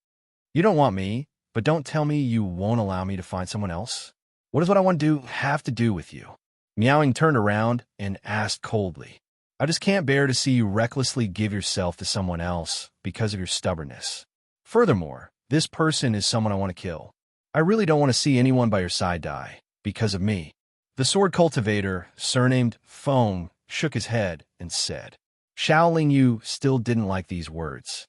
"You don't want me, but don't tell me you won't allow me to find someone else. What does what I want to do have to do with you?" Miaoing turned around and asked coldly. "I just can't bear to see you recklessly give yourself to someone else because of your stubbornness. Furthermore, this person is someone I want to kill. I really don't want to see anyone by your side die because of me." The sword cultivator, surnamed Feng, shook his head and said. Xiaoling Yu still didn't like these words.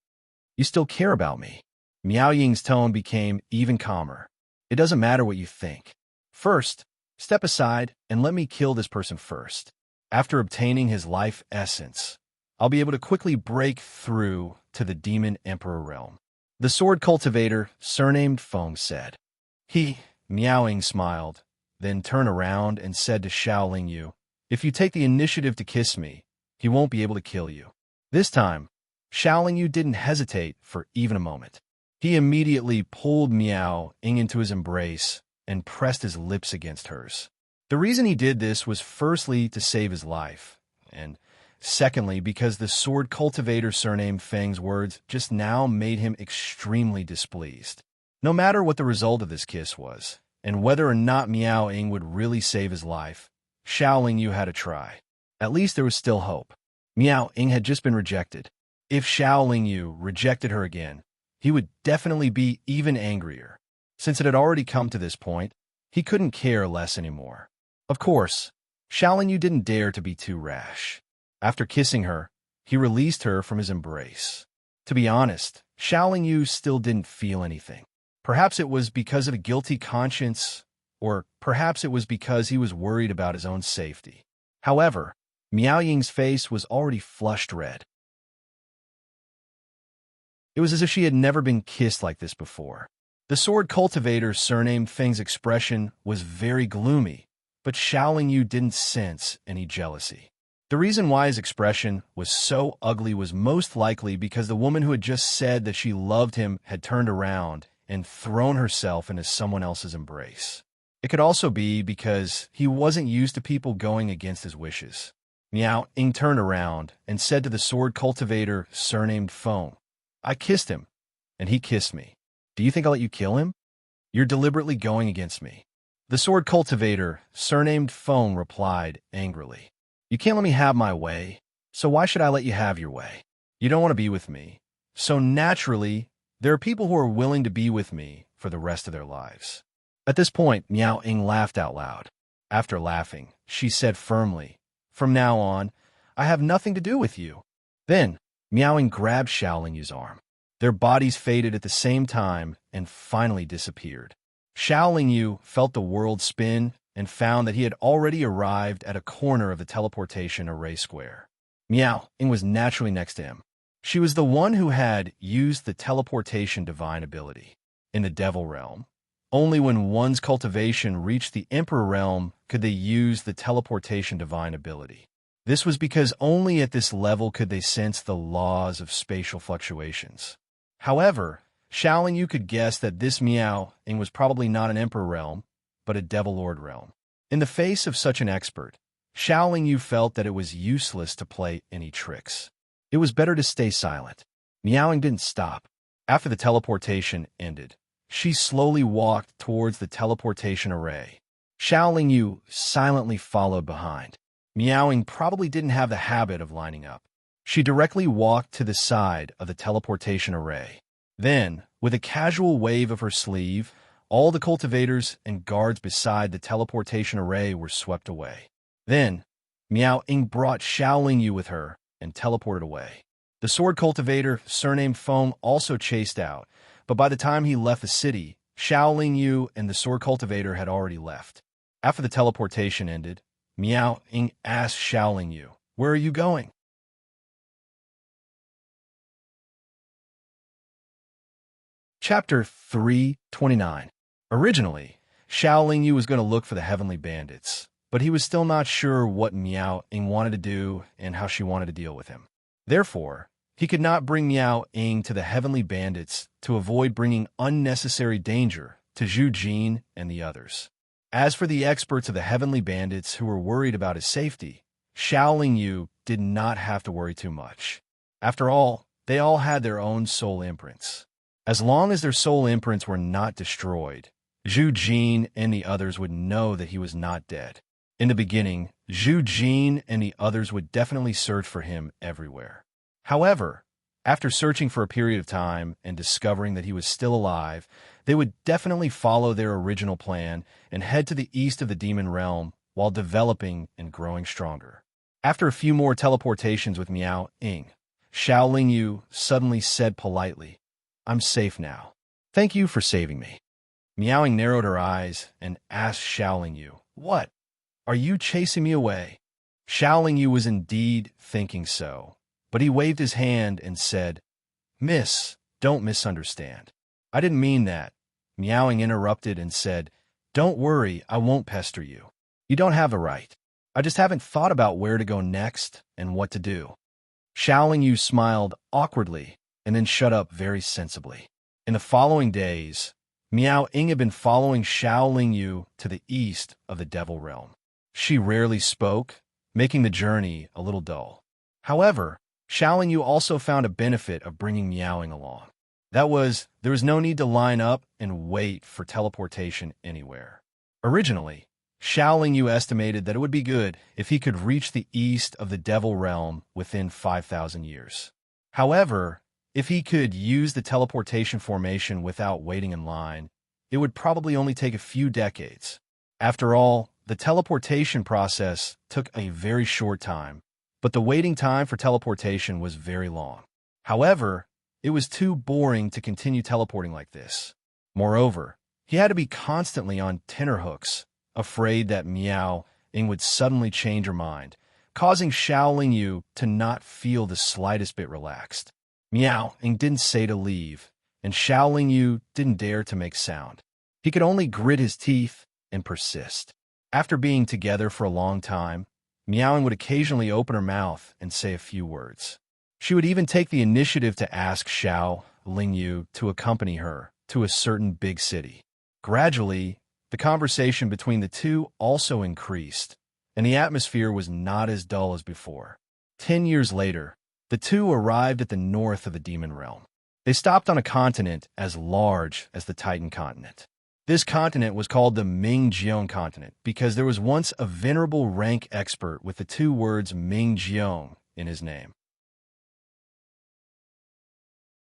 "You still care about me?" Miao Ying's tone became even calmer. "It doesn't matter what you think. First, step aside and let me kill this person first. After obtaining his life essence, I'll be able to quickly break through to the Demon Emperor realm." The sword cultivator, surnamed Feng, said. Miao Ying smiled, then turned around and said to Xiaoling Yu, "If you take the initiative to kiss me, he won't be able to kill you." This time, Xiaoling Yu didn't hesitate for even a moment. He immediately pulled Miao Ying into his embrace and pressed his lips against hers. The reason he did this was firstly to save his life, and secondly because the sword cultivator surnamed Feng's words just now made him extremely displeased. No matter what the result of this kiss was, and whether or not Miao Ying would really save his life, Xiaoling Yu had to try. At least there was still hope. Miao Ying had just been rejected. If Xiaoling Yu rejected her again, he would definitely be even angrier. Since it had already come to this point, he couldn't care less anymore. Of course, Xiaolingyu didn't dare to be too rash. After kissing her, he released her from his embrace. To be honest, Xiaolingyu still didn't feel anything. Perhaps it was because of a guilty conscience, or perhaps it was because he was worried about his own safety. However, Miao Ying's face was already flushed red. It was as if she had never been kissed like this before. The sword cultivator surnamed Feng's expression was very gloomy, but Xiaolingyu didn't sense any jealousy. The reason why his expression was so ugly was most likely because the woman who had just said that she loved him had turned around and thrown herself into someone else's embrace. It could also be because he wasn't used to people going against his wishes. Miao Ying turned around and said to the sword cultivator surnamed Feng, "I kissed him, and he kissed me. Do you think I'll let you kill him? You're deliberately going against me." The sword cultivator, surnamed Feng, replied angrily, "You can't let me have my way, so why should I let you have your way? You don't want to be with me, so naturally, there are people who are willing to be with me for the rest of their lives." At this point, Miao Ying laughed out loud. After laughing, she said firmly, "From now on, I have nothing to do with you." Then, Miao Ying grabbed Xiaolingyu's arm. Their bodies faded at the same time and finally disappeared. Xiaolingyu felt the world spin and found that he had already arrived at a corner of the teleportation array square. Miao Ying was naturally next to him. She was the one who had used the teleportation divine ability. In the Devil Realm, only when one's cultivation reached the Emperor Realm could they use the teleportation divine ability. This was because only at this level could they sense the laws of spatial fluctuations. However, Xiaolingyu could guess that this Miao Ying was probably not an Emperor Realm, but a Devil Lord Realm. In the face of such an expert, Xiaolingyu felt that it was useless to play any tricks. It was better to stay silent. Miao Ying didn't stop. After the teleportation ended, she slowly walked towards the teleportation array. Xiaolingyu silently followed behind. Miao Ying probably didn't have the habit of lining up. She directly walked to the side of the teleportation array. Then, with a casual wave of her sleeve, all the cultivators and guards beside the teleportation array were swept away. Then, Miao Ying brought Xiaolingyu with her and teleported away. The sword cultivator, surnamed Feng, also chased out, but by the time he left the city, Xiaolingyu and the sword cultivator had already left. After the teleportation ended, Miao Ying asked Xiaolingyu, "Where are you going?" Chapter 329. Originally, Xiaolingyu was going to look for the Heavenly Bandits, but he was still not sure what Miao Ying wanted to do and how she wanted to deal with him. Therefore, he could not bring Miao Ying to the Heavenly Bandits to avoid bringing unnecessary danger to Zhu Jin and the others. As for the experts of the Heavenly Bandits who were worried about his safety, Xiaolingyu did not have to worry too much. After all, they all had their own soul imprints. As long as their soul imprints were not destroyed, Zhu Jin and the others would know that he was not dead. In the beginning, Zhu Jin and the others would definitely search for him everywhere. However, after searching for a period of time and discovering that he was still alive, they would definitely follow their original plan and head to the east of the Demon Realm while developing and growing stronger. After a few more teleportations with Miao Ying, Xiaolingyu suddenly said politely, "I'm safe now. Thank you for saving me." Miao Ying narrowed her eyes and asked Xiaolingyu, "What? Are you chasing me away?" Xiaolingyu was indeed thinking so, but he waved his hand and said, "Miss, don't misunderstand. I didn't mean that." Miao Ying interrupted and said, "Don't worry, I won't pester you. You don't have a right. I just haven't thought about where to go next and what to do." Xiaolingyu smiled awkwardly and then shut up very sensibly. In the following days, Miao Ying had been following Xiaolingyu to the east of the Devil Realm. She rarely spoke, making the journey a little dull. However, Xiaolingyu also found a benefit of bringing Miao Ying along. That was, there was no need to line up and wait for teleportation anywhere. Originally, Xiaolingyu estimated that it would be good if he could reach the east of the Devil Realm within 5,000 years. However, If he could use the teleportation formation without waiting in line, it would probably only take a few decades. After all, the teleportation process took a very short time, but the waiting time for teleportation was very long. However, it was too boring to continue teleporting like this. Moreover, he had to be constantly on tenterhooks, afraid that Meow-ing would suddenly change her mind, causing Xiao-Ling-Yu to not feel the slightest bit relaxed. Meow-ing didn't say to leave, and Xiao-Ling-Yu didn't dare to make sound. He could only grit his teeth and persist. After being together for a long time, Meowing would occasionally open her mouth and say a few words. She would even take the initiative to ask Xiao-Ling-Yu to accompany her to a certain big city. Gradually, the conversation between the two also increased, and the atmosphere was not as dull as before. 10 years later, the two arrived at the north of the Demon Realm. They stopped on a continent as large as the Titan continent. This continent was called the Mingjiang continent because there was once a venerable rank expert with the two words Mingjiang in his name.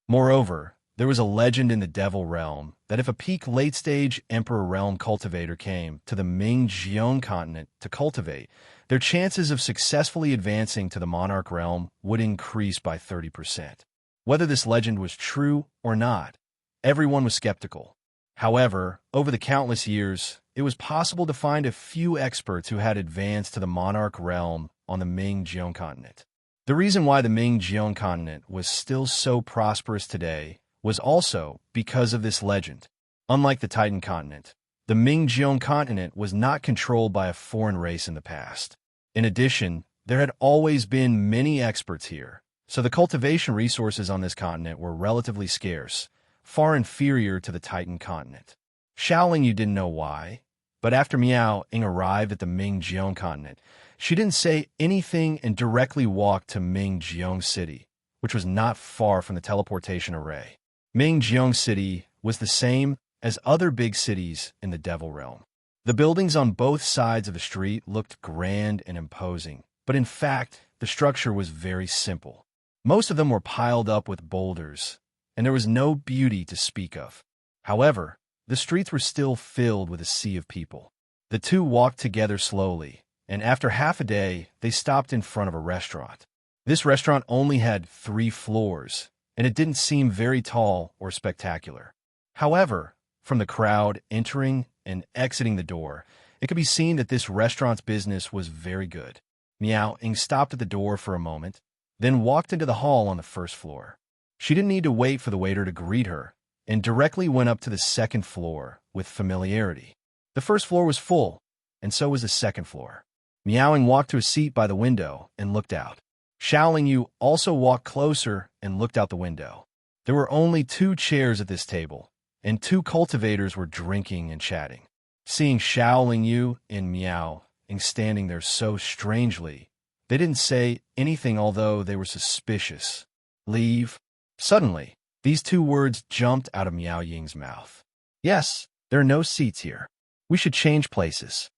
Moreover, there was a legend in the Devil Realm that if a peak late-stage Emperor Realm cultivator came to the Mingjiang continent to cultivate, their chances of successfully advancing to the Monarch Realm would increase by 30%. Whether this legend was true or not, everyone was skeptical. However, over the countless years, it was possible to find a few experts who had advanced to the Monarch Realm on the Mingjiang continent. The reason why the Mingjiang continent was still so prosperous today was also because of this legend. Unlike the Titan continent, the Mingjiang continent was not controlled by a foreign race in the past. In addition, there had always been many experts here, so the cultivation resources on this continent were relatively scarce, far inferior to the Titan continent. Xiaoling didn't know why, but after Meow-ing arrived at the Mingjiang continent, she didn't say anything and directly walked to Mingjiang City, which was not far from the teleportation array. Mingjiang City was the same as other big cities in the Devil Realm. The buildings on both sides of the street looked grand and imposing, but in fact, the structure was very simple. Most of them were piled up with boulders, and there was no beauty to speak of. However, the streets were still filled with a sea of people. The two walked together slowly, and after half a day, they stopped in front of a restaurant. This restaurant only had 3 floors, and it didn't seem very tall or spectacular. However, from the crowd entering and exiting the door, it could be seen that this restaurant's business was very good. Meow-ing stopped at the door for a moment, then walked into the hall on the first floor. She didn't need to wait for the waiter to greet her, and directly went up to the second floor with familiarity. The first floor was full, and so was the second floor. Meowing walked to a seat by the window and looked out. Xiaoling also walked closer and looked out the window. There were only 2 chairs at this table, and 2 cultivators were drinking and chatting. Seeing Xiaoling and Meow-ing standing there so strangely, they didn't say anything although they were suspicious. Leave. Suddenly, these 2 words jumped out of Meow-Ying's mouth. Yes, there are no seats here. We should change places.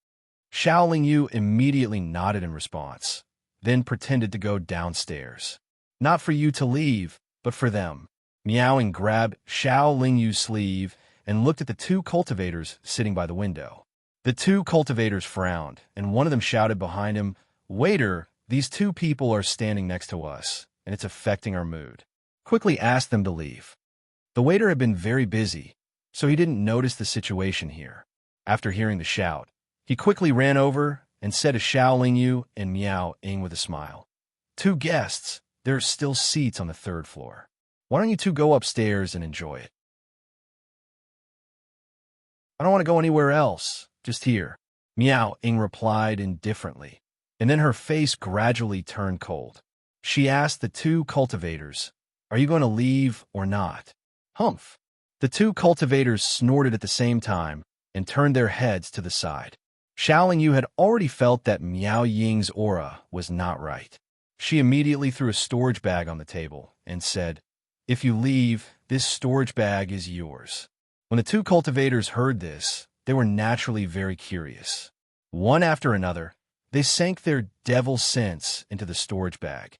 Xiaoling immediately nodded in response, then pretended to go downstairs. Not for you to leave, but for them. Meowing grabbed Xiaoling's sleeve and looked at the 2 cultivators sitting by the window. The 2 cultivators frowned, and one of them shouted behind him, "Waiter, these 2 people are standing next to us, and it's affecting our mood. Quickly ask them to leave." The waiter had been very busy, so he didn't notice the situation here. After hearing the shout, he quickly ran over and said to Xiaoling and Meow-ing with a smile, "2 guests, there are still seats on the 3rd floor. Why don't you 2 go upstairs and enjoy it?" "I don't want to go anywhere else, just here," Meow-ing replied indifferently, and then her face gradually turned cold. She asked the 2 cultivators, "Are you going to leave or not?" "Humph." The 2 cultivators snorted at the same time and turned their heads to the side. Xiaoling had already felt that Meow-Ying's aura was not right. She immediately threw a storage bag on the table and said, "If you leave, this storage bag is yours." When the 2 cultivators heard this, they were naturally very curious. One after another, they sank their devil sense into the storage bag.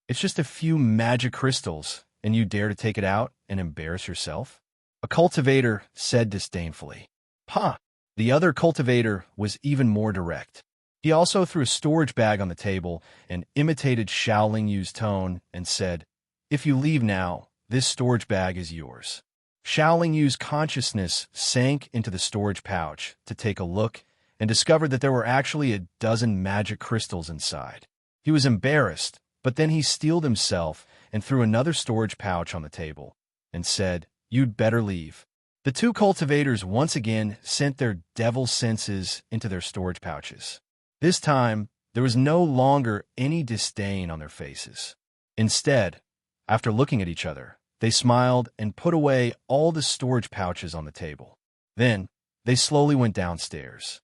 "It's just a few magic crystals, and you dare to take it out and embarrass yourself? A cultivator said disdainfully. Huh. The other cultivator was even more direct. He also threw a storage bag on the table and imitated Xiao Lingyu's tone and said, "If you leave now, this storage bag is yours." Xiao Lingyu's consciousness sank into the storage pouch to take a look and discovered that there were actually a dozen magic crystals inside. He was embarrassed, but then he steeled himself and threw another storage pouch on the table and said, "You'd better leave." The two cultivators once again sent their devil senses into their storage pouches. This time, there was no longer any disdain on their faces. Instead, after looking at each other, they smiled and put away all the storage pouches on the table. Then, they slowly went downstairs.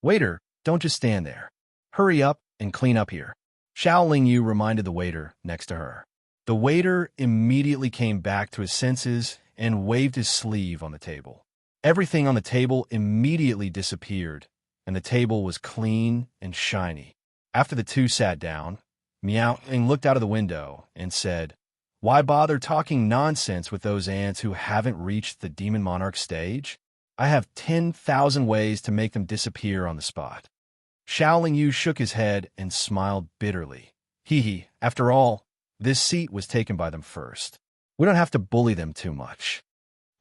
"Waiter, don't just stand there. Hurry up and clean up here," Xiao Lingyu reminded the waiter next to her. The waiter immediately came back to his senses and waved his sleeve on the table. Everything on the table immediately disappeared, and the table was clean and shiny. After the two sat down, Miao Ing looked out of the window and said, "Why bother talking nonsense with those ants who haven't reached the Demon Monarch stage? I have 10,000 ways to make them disappear on the spot." Xiao Lingyu shook his head and smiled bitterly. Hee, after all, this seat was taken by them first. We don't have to bully them too much.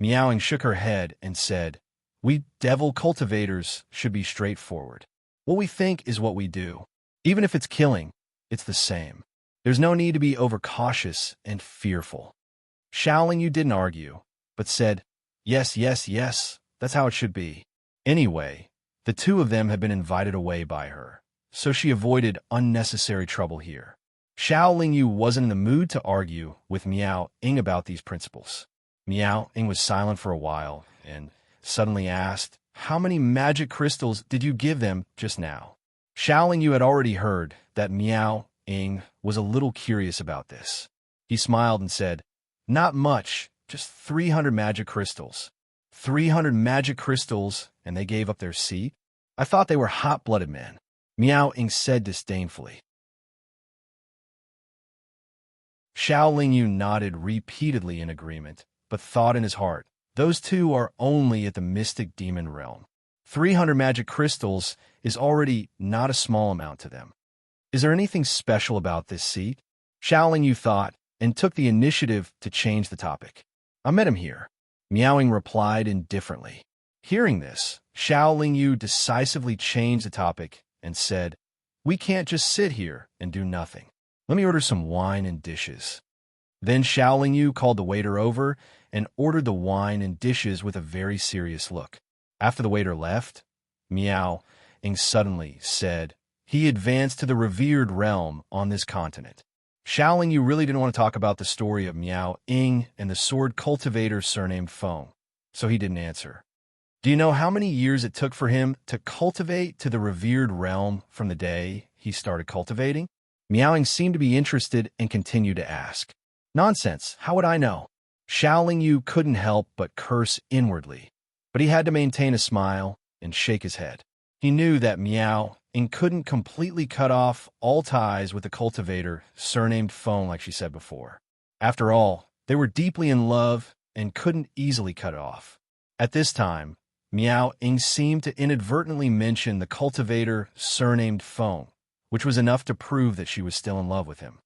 Miaoing shook her head and said, "We devil cultivators should be straightforward. What we think is what we do. Even if it's killing, it's the same. There's no need to be overcautious and fearful." Xiao Lingyu didn't argue, but said, "Yes, yes, yes, that's how it should be." Anyway, the two of them had been invited away by her, so she avoided unnecessary trouble here. Xiao Lingyu wasn't in the mood to argue with Miao Ing about these principles. Miao Ing was silent for a while and suddenly asked, "How many magic crystals did you give them just now?" Xiao Lingyu had already heard that Miao Ing was a little curious about this. He smiled and said, "Not much, just 300 magic crystals." 300 magic crystals, and they gave up their seat? I thought they were hot-blooded men. Miao Ing said disdainfully. Xiao Lingyu nodded repeatedly in agreement, but thought in his heart, those two are only at the mystic demon realm. 300 magic crystals is already not a small amount to them. Is there anything special about this seat? Xiao Lingyu thought, and took the initiative to change the topic. "I met him here," Miaoing replied indifferently. Hearing this, Xiao Lingyu decisively changed the topic and said, "We can't just sit here and do nothing. Let me order some wine and dishes." Then Xiao Lingyu called the waiter over and ordered the wine and dishes with a very serious look. After the waiter left, Miao Ing suddenly said, "He advanced to the revered realm on this continent." Xiao Lingyu really didn't want to talk about the story of Miao Ing and the sword cultivator surnamed Feng, so he didn't answer. Do you know how many years it took for him to cultivate to the revered realm from the day he started cultivating? Miaoing seemed to be interested and continued to ask. "Nonsense, how would I know?" Xiao Lingyu couldn't help but curse inwardly, but he had to maintain a smile and shake his head. He knew that Miao Ing couldn't completely cut off all ties with the cultivator surnamed Feng like she said before. After all, they were deeply in love and couldn't easily cut it off. At this time, Miao Ing seemed to inadvertently mention the cultivator surnamed Feng, which was enough to prove that she was still in love with him.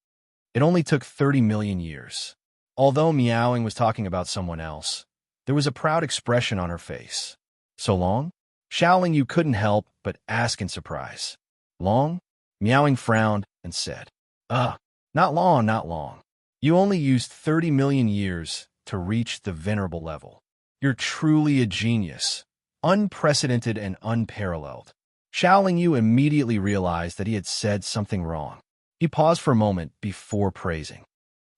It only took 30 million years. Although Miao Ing was talking about someone else, there was a proud expression on her face. "So long?" Xiao Lingyu couldn't help but ask in surprise. "Long?" Miao Ing frowned and said, Not long, not long. You only used 30 million years to reach the venerable level. You're truly a genius, unprecedented and unparalleled." Xiao Lingyu immediately realized that he had said something wrong. He paused for a moment before praising.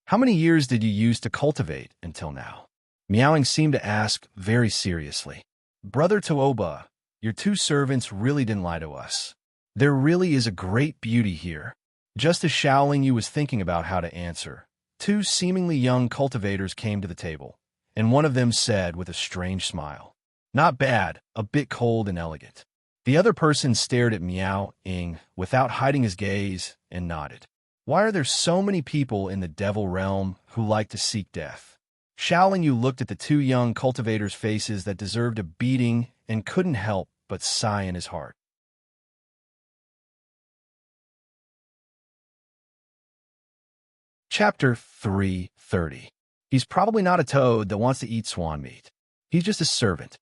"How many years did you use to cultivate until now?" Miaoing seemed to ask very seriously. "Brother Tooba, your two servants really didn't lie to us. There really is a great beauty here." Just as Xiao Lingyu was thinking about how to answer, two seemingly young cultivators came to the table, and one of them said with a strange smile, "Not bad, a bit cold and elegant." The other person stared at Miao Ing without hiding his gaze and nodded. Why are there so many people in the devil realm who like to seek death? Xiao Yu looked at the two young cultivators' faces that deserved a beating and couldn't help but sigh in his heart. Chapter 330. He's probably not a toad that wants to eat swan meat. He's just a servant.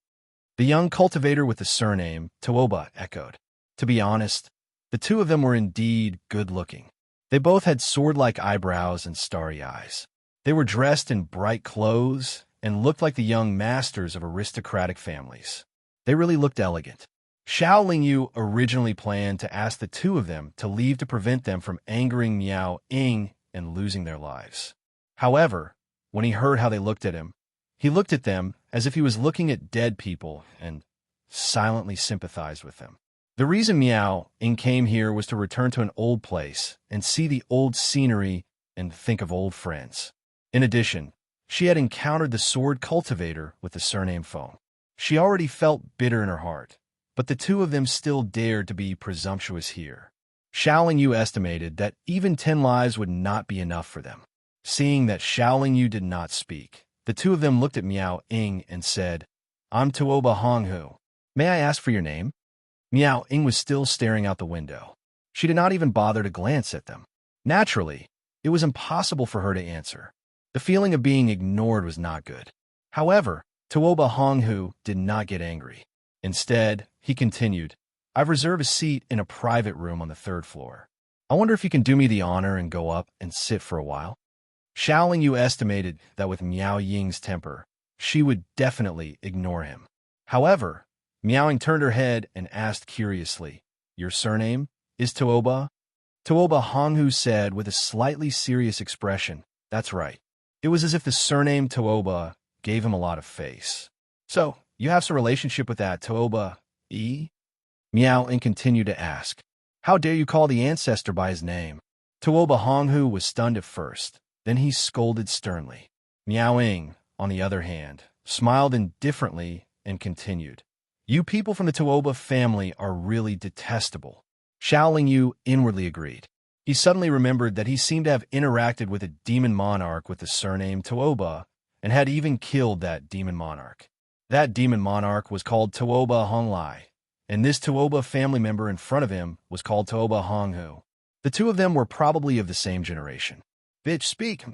The young cultivator with the surname, Tooba, echoed. To be honest, the two of them were indeed good-looking. They both had sword-like eyebrows and starry eyes. They were dressed in bright clothes and looked like the young masters of aristocratic families. They really looked elegant. Xiao Lingyu originally planned to ask the two of them to leave to prevent them from angering Miao Ying and losing their lives. However, when he heard how they looked at him, he looked at them as if he was looking at dead people and silently sympathized with them. The reason Miao Ying came here was to return to an old place and see the old scenery and think of old friends. In addition, she had encountered the sword cultivator with the surname Feng. She already felt bitter in her heart, but the two of them still dared to be presumptuous here. Xiao Yu estimated that even 10 lives would not be enough for them. Seeing that Xiao Yu did not speak, the two of them looked at Miao Ying and said, "I'm Tooba Honghu. May I ask for your name?" Miao Ying was still staring out the window. She did not even bother to glance at them. Naturally, it was impossible for her to answer. The feeling of being ignored was not good. However, Tooba Honghu did not get angry. Instead, he continued, "I've reserved a seat in a private room on the 3rd floor. I wonder if you can do me the honor and go up and sit for a while?" Xiao Yu estimated that with Miao Ying's temper, she would definitely ignore him. However, Miao Ying turned her head and asked curiously, "Your surname is Tooba?" Tooba Honghu said with a slightly serious expression, "That's right." It was as if the surname Tooba gave him a lot of face. "So, you have some relationship with that Tooba E?" Miao Ying continued to ask, "How dare you call the ancestor by his name?" Tooba Honghu was stunned at first. Then he scolded sternly. Miao Ying, on the other hand, smiled indifferently and continued, "You people from the Tooba family are really detestable." Xiao Yu inwardly agreed. He suddenly remembered that he seemed to have interacted with a demon monarch with the surname Tooba and had even killed that demon monarch. That demon monarch was called Tooba Honglai, and this Tooba family member in front of him was called Tooba Honghu. The two of them were probably of the same generation. "Bitch, speak."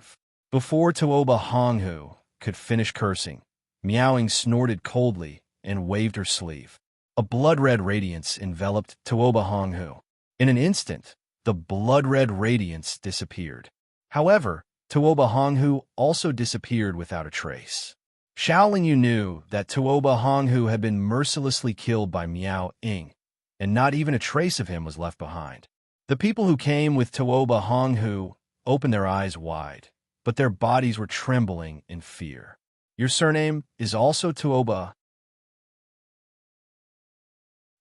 Before Tooba Honghu could finish cursing, Miao Ying snorted coldly and waved her sleeve. A blood-red radiance enveloped Tooba Honghu. In an instant, the blood-red radiance disappeared. However, Tooba Honghu also disappeared without a trace. Xiao Yu knew that Tooba Honghu had been mercilessly killed by Miao Ying, and not even a trace of him was left behind. The people who came with Tooba Honghu opened their eyes wide, but their bodies were trembling in fear. "Your surname is also Tooba?"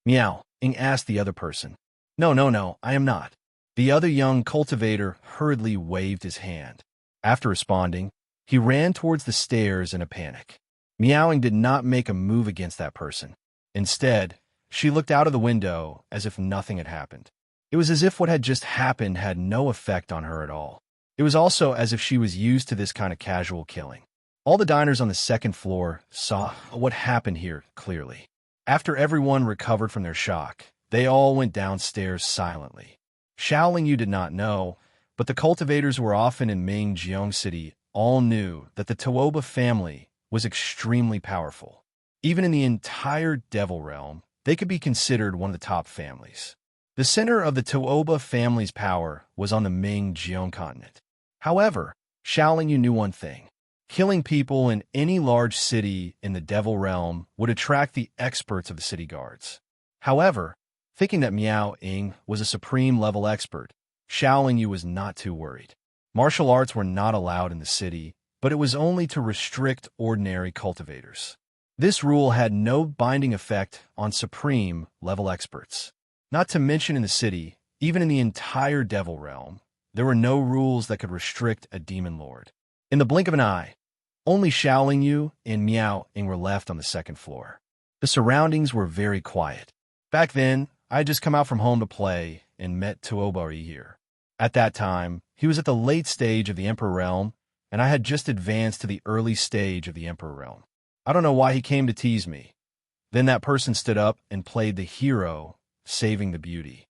Miao Ying asked the other person. No, I am not." The other young cultivator hurriedly waved his hand. After responding, he ran towards the stairs in a panic. Miao Ying did not make a move against that person. Instead, she looked out of the window as if nothing had happened. It was as if what had just happened had no effect on her at all. It was also as if she was used to this kind of casual killing. All the diners on the 2nd floor saw what happened here clearly. After everyone recovered from their shock, they all went downstairs silently. Xiao Yu did not know, but the cultivators who were often in Mingjiang City all knew that the Tooba family was extremely powerful. Even in the entire Devil Realm, they could be considered one of the top families. The center of the Tooba family's power was on the Mingjiang continent. However, Xiao Yu knew one thing. Killing people in any large city in the Devil Realm would attract the experts of the city guards. However, thinking that Miao Ying was a supreme level expert, Xiao Yu was not too worried. Martial arts were not allowed in the city, but it was only to restrict ordinary cultivators. This rule had no binding effect on supreme level experts. Not to mention in the city, even in the entire Devil Realm, there were no rules that could restrict a demon lord. In the blink of an eye, only Xiao Yu and Miao Ying were left on the 2nd floor. The surroundings were very quiet. Back then, I had just come out from home to play and met Tooba here. At that time, he was at the late stage of the Emperor realm, and I had just advanced to the early stage of the Emperor realm. I don't know why he came to tease me. Then that person stood up and played the hero, saving the beauty.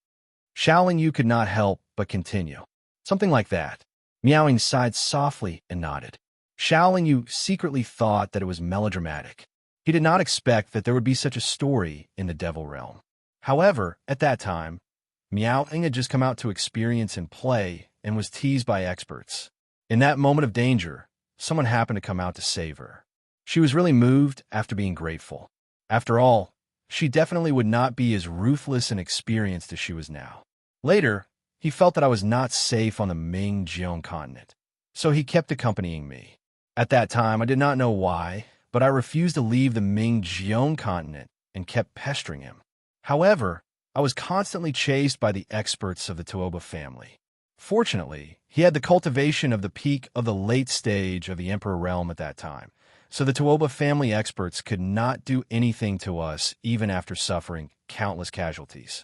Xiaoling Yu could not help but continue. Something like that. Miaoing sighed softly and nodded. Xiaoling Yu secretly thought that it was melodramatic. He did not expect that there would be such a story in the Devil realm. However, at that time, Miaoing had just come out to experience and play and was teased by experts. In that moment of danger, someone happened to come out to save her. She was really moved after being grateful. After all, she definitely would not be as ruthless and experienced as she was now. Later, he felt that I was not safe on the Ming-Jiong continent, so he kept accompanying me. At that time, I did not know why, but I refused to leave the Ming-Jiong continent and kept pestering him. However, I was constantly chased by the experts of the Tuoba family. Fortunately, he had the cultivation of the peak of the late stage of the Emperor realm at that time, so the Tuoba family experts could not do anything to us even after suffering countless casualties.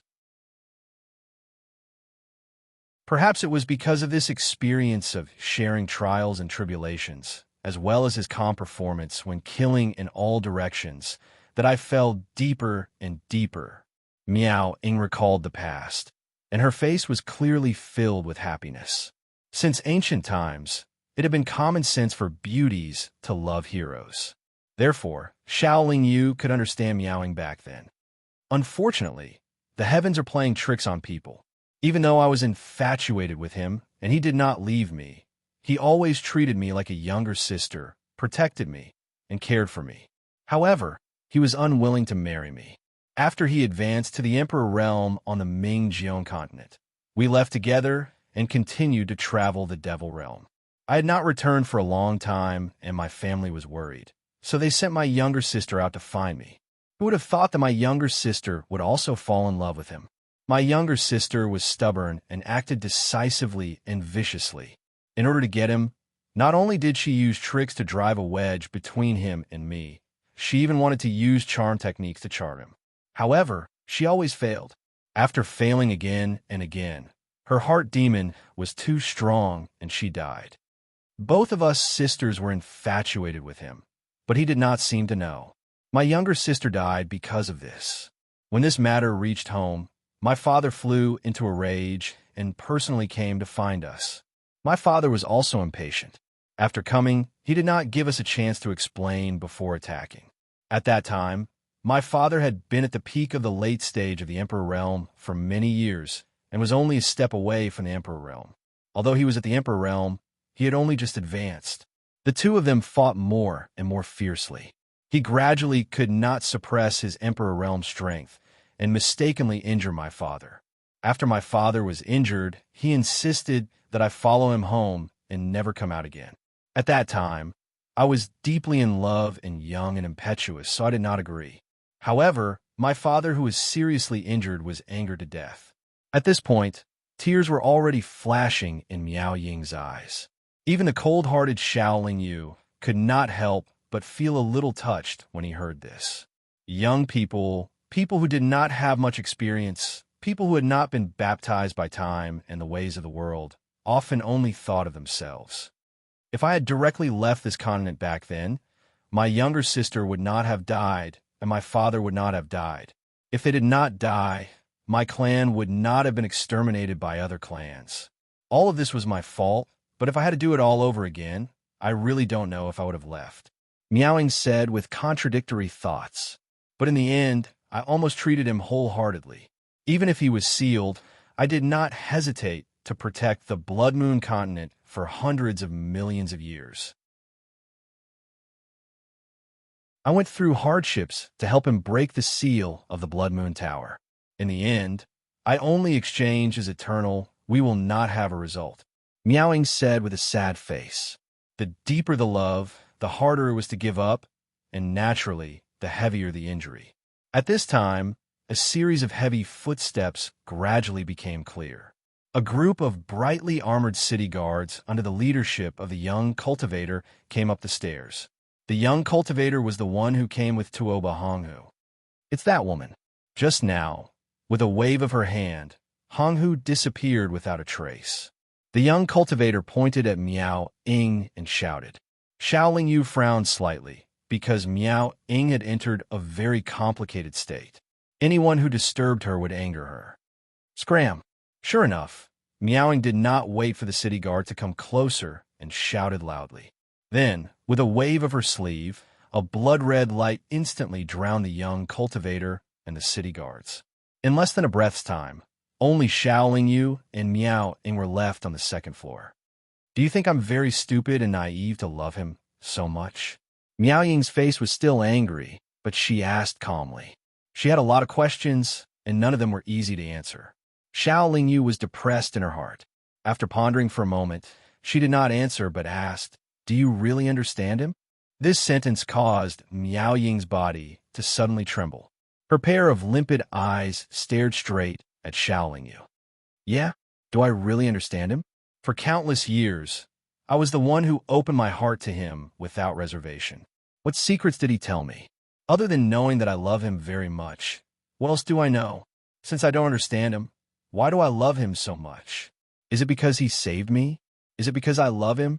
Perhaps it was because of this experience of sharing trials and tribulations, as well as his calm performance when killing in all directions, that I fell deeper and deeper. Miao Ying recalled the past, and her face was clearly filled with happiness. Since ancient times, it had been common sense for beauties to love heroes. Therefore, Xiaoling Yu could understand Miaoing back then. Unfortunately, the heavens are playing tricks on people. Even though I was infatuated with him and he did not leave me, he always treated me like a younger sister, protected me, and cared for me. However, he was unwilling to marry me. After he advanced to the Emperor realm on the Ming-Jiong continent, we left together and continued to travel the Devil realm. I had not returned for a long time, and my family was worried, so they sent my younger sister out to find me. Who would have thought that my younger sister would also fall in love with him? My younger sister was stubborn and acted decisively and viciously. In order to get him, not only did she use tricks to drive a wedge between him and me, she even wanted to use charm techniques to charm him. However, she always failed. After failing again and again, her heart demon was too strong and she died. Both of us sisters were infatuated with him, but he did not seem to know. My younger sister died because of this. When this matter reached home, my father flew into a rage and personally came to find us. My father was also impatient. After coming, he did not give us a chance to explain before attacking. At that time, my father had been at the peak of the late stage of the Emperor realm for many years and was only a step away from the Emperor realm. Although he was at the Emperor realm, he had only just advanced. The two of them fought more and more fiercely. He gradually could not suppress his Emperor realm strength and mistakenly injure my father. After my father was injured, he insisted that I follow him home and never come out again. At that time, I was deeply in love and young and impetuous, so I did not agree. However, my father, who was seriously injured, was angered to death. At this point, tears were already flashing in Miao Ying's eyes. Even the cold-hearted Xiaoling Yu could not help but feel a little touched when he heard this. Young people, people who did not have much experience, people who had not been baptized by time and the ways of the world, often only thought of themselves. If I had directly left this continent back then, my younger sister would not have died, and my father would not have died. If they did not die, my clan would not have been exterminated by other clans. All of this was my fault, but if I had to do it all over again, I really don't know if I would have left. Miaoing said with contradictory thoughts. But in the end, I almost treated him wholeheartedly. Even if he was sealed, I did not hesitate to protect the Blood Moon continent for hundreds of millions of years. I went through hardships to help him break the seal of the Blood Moon Tower. In the end, I only exchange as eternal, we will not have a result. Miaoing said with a sad face. The deeper the love, the harder it was to give up, and naturally, the heavier the injury. At this time, a series of heavy footsteps gradually became clear. A group of brightly armored city guards under the leadership of the young cultivator came up the stairs. The young cultivator was the one who came with Tuoba Honghu. It's that woman. Just now, with a wave of her hand, Honghu disappeared without a trace. The young cultivator pointed at Miao Ying and shouted. Xiao Yu frowned slightly, because Miao Ying had entered a very complicated state. Anyone who disturbed her would anger her. Scram! Sure enough, Miao Ying did not wait for the city guard to come closer and shouted loudly. Then, with a wave of her sleeve, a blood-red light instantly drowned the young cultivator and the city guards. In less than a breath's time, only Xiao Yu and Miao Ying were left on the second floor. Do you think I'm very stupid and naive to love him so much? Miao Ying's face was still angry, but she asked calmly. She had a lot of questions, and none of them were easy to answer. Xiao Yu was depressed in her heart. After pondering for a moment, she did not answer but asked, Do you really understand him? This sentence caused Miao Ying's body to suddenly tremble. Her pair of limpid eyes stared straight at Xiao Yu. Yeah? Do I really understand him? For countless years, I was the one who opened my heart to him without reservation. What secrets did he tell me? Other than knowing that I love him very much, what else do I know? Since I don't understand him, why do I love him so much? Is it because he saved me? Is it because I love him?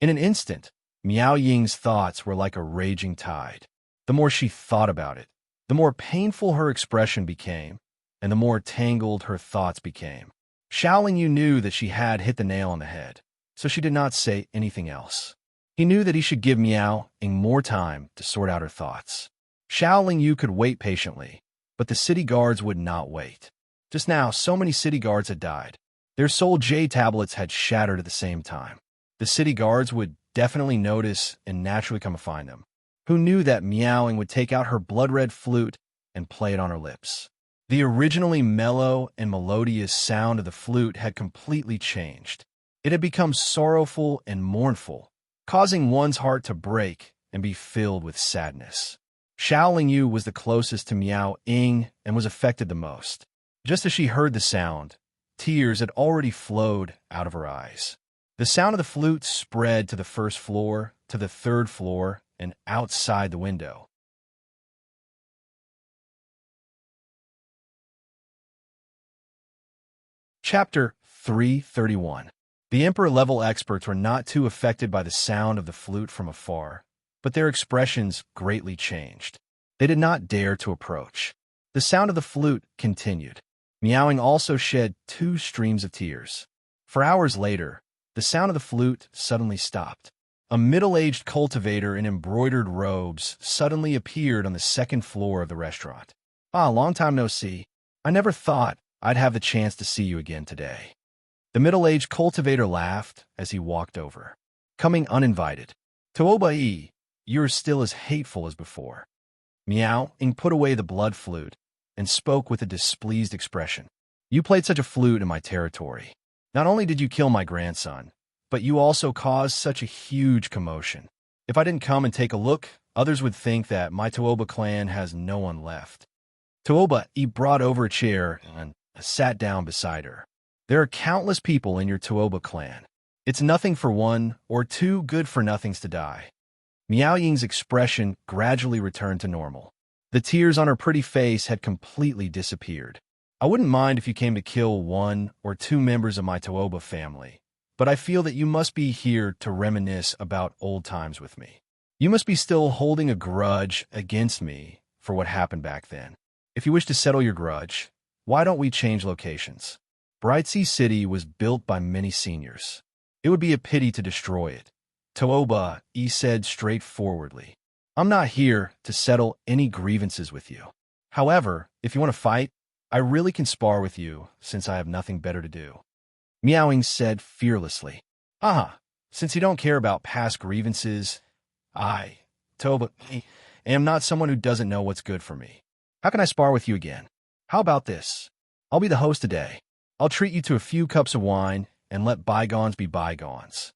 In an instant, Miao Ying's thoughts were like a raging tide. The more she thought about it, the more painful her expression became, and the more tangled her thoughts became. Xiao Yu knew that she had hit the nail on the head, so she did not say anything else. He knew that he should give Miao Ying more time to sort out her thoughts. Xiao Yu could wait patiently, but the city guards would not wait. Just now, so many city guards had died. Their soul jade tablets had shattered at the same time. The city guards would definitely notice and naturally come to find them. Who knew that Miao Ying would take out her blood-red flute and play it on her lips? The originally mellow and melodious sound of the flute had completely changed. It had become sorrowful and mournful, causing one's heart to break and be filled with sadness. Xiao Yu was the closest to Miao Ying and was affected the most. Just as she heard the sound, tears had already flowed out of her eyes. The sound of the flute spread to the first floor, to the third floor, and outside the window. Chapter 331. The Emperor-level experts were not too affected by the sound of the flute from afar, but their expressions greatly changed. They did not dare to approach. The sound of the flute continued. Miao Ying also shed 2 streams of tears. For hours later, the sound of the flute suddenly stopped. A middle-aged cultivator in embroidered robes suddenly appeared on the second floor of the restaurant. Long time no see. I never thought I'd have the chance to see you again today. The middle-aged cultivator laughed as he walked over. Coming uninvited. Tuoba-yi, you're still as hateful as before. Miao Ying put away the blood flute and spoke with a displeased expression. You played such a flute in my territory. Not only did you kill my grandson, but you also caused such a huge commotion. If I didn't come and take a look, others would think that my Tuoba clan has no one left. Tuoba-yi brought over a chair and sat down beside her. There are countless people in your Tuoba clan. It's nothing for 1 or 2 good-for-nothings to die. Miao Ying's expression gradually returned to normal. The tears on her pretty face had completely disappeared. I wouldn't mind if you came to kill 1 or 2 members of my Tuoba family, but I feel that you must be here to reminisce about old times with me. You must be still holding a grudge against me for what happened back then. If you wish to settle your grudge, why don't we change locations? Brightsea City was built by many seniors. It would be a pity to destroy it. Tuoba-yi said straightforwardly. I'm not here to settle any grievances with you. However, if you want to fight, I really can spar with you since I have nothing better to do. Miao Ying said fearlessly. Since you don't care about past grievances, I, Tuoba-yi, am not someone who doesn't know what's good for me. How can I spar with you again? How about this? I'll be the host today. I'll treat you to a few cups of wine and let bygones be bygones.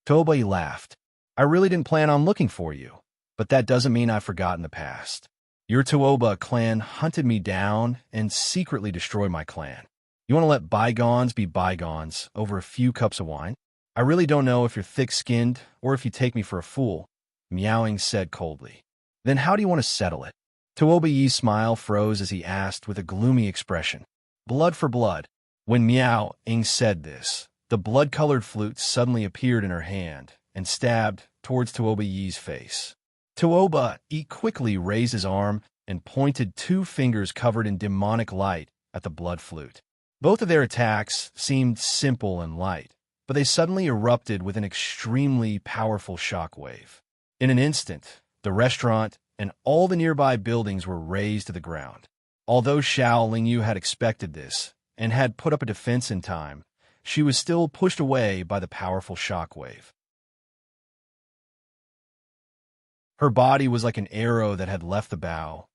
Tuoba-yi laughed. I really didn't plan on looking for you, but that doesn't mean I've forgotten the past. Your Tuoba clan hunted me down and secretly destroyed my clan. You want to let bygones be bygones over a few cups of wine? I really don't know if you're thick-skinned or if you take me for a fool, Miao Ying said coldly. Then how do you want to settle it? Tuoba-yi's smile froze as he asked with a gloomy expression. Blood for blood. When Miao Ying said this, The blood-colored flute suddenly appeared in her hand and stabbed towards Tuoba Yi's face. Tuoba Yi quickly raised his arm and pointed two fingers covered in demonic light at the blood flute. Both of their attacks seemed simple and light, but they suddenly erupted with an extremely powerful shockwave. In an instant, the restaurant and all the nearby buildings were razed to the ground. Although Xiao Lingyu had expected this and had put up a defense in time, she was still pushed away by the powerful shockwave. Her body was like an arrow that had left the bow,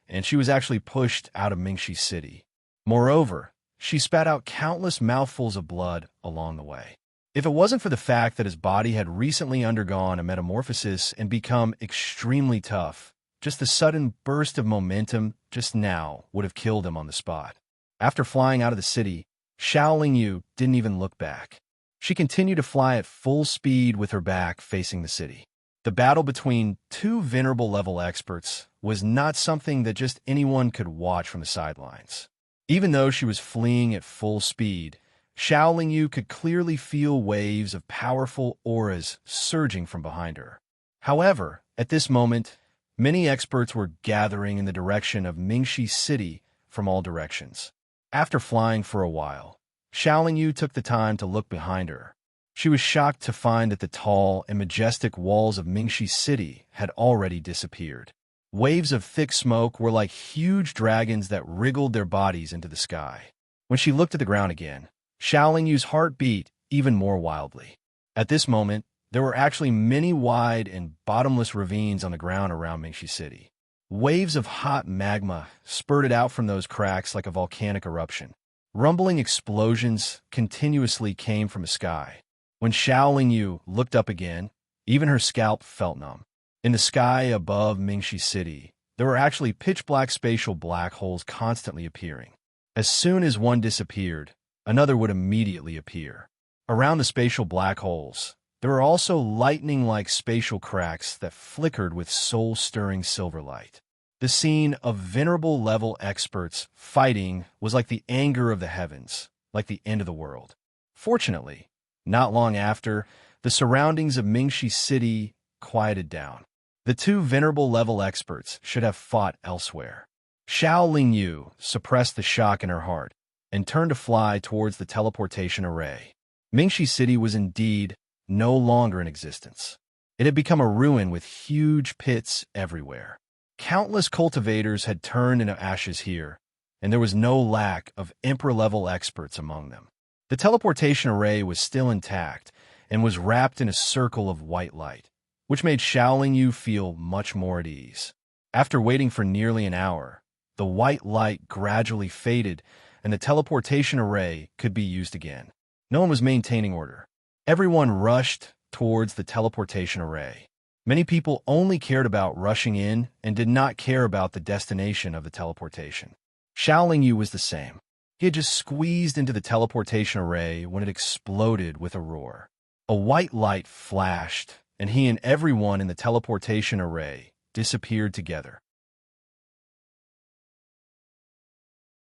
and she was actually pushed out of Mingxi City. Moreover, she spat out countless mouthfuls of blood along the way. If it wasn't for the fact that his body had recently undergone a metamorphosis and become extremely tough, just the sudden burst of momentum just now would have killed him on the spot. After flying out of the city, Xiao Lingyu didn't even look back. She continued to fly at full speed with her back facing the city. The battle between two venerable level experts was not something that just anyone could watch from the sidelines. Even though she was fleeing at full speed, Xiao Lingyu could clearly feel waves of powerful auras surging from behind her. However, at this moment, many experts were gathering in the direction of Mingxi City from all directions. After flying for a while, Xiao Lingyu took the time to look behind her. She was shocked to find that the tall and majestic walls of Mingxi City had already disappeared. Waves of thick smoke were like huge dragons that wriggled their bodies into the sky. When she looked at the ground again, Xiao Lingyu's heart beat even more wildly. At this moment, there were actually many wide and bottomless ravines on the ground around Mingxi City. Waves of hot magma spurted out from those cracks like a volcanic eruption. Rumbling explosions continuously came from the sky. When Xiao Lingyu looked up again, even her scalp felt numb. In the sky above Mingxi City, there were actually pitch-black spatial black holes constantly appearing. As soon as one disappeared, another would immediately appear. Around the spatial black holes, there were also lightning-like spatial cracks that flickered with soul-stirring silver light. The scene of venerable level experts fighting was like the anger of the heavens, like the end of the world. Fortunately, not long after, the surroundings of Mingxi City quieted down. The two venerable level experts should have fought elsewhere. Xiao Lingyu suppressed the shock in her heart and turned to fly towards the teleportation array. Mingxi City was indeed no longer in existence. It had become a ruin with huge pits everywhere. Countless cultivators had turned into ashes here, and there was no lack of emperor-level experts among them. The teleportation array was still intact and was wrapped in a circle of white light, which made Xiao Lingyu feel much more at ease. After waiting for nearly an hour, the white light gradually faded and the teleportation array could be used again. No one was maintaining order. Everyone rushed towards the teleportation array. Many people only cared about rushing in and did not care about the destination of the teleportation. Xiao Lingyu was the same. He had just squeezed into the teleportation array when it exploded with a roar. A white light flashed, and he and everyone in the teleportation array disappeared together.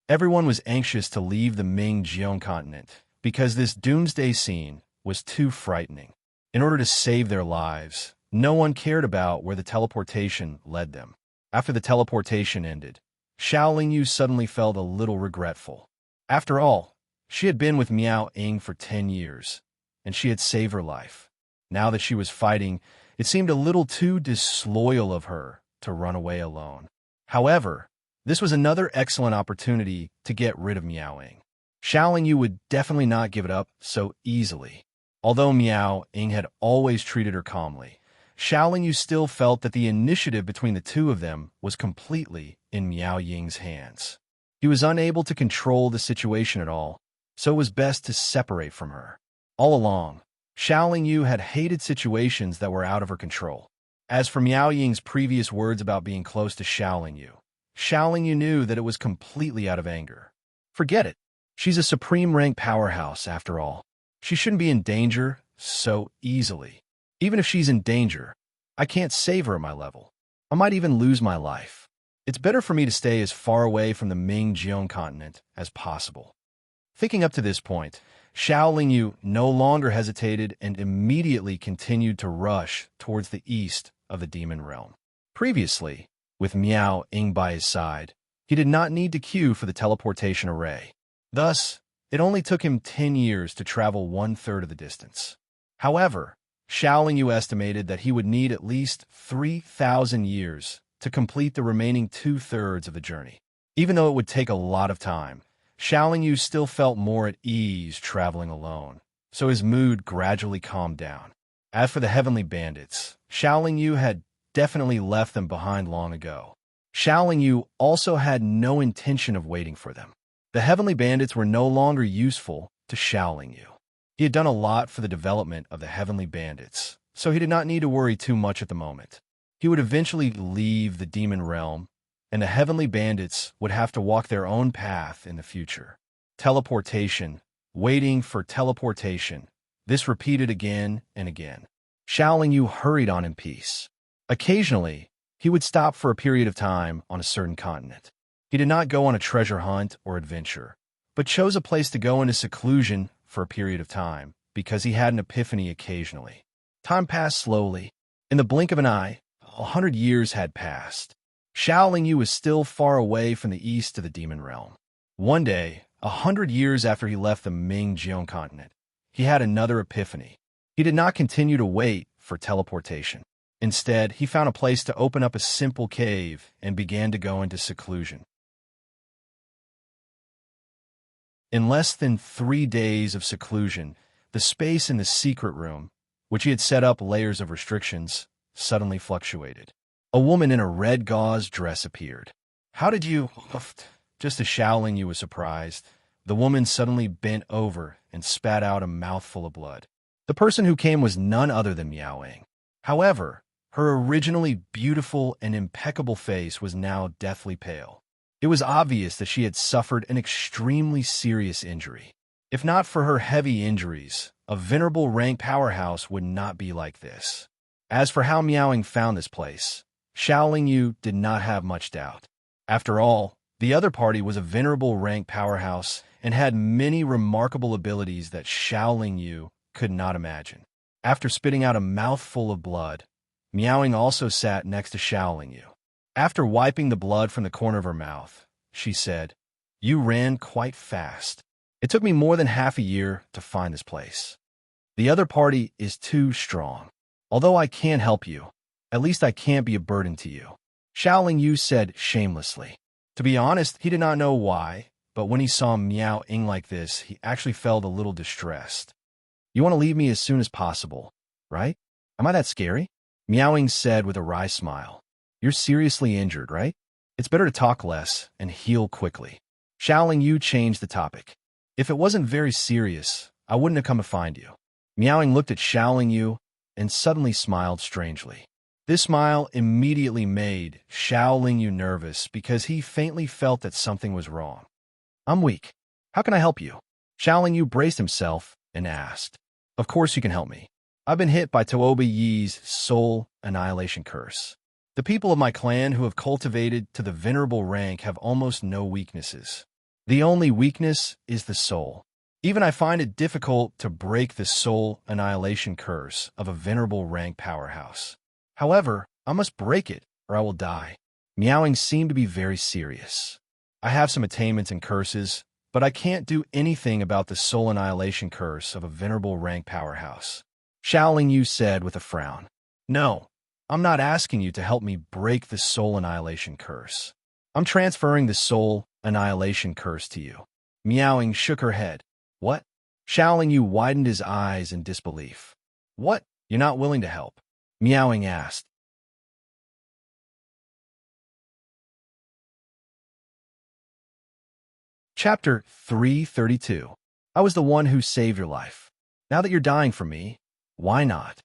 Everyone was anxious to leave the Ming-Jiang continent because this doomsday scene was too frightening. In order to save their lives, no one cared about where the teleportation led them. After the teleportation ended, Xiao Lingyu suddenly felt a little regretful. After all, she had been with Miao Ying for 10 years, and she had saved her life. Now that she was fighting, it seemed a little too disloyal of her to run away alone. However, this was another excellent opportunity to get rid of Miao Ying. Xiao Lingyu would definitely not give it up so easily. Although Miao Ying had always treated her calmly, Xiao Lingyu still felt that the initiative between the two of them was completely in Miao Ying's hands. He was unable to control the situation at all, so it was best to separate from her. All along, Xiao Lingyu had hated situations that were out of her control. As for Miao Ying's previous words about being close to Xiao Lingyu knew that it was completely out of anger. Forget it. She's a supreme rank powerhouse, after all. She shouldn't be in danger so easily. Even if she's in danger, I can't save her at my level. I might even lose my life. It's better for me to stay as far away from the Ming-Jiang continent as possible. Thinking up to this point, Xiao Yu no longer hesitated and immediately continued to rush towards the east of the demon realm. Previously, with Miao Ying by his side, he did not need to queue for the teleportation array. Thus, it only took him 10 years to travel one-third of the distance. However, Xiao Yu estimated that he would need at least 3,000 years to complete the remaining two-thirds of the journey. Even though it would take a lot of time, Xiao Yu still felt more at ease traveling alone, so his mood gradually calmed down. As for the heavenly bandits, Xiao Yu had definitely left them behind long ago. Xiao Yu also had no intention of waiting for them. The heavenly bandits were no longer useful to Xiao Yu. He had done a lot for the development of the heavenly bandits, so he did not need to worry too much at the moment. He would eventually leave the demon realm, and the heavenly bandits would have to walk their own path in the future. Teleportation, waiting for teleportation. This repeated again and again. Xiao Yu hurried on in peace. Occasionally, he would stop for a period of time on a certain continent. He did not go on a treasure hunt or adventure, but chose a place to go into seclusion for a period of time because he had an epiphany occasionally. Time passed slowly. In the blink of an eye, 100 years had passed. Xiao Yu was still far away from the east of the demon realm. One day, 100 years after he left the Mingjiang continent, he had another epiphany. He did not continue to wait for teleportation. Instead, he found a place to open up a simple cave and began to go into seclusion. In less than 3 days of seclusion, the space in the secret room, which he had set up layers of restrictions, suddenly fluctuated. A woman in a red gauze dress appeared. "How did you—" Just as Xiao Yu was surprised, the woman suddenly bent over and spat out a mouthful of blood. The person who came was none other than Miao Ying. However, her originally beautiful and impeccable face was now deathly pale. It was obvious that she had suffered an extremely serious injury. If not for her heavy injuries, a venerable rank powerhouse would not be like this. As for how Miao Ying found this place, Xiao Yu did not have much doubt. After all, the other party was a venerable rank powerhouse and had many remarkable abilities that Xiao Yu could not imagine. After spitting out a mouthful of blood, Miao Ying also sat next to Xiao Yu. After wiping the blood from the corner of her mouth, she said, "You ran quite fast. It took me more than half a year to find this place. The other party is too strong. Although I can help you, at least I can't be a burden to you," Xiao Yu said shamelessly. To be honest, he did not know why, but when he saw Miao Ying like this, he actually felt a little distressed. "You want to leave me as soon as possible, right? Am I that scary?" Miao Ying said with a wry smile. "You're seriously injured, right? It's better to talk less and heal quickly." Xiao Yu changed the topic. "If it wasn't very serious, I wouldn't have come to find you." Miao Ying looked at Xiao Yu and suddenly smiled strangely. This smile immediately made Xiao Yu nervous because he faintly felt that something was wrong. "I'm weak. How can I help you?" Xiao Yu braced himself and asked. "Of course you can help me. I've been hit by Tuoba Yi's soul annihilation curse. The people of my clan who have cultivated to the venerable rank have almost no weaknesses. The only weakness is the soul. Even I find it difficult to break the soul annihilation curse of a venerable rank powerhouse. However, I must break it or I will die." Miao Ying seemed to be very serious. "I have some attainments and curses, but I can't do anything about the soul annihilation curse of a venerable rank powerhouse," Xiao Yu said with a frown. "No, I'm not asking you to help me break the soul annihilation curse. I'm transferring the soul annihilation curse to you." Miao Ying shook her head. "What?" Xiao Yu widened his eyes in disbelief. "What? You're not willing to help?" Miao Ying asked. Chapter 332. I was the one who saved your life. Now that you're dying for me, why not?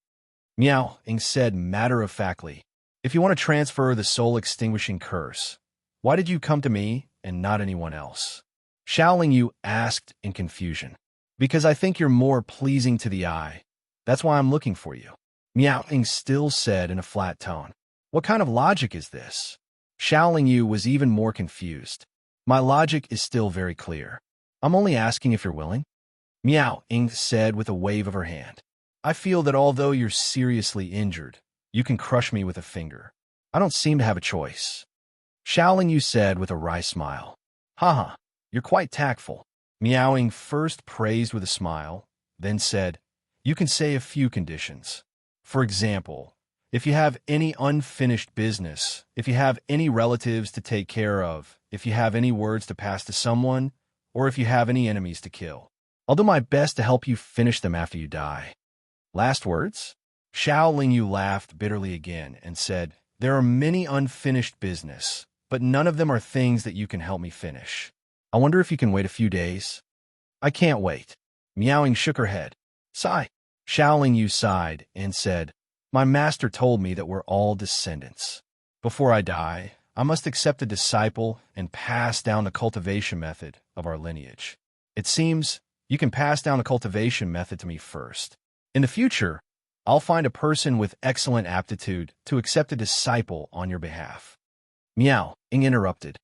Miao Ying said matter-of-factly, "If you want to transfer the soul-extinguishing curse, why did you come to me and not anyone else?" Xiao Yu asked in confusion. "Because I think you're more pleasing to the eye. That's why I'm looking for you." Miao Ying still said in a flat tone. "What kind of logic is this?" Xiao Yu was even more confused. "My logic is still very clear. I'm only asking if you're willing. Meow Ing said with a wave of her hand. I feel that although you're seriously injured, you can crush me with a finger. I don't seem to have a choice. Xiaoling Yu said with a wry smile. Haha, you're quite tactful. Meowing first praised with a smile, then said, you can say a few conditions. For example, if you have any unfinished business, if you have any relatives to take care of, if you have any words to pass to someone, or if you have any enemies to kill. I'll do my best to help you finish them after you die. Last words? Xiaoling Yu laughed bitterly again and said, there are many unfinished business, but none of them are things that you can help me finish. I wonder if you can wait a few days? I can't wait. Meowing shook her head. Sigh. Xiaoling Yu sighed and said, my master told me that we're all descendants. Before I die, I must accept a disciple and pass down the cultivation method of our lineage. It seems you can pass down the cultivation method to me first. In the future, I'll find a person with excellent aptitude to accept a disciple on your behalf. Meow Ing interrupted.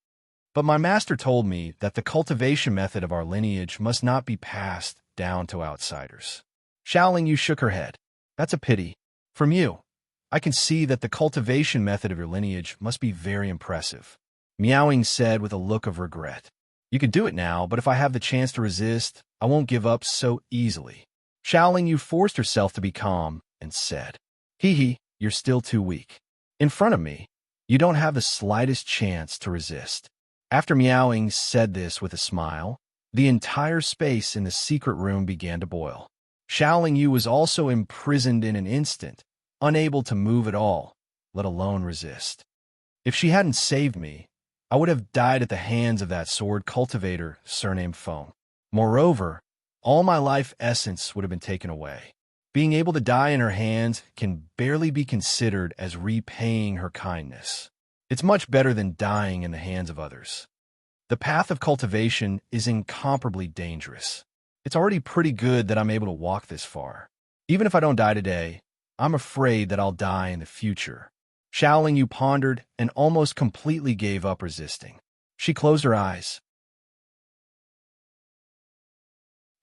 But my master told me that the cultivation method of our lineage must not be passed down to outsiders. Xiaoling Yu shook her head. That's a pity. From you, I can see that the cultivation method of your lineage must be very impressive. Meowing said with a look of regret. You can do it now, but if I have the chance to resist, I won't give up so easily. Xiaoling Yu forced herself to be calm and said, hee, you're still too weak. In front of me, you don't have the slightest chance to resist. After Meowing said this with a smile, the entire space in the secret room began to boil. Xiaoling Yu was also imprisoned in an instant, unable to move at all, let alone resist. If she hadn't saved me, I would have died at the hands of that sword cultivator surnamed Foam. Moreover, all my life essence would have been taken away. Being able to die in her hands can barely be considered as repaying her kindness. It's much better than dying in the hands of others. The path of cultivation is incomparably dangerous. It's already pretty good that I'm able to walk this far. Even if I don't die today, I'm afraid that I'll die in the future. Xiaoling Yu pondered and almost completely gave up resisting. She closed her eyes.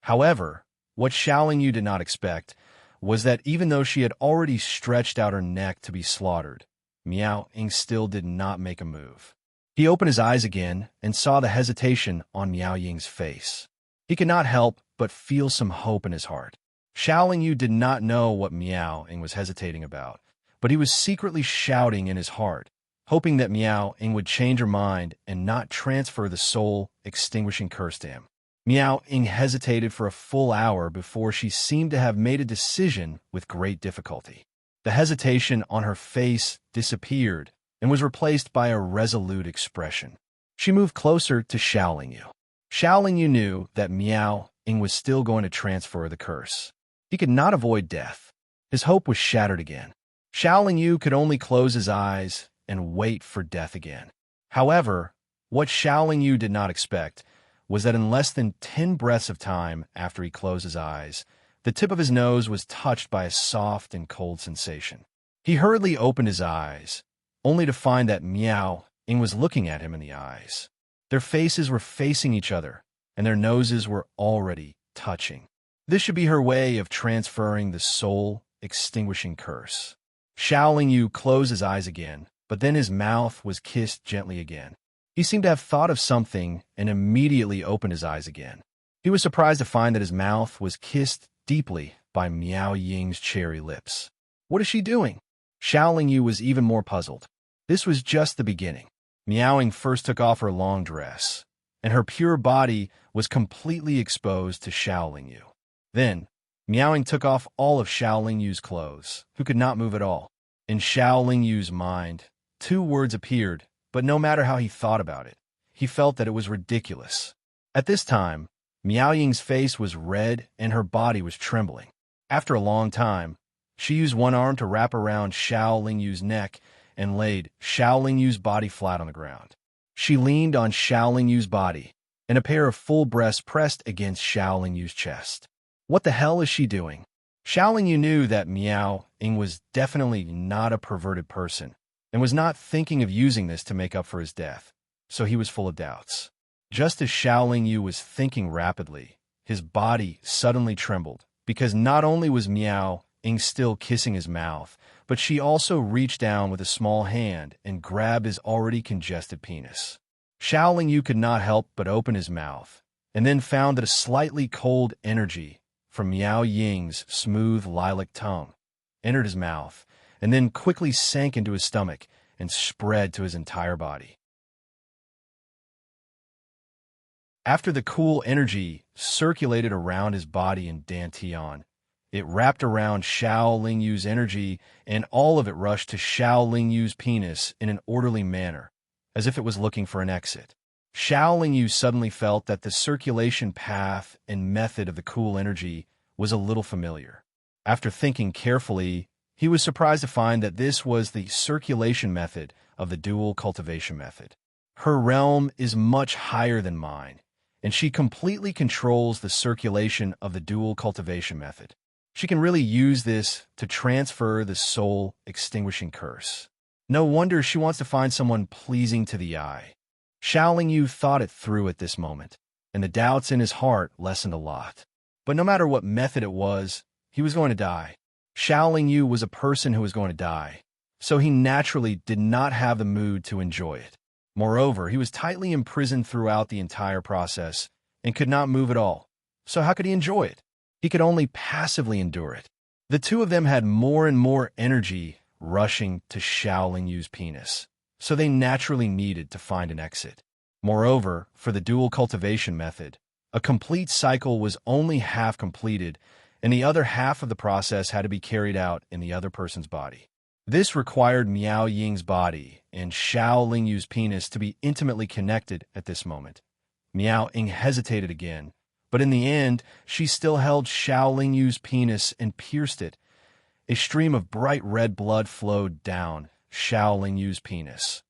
However, what Xiaoling Yu did not expect was that even though she had already stretched out her neck to be slaughtered, Meow Ing still did not make a move. He opened his eyes again and saw the hesitation on Miao Ying's face. He could not help but feel some hope in his heart. Xiaoling Yu did not know what Miao Ying was hesitating about, but he was secretly shouting in his heart, hoping that Miao Ying would change her mind and not transfer the soul-extinguishing curse to him. Miao Ying hesitated for a full hour before she seemed to have made a decision with great difficulty. The hesitation on her face disappeared and was replaced by a resolute expression. She moved closer to Xiaoling Yu. Xiaoling Yu knew that Miao Ying was still going to transfer the curse. He could not avoid death. His hope was shattered again. Xiaoling Yu could only close his eyes and wait for death again. However, what Xiaoling Yu did not expect was that in less than 10 breaths of time after he closed his eyes, the tip of his nose was touched by a soft and cold sensation. He hurriedly opened his eyes, only to find that Miao Ying was looking at him in the eyes. Their faces were facing each other, and their noses were already touching. This should be her way of transferring the soul-extinguishing curse. Xiaoling Yu closed his eyes again, but then his mouth was kissed gently again. He seemed to have thought of something and immediately opened his eyes again. He was surprised to find that his mouth was kissed deeply by Miao Ying's cherry lips. What is she doing? Xiaoling Yu was even more puzzled. This was just the beginning. Miao Ying first took off her long dress, and her pure body was completely exposed to Xiaoling Yu. Then, Miao Ying took off all of Xiaoling Yu's clothes, who could not move at all. In Xiaoling Yu's mind, two words appeared, but no matter how he thought about it, he felt that it was ridiculous. At this time, Miao Ying's face was red and her body was trembling. After a long time, she used one arm to wrap around Xiaoling Yu's neck and laid Xiaoling Yu's body flat on the ground. She leaned on Xiaoling Yu's body, and a pair of full breasts pressed against Xiaoling Yu's chest. What the hell is she doing? Xiaoling Yu knew that Miao Ying was definitely not a perverted person, and was not thinking of using this to make up for his death, so he was full of doubts. Just as Xiao Yu was thinking rapidly, his body suddenly trembled, because not only was Miao Ying still kissing his mouth, but she also reached down with a small hand and grabbed his already congested penis. Xiao Yu could not help but open his mouth, and then found that a slightly cold energy from Miao Ying's smooth lilac tongue entered his mouth, and then quickly sank into his stomach and spread to his entire body. After the cool energy circulated around his body in Dantian, it wrapped around Xiao Yu's energy, and all of it rushed to Xiao Yu's penis in an orderly manner, as if it was looking for an exit. Xiao Yu suddenly felt that the circulation path and method of the cool energy was a little familiar. After thinking carefully, he was surprised to find that this was the circulation method of the dual cultivation method. Her realm is much higher than mine, and she completely controls the circulation of the dual cultivation method. She can really use this to transfer the soul extinguishing curse. No wonder she wants to find someone pleasing to the eye. Xiao Yu thought it through at this moment, and the doubts in his heart lessened a lot. But no matter what method it was, he was going to die. Xiao Yu was a person who was going to die, so he naturally did not have the mood to enjoy it. Moreover, he was tightly imprisoned throughout the entire process and could not move at all. So how could he enjoy it? He could only passively endure it. The two of them had more and more energy rushing to Xiao Yu's penis, so they naturally needed to find an exit. Moreover, for the dual cultivation method, a complete cycle was only half completed, and the other half of the process had to be carried out in the other person's body. This required Miao Ying's body and Xiao Yu's penis to be intimately connected at this moment. Miao Ying hesitated again, but in the end, she still held Xiao Yu's penis and pierced it. A stream of bright red blood flowed down Xiao Yu's penis.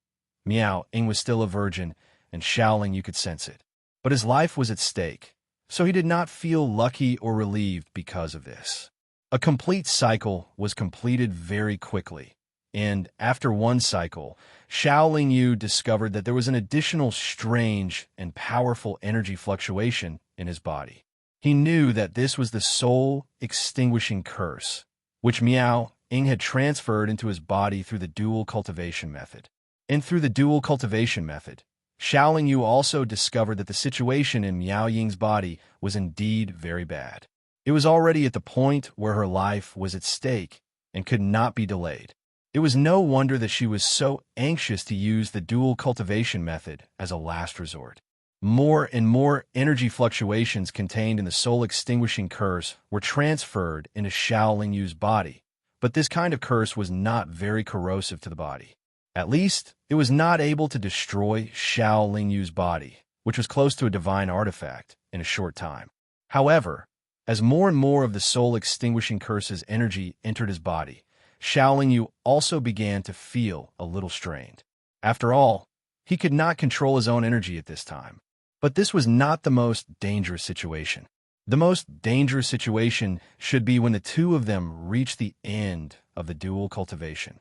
Miao Ying was still a virgin, and Xiao Yu could sense it. But his life was at stake, so he did not feel lucky or relieved because of this. A complete cycle was completed very quickly, and after one cycle, Xiao Yu discovered that there was an additional strange and powerful energy fluctuation in his body. He knew that this was the soul extinguishing curse, which Miao Ying had transferred into his body through the dual cultivation method. And through the dual cultivation method, Xiao Yu also discovered that the situation in Miao Ying's body was indeed very bad. It was already at the point where her life was at stake and could not be delayed. It was no wonder that she was so anxious to use the dual cultivation method as a last resort. More and more energy fluctuations contained in the soul extinguishing curse were transferred into Xiao Yu's body, but this kind of curse was not very corrosive to the body. At least, it was not able to destroy Xiao Yu's body, which was close to a divine artifact, in a short time. However, as more and more of the soul extinguishing curse's energy entered his body, Xiao Yu also began to feel a little strained. After all, he could not control his own energy at this time. But this was not the most dangerous situation. The most dangerous situation should be when the two of them reach the end of the dual cultivation.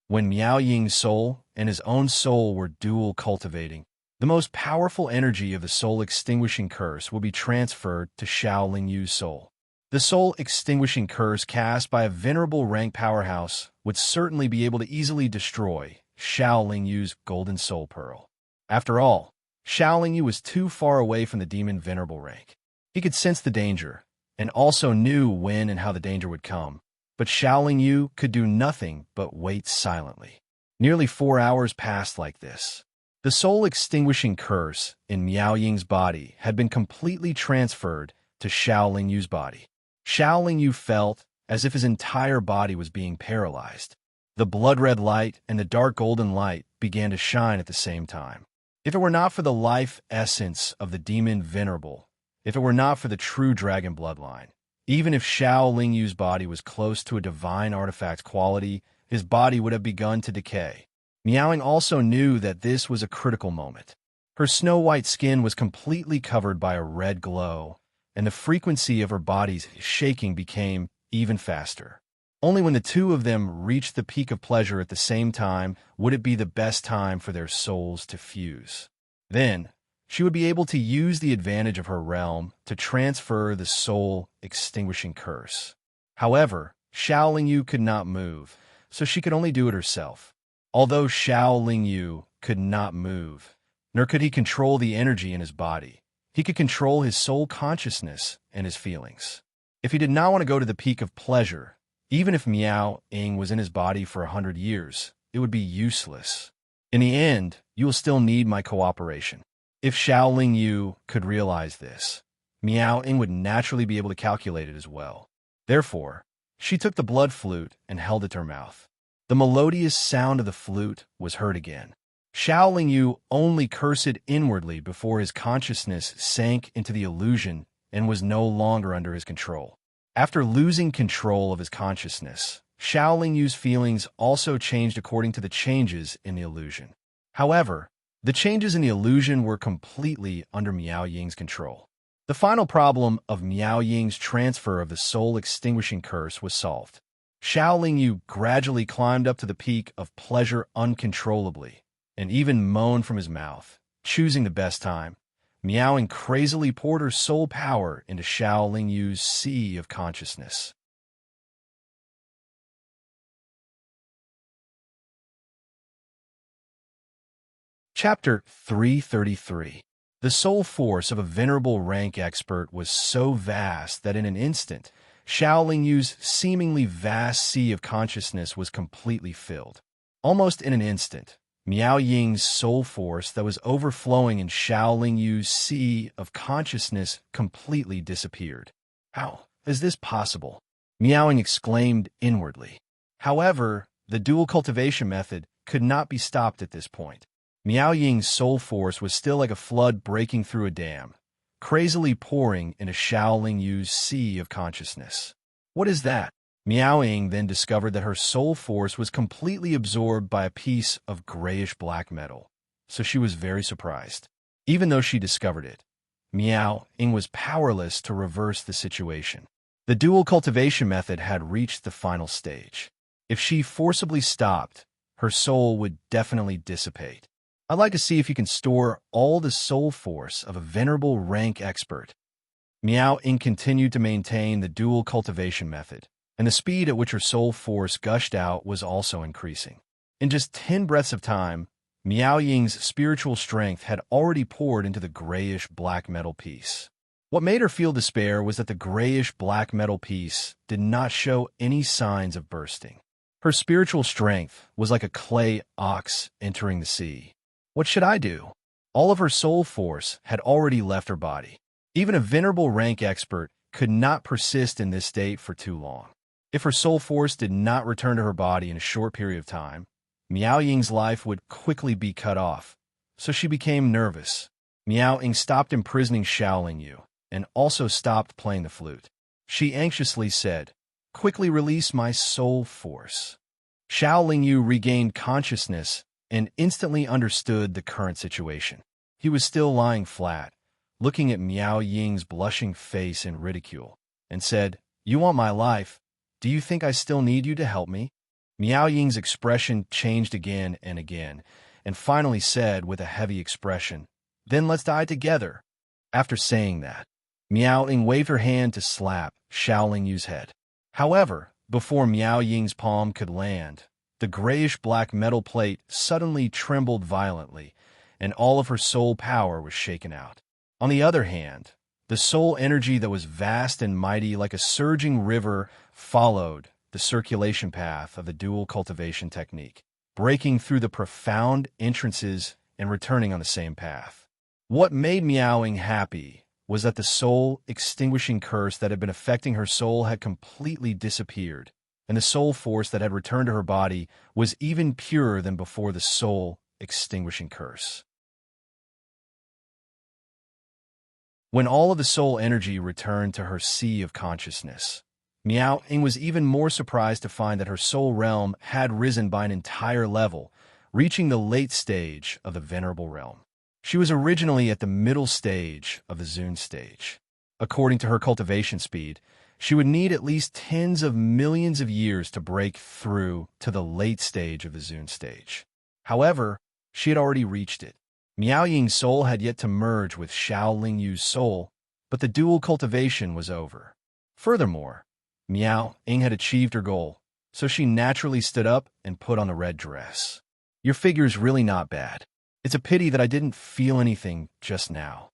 When Miao Ying's soul and his own soul were dual cultivating, the most powerful energy of the soul extinguishing curse will be transferred to Xiao Yu's soul. The soul extinguishing curse cast by a venerable rank powerhouse would certainly be able to easily destroy Xiao Yu's golden soul pearl. After all, Xiao Yu was too far away from the demon venerable rank. He could sense the danger, and also knew when and how the danger would come. But Xiao Yu could do nothing but wait silently. Nearly 4 hours passed like this. The soul extinguishing curse in Miao Ying's body had been completely transferred to Xiao Yu's body. Xiao Yu felt as if his entire body was being paralyzed. The blood-red light and the dark golden light began to shine at the same time. If it were not for the life essence of the demon venerable, if it were not for the true dragon bloodline, even if Xiao Yu's body was close to a divine artifact quality, his body would have begun to decay. Miao Ying also knew that this was a critical moment. Her snow-white skin was completely covered by a red glow, and the frequency of her body's shaking became even faster. Only when the two of them reached the peak of pleasure at the same time would it be the best time for their souls to fuse. Then, she would be able to use the advantage of her realm to transfer the soul-extinguishing curse. However, Xiao Lingyu could not move, so she could only do it herself. Although Xiao Lingyu could not move, nor could he control the energy in his body, he could control his soul consciousness and his feelings. If he did not want to go to the peak of pleasure, even if Miao Ying was in his body for 100 years, it would be useless. In the end, you will still need my cooperation. If Xiao Lingyu could realize this, Miao Ying would naturally be able to calculate it as well. Therefore, she took the blood flute and held it to her mouth. The melodious sound of the flute was heard again. Xiao Lingyu only cursed inwardly before his consciousness sank into the illusion and was no longer under his control. After losing control of his consciousness, Xiao Lingyu's feelings also changed according to the changes in the illusion. However, the changes in the illusion were completely under Miao Ying's control. The final problem of Miao Ying's transfer of the soul-extinguishing curse was solved. Xiao Lingyu gradually climbed up to the peak of pleasure uncontrollably, and even moaned from his mouth, choosing the best time. Miao Ying crazily poured her soul power into Xiao Lingyu's sea of consciousness. Chapter 333. The soul force of a venerable rank expert was so vast that in an instant, Xiao Lingyu's seemingly vast sea of consciousness was completely filled. Almost in an instant, Miao Ying's soul force that was overflowing in Xiao Lingyu's sea of consciousness completely disappeared. How is this possible? Miao Ying exclaimed inwardly. However, the dual cultivation method could not be stopped at this point. Miao Ying's soul force was still like a flood breaking through a dam, crazily pouring into Xiao Lingyu's sea of consciousness. What is that? Miao Ying then discovered that her soul force was completely absorbed by a piece of grayish-black metal, so she was very surprised. Even though she discovered it, Miao Ying was powerless to reverse the situation. The dual cultivation method had reached the final stage. If she forcibly stopped, her soul would definitely dissipate. I'd like to see if you can store all the soul force of a venerable rank expert. Miao Ying continued to maintain the dual cultivation method, and the speed at which her soul force gushed out was also increasing. In just 10 breaths of time, Miao Ying's spiritual strength had already poured into the grayish-black metal piece. What made her feel despair was that the grayish-black metal piece did not show any signs of bursting. Her spiritual strength was like a clay ox entering the sea. What should I do? All of her soul force had already left her body. Even a venerable rank expert could not persist in this state for too long. If her soul force did not return to her body in a short period of time, Miao Ying's life would quickly be cut off, so she became nervous. Miao Ying stopped imprisoning Xiao Lingyu and also stopped playing the flute. She anxiously said, "Quickly release my soul force." Xiao Lingyu regained consciousness and instantly understood the current situation. He was still lying flat, looking at Miao Ying's blushing face in ridicule, and said, "You want my life? Do you think I still need you to help me?" Miao Ying's expression changed again and again, and finally said with a heavy expression, "Then let's die together." After saying that, Miao Ying waved her hand to slap Xiao Lingyu's head. However, before Miao Ying's palm could land, the grayish-black metal plate suddenly trembled violently, and all of her soul power was shaken out. On the other hand, the soul energy that was vast and mighty like a surging river followed the circulation path of the dual cultivation technique, breaking through the profound entrances and returning on the same path. What made Miao Ying happy was that the soul-extinguishing curse that had been affecting her soul had completely disappeared, and the soul force that had returned to her body was even purer than before the soul-extinguishing curse. When all of the soul energy returned to her sea of consciousness, Miao Ying was even more surprised to find that her soul realm had risen by an entire level, reaching the late stage of the venerable realm. She was originally at the middle stage of the Zun stage. According to her cultivation speed, She would need at least tens of millions of years to break through to the late stage of the Zune stage. However, she had already reached it. Miao Ying's soul had yet to merge with Xiao Lingyu's soul, but the dual cultivation was over. Furthermore, Miao Ying had achieved her goal, so she naturally stood up and put on the red dress. Your figure's really not bad. It's a pity that I didn't feel anything just now.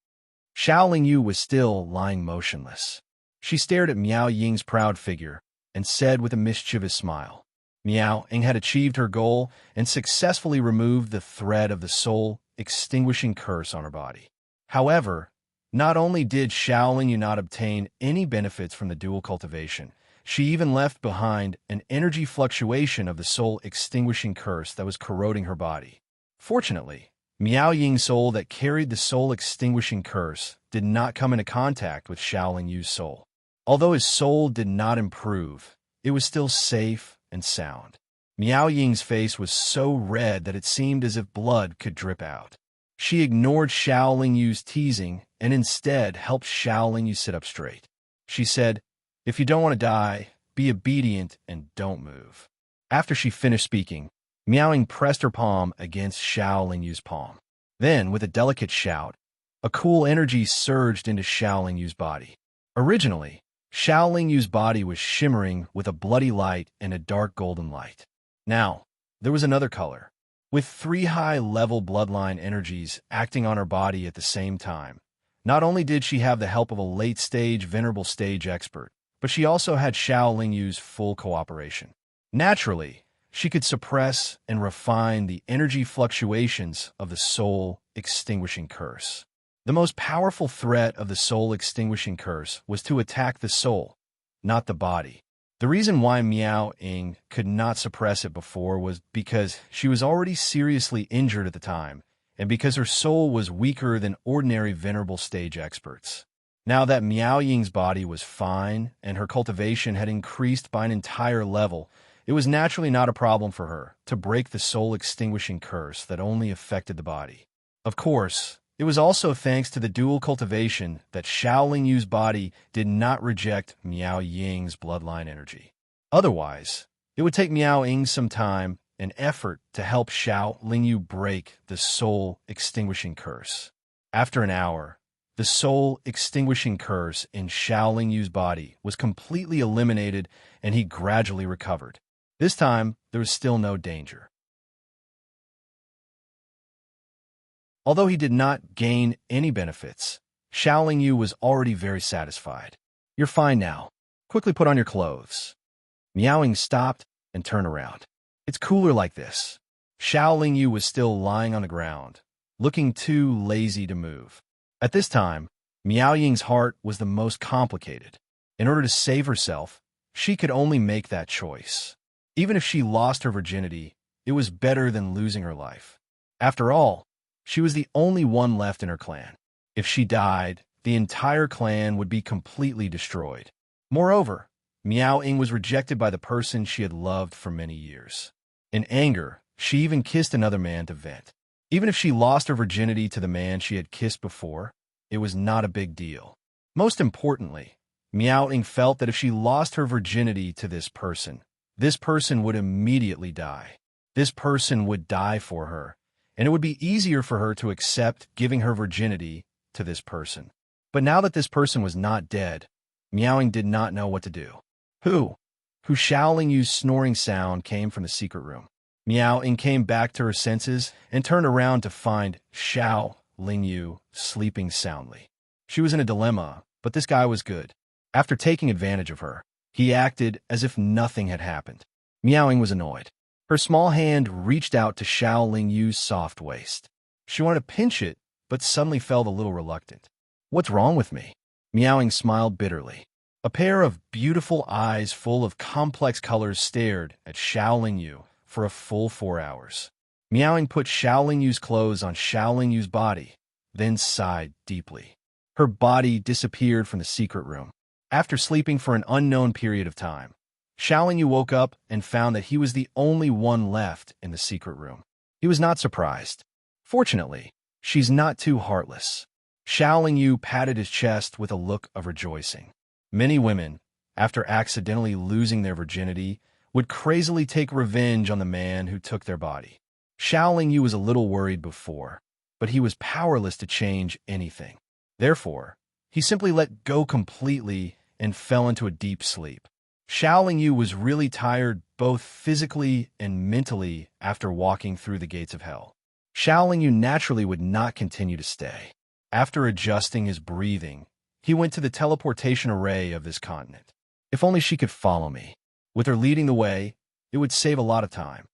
Xiao Lingyu was still lying motionless. She stared at Miao Ying's proud figure and said with a mischievous smile. Miao Ying had achieved her goal and successfully removed the thread of the soul-extinguishing curse on her body. However, not only did Xiao Lingyu not obtain any benefits from the dual cultivation, she even left behind an energy fluctuation of the soul-extinguishing curse that was corroding her body. Fortunately, Miao Ying's soul that carried the soul-extinguishing curse did not come into contact with Xiao Lingyu's soul. Although his soul did not improve, it was still safe and sound. Miao Ying's face was so red that it seemed as if blood could drip out. She ignored Xiao Lingyu's teasing and instead helped Xiao Lingyu sit up straight. She said, "If you don't want to die, be obedient and don't move." After she finished speaking, Miao Ying pressed her palm against Xiao Lingyu's palm. Then, with a delicate shout, a cool energy surged into Xiao Lingyu's body. Originally, Xiao Lingyu's body was shimmering with a bloody light and a dark golden light. Now, there was another color. With 3 high-level bloodline energies acting on her body at the same time, not only did she have the help of a late-stage, venerable stage expert, but she also had Xiao Lingyu's full cooperation. Naturally, she could suppress and refine the energy fluctuations of the soul-extinguishing curse. The most powerful threat of the soul-extinguishing curse was to attack the soul, not the body. The reason why Miao Ying could not suppress it before was because she was already seriously injured at the time, and because her soul was weaker than ordinary venerable stage experts. Now that Miao Ying's body was fine and her cultivation had increased by an entire level, it was naturally not a problem for her to break the soul-extinguishing curse that only affected the body. Of course, it was also thanks to the dual cultivation that Xiao Lingyu's body did not reject Miao Ying's bloodline energy. Otherwise, it would take Miao Ying some time and effort to help Xiao Lingyu break the soul-extinguishing curse. After an hour, the soul-extinguishing curse in Xiao Lingyu's body was completely eliminated and he gradually recovered. This time, there was still no danger. Although he did not gain any benefits, Xiao Lingyu was already very satisfied. "You're fine now. Quickly put on your clothes." Miao Ying stopped and turned around. "It's cooler like this." Xiao Lingyu was still lying on the ground, looking too lazy to move. At this time, Miao Ying's heart was the most complicated. In order to save herself, she could only make that choice. Even if she lost her virginity, it was better than losing her life. After all, she was the only one left in her clan. If she died, the entire clan would be completely destroyed. Moreover, Miao Ying was rejected by the person she had loved for many years. In anger, she even kissed another man to vent. Even if she lost her virginity to the man she had kissed before, it was not a big deal. Most importantly, Miao Ying felt that if she lost her virginity to this person would immediately die. This person would die for her, and it would be easier for her to accept giving her virginity to this person. But now that this person was not dead, Miao Ying did not know what to do. Who Xiao Lingyu's snoring sound came from the secret room. Miao Ying came back to her senses and turned around to find Xiao Lingyu sleeping soundly. She was in a dilemma, but this guy was good. After taking advantage of her, he acted as if nothing had happened. Miao Ying was annoyed. Her small hand reached out to Xiao Lingyu's soft waist. She wanted to pinch it, but suddenly felt a little reluctant. "What's wrong with me?" Miao Ying smiled bitterly. A pair of beautiful eyes full of complex colors stared at Xiao Lingyu for a full 4 hours. Miao Ying put Xiao Lingyu's clothes on Xiao Lingyu's body, then sighed deeply. Her body disappeared from the secret room. After sleeping for an unknown period of time, Xiao Lingyu woke up and found that he was the only one left in the secret room. He was not surprised. Fortunately, she's not too heartless. Xiao Lingyu patted his chest with a look of rejoicing. Many women, after accidentally losing their virginity, would crazily take revenge on the man who took their body. Xiao Yu was a little worried before, but he was powerless to change anything. Therefore, he simply let go completely and fell into a deep sleep. Xiao Yu was really tired both physically and mentally after walking through the gates of hell. Xiao Yu naturally would not continue to stay. After adjusting his breathing, he went to the teleportation array of this continent. If only she could follow me. With her leading the way, it would save a lot of time.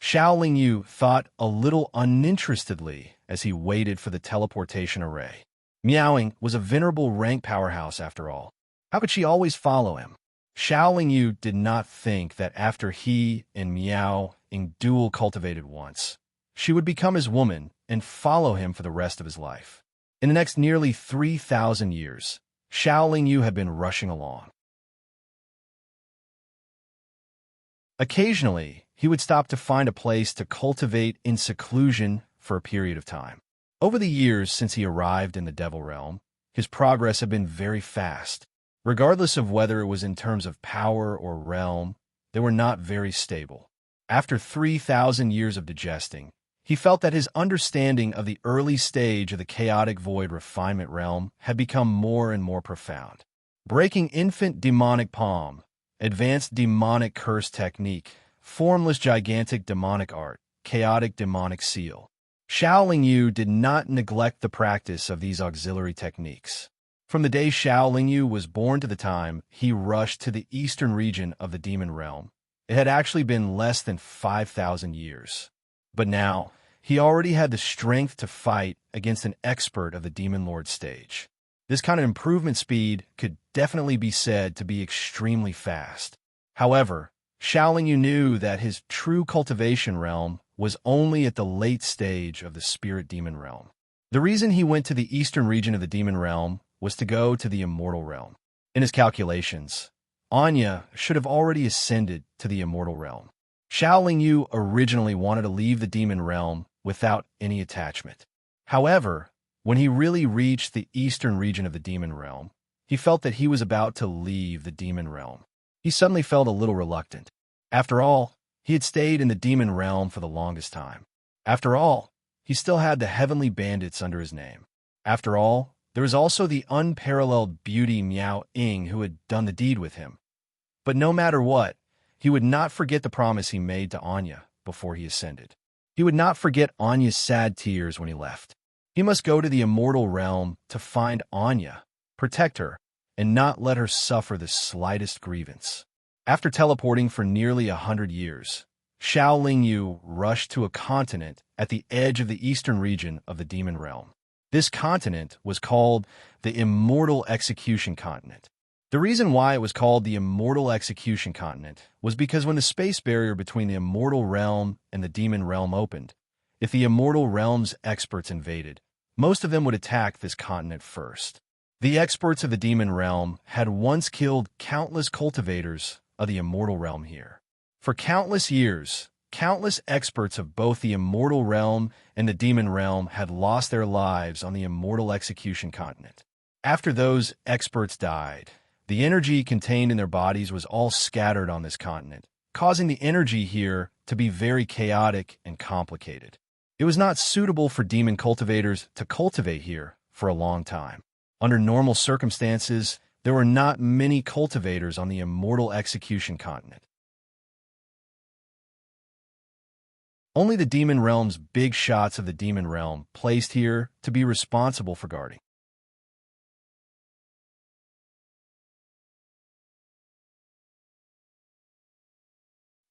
Xiao Yu thought a little uninterestedly as he waited for the teleportation array. Miaoing was a venerable rank powerhouse after all. How could she always follow him? Xiao Yu did not think that after he and Miaoing dual cultivated once, she would become his woman and follow him for the rest of his life. In the next nearly 3,000 years, Xiao Yu had been rushing along. Occasionally, he would stop to find a place to cultivate in seclusion for a period of time. Over the years since he arrived in the Devil Realm, his progress had been very fast. Regardless of whether it was in terms of power or realm, they were not very stable. After 3,000 years of digesting, he felt that his understanding of the early stage of the chaotic void refinement realm had become more and more profound. Breaking infant demonic palm, advanced demonic curse technique, formless gigantic demonic art, chaotic demonic seal. Xiao Yu did not neglect the practice of these auxiliary techniques. From the day Xiao Yu was born to the time he rushed to the eastern region of the demon realm, it had actually been less than 5,000 years. But now, he already had the strength to fight against an expert of the Demon Lord stage. This kind of improvement speed could definitely be said to be extremely fast. However, Xiao Yu knew that his true cultivation realm was only at the late stage of the spirit demon realm. The reason he went to the eastern region of the demon realm was to go to the immortal realm. In his calculations, Anya should have already ascended to the immortal realm. Xiao Yu originally wanted to leave the demon realm without any attachment. However, when he really reached the eastern region of the demon realm, he felt that he was about to leave the demon realm. He suddenly felt a little reluctant. After all, he had stayed in the demon realm for the longest time. After all, he still had the heavenly bandits under his name. After all, there was also the unparalleled beauty Miao Ying who had done the deed with him. But no matter what, he would not forget the promise he made to Anya before he ascended. He would not forget Anya's sad tears when he left. He must go to the immortal realm to find Anya, protect her, and not let her suffer the slightest grievance. After teleporting for nearly 100 years, Xiao Yu rushed to a continent at the edge of the eastern region of the demon realm. This continent was called the Immortal Execution Continent. The reason why it was called the Immortal Execution Continent was because when the space barrier between the immortal realm and the demon realm opened, if the immortal realm's experts invaded, most of them would attack this continent first. The experts of the demon realm had once killed countless cultivators of the immortal realm here. For countless years, countless experts of both the immortal realm and the demon realm had lost their lives on the Immortal Execution Continent. After those experts died, the energy contained in their bodies was all scattered on this continent, causing the energy here to be very chaotic and complicated. It was not suitable for demon cultivators to cultivate here for a long time. Under normal circumstances, there were not many cultivators on the Immortal Execution Continent. Only the demon realm's big shots of the demon realm placed here to be responsible for guarding.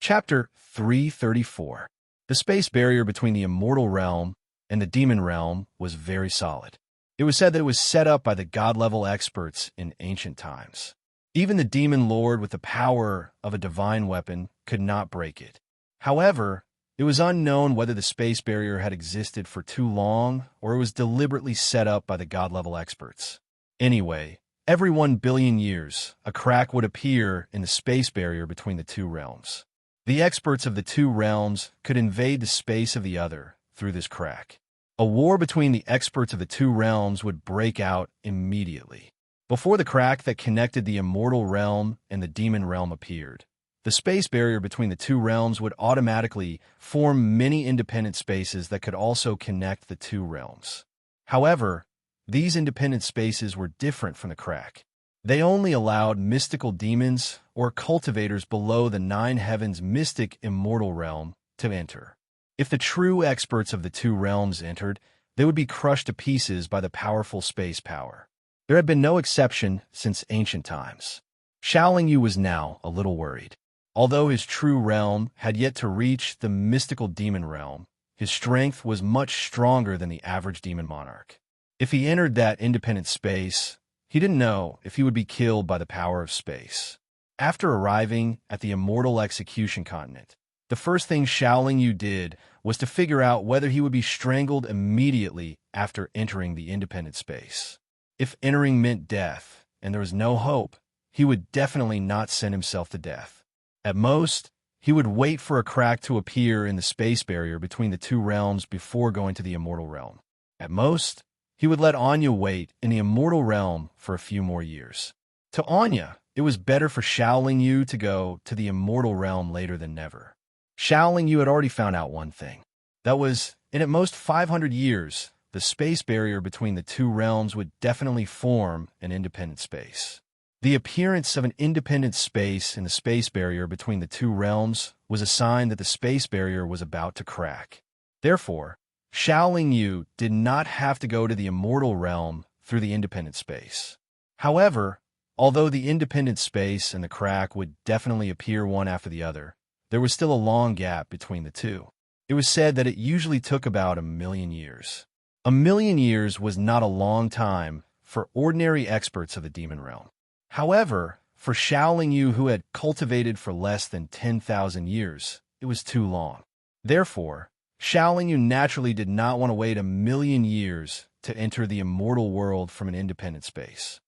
Chapter 334. The space barrier between the immortal realm and the demon realm was very solid. It was said that it was set up by the god-level experts in ancient times. Even the demon lord with the power of a divine weapon could not break it. However, it was unknown whether the space barrier had existed for too long or it was deliberately set up by the god-level experts. Anyway, every 1 billion years, a crack would appear in the space barrier between the two realms. The experts of the two realms could invade the space of the other through this crack. A war between the experts of the two realms would break out immediately. Before the crack that connected the immortal realm and the demon realm appeared, the space barrier between the two realms would automatically form many independent spaces that could also connect the two realms. However, these independent spaces were different from the crack. They only allowed mystical demons or cultivators below the nine heavens mystic immortal realm to enter. If the true experts of the two realms entered, they would be crushed to pieces by the powerful space power. There had been no exception since ancient times. Xiaolingyu was now a little worried. Although his true realm had yet to reach the mystical demon realm, his strength was much stronger than the average demon monarch. If he entered that independent space, he didn't know if he would be killed by the power of space. After arriving at the immortal execution continent, the first thing Xiaolingyu did was to figure out whether he would be strangled immediately after entering the independent space. If entering meant death, and there was no hope, he would definitely not send himself to death. At most, he would wait for a crack to appear in the space barrier between the two realms before going to the immortal realm. At most, he would let Anya wait in the immortal realm for a few more years. To Anya, it was better for Xiaolingyu to go to the immortal realm later than never. Xiaolingyu had already found out one thing. That was, in at most 500 years, the space barrier between the two realms would definitely form an independent space. The appearance of an independent space in the space barrier between the two realms was a sign that the space barrier was about to crack. Therefore, Xiaolingyu did not have to go to the immortal realm through the independent space. However, although the independent space and the crack would definitely appear one after the other, there was still a long gap between the two. It was said that it usually took about 1,000,000 years. 1,000,000 years was not a long time for ordinary experts of the demon realm. However, for Xiaolingyu, who had cultivated for less than 10,000 years, it was too long. Therefore, Xiaolingyu naturally did not want to wait 1,000,000 years to enter the immortal world from an independent space.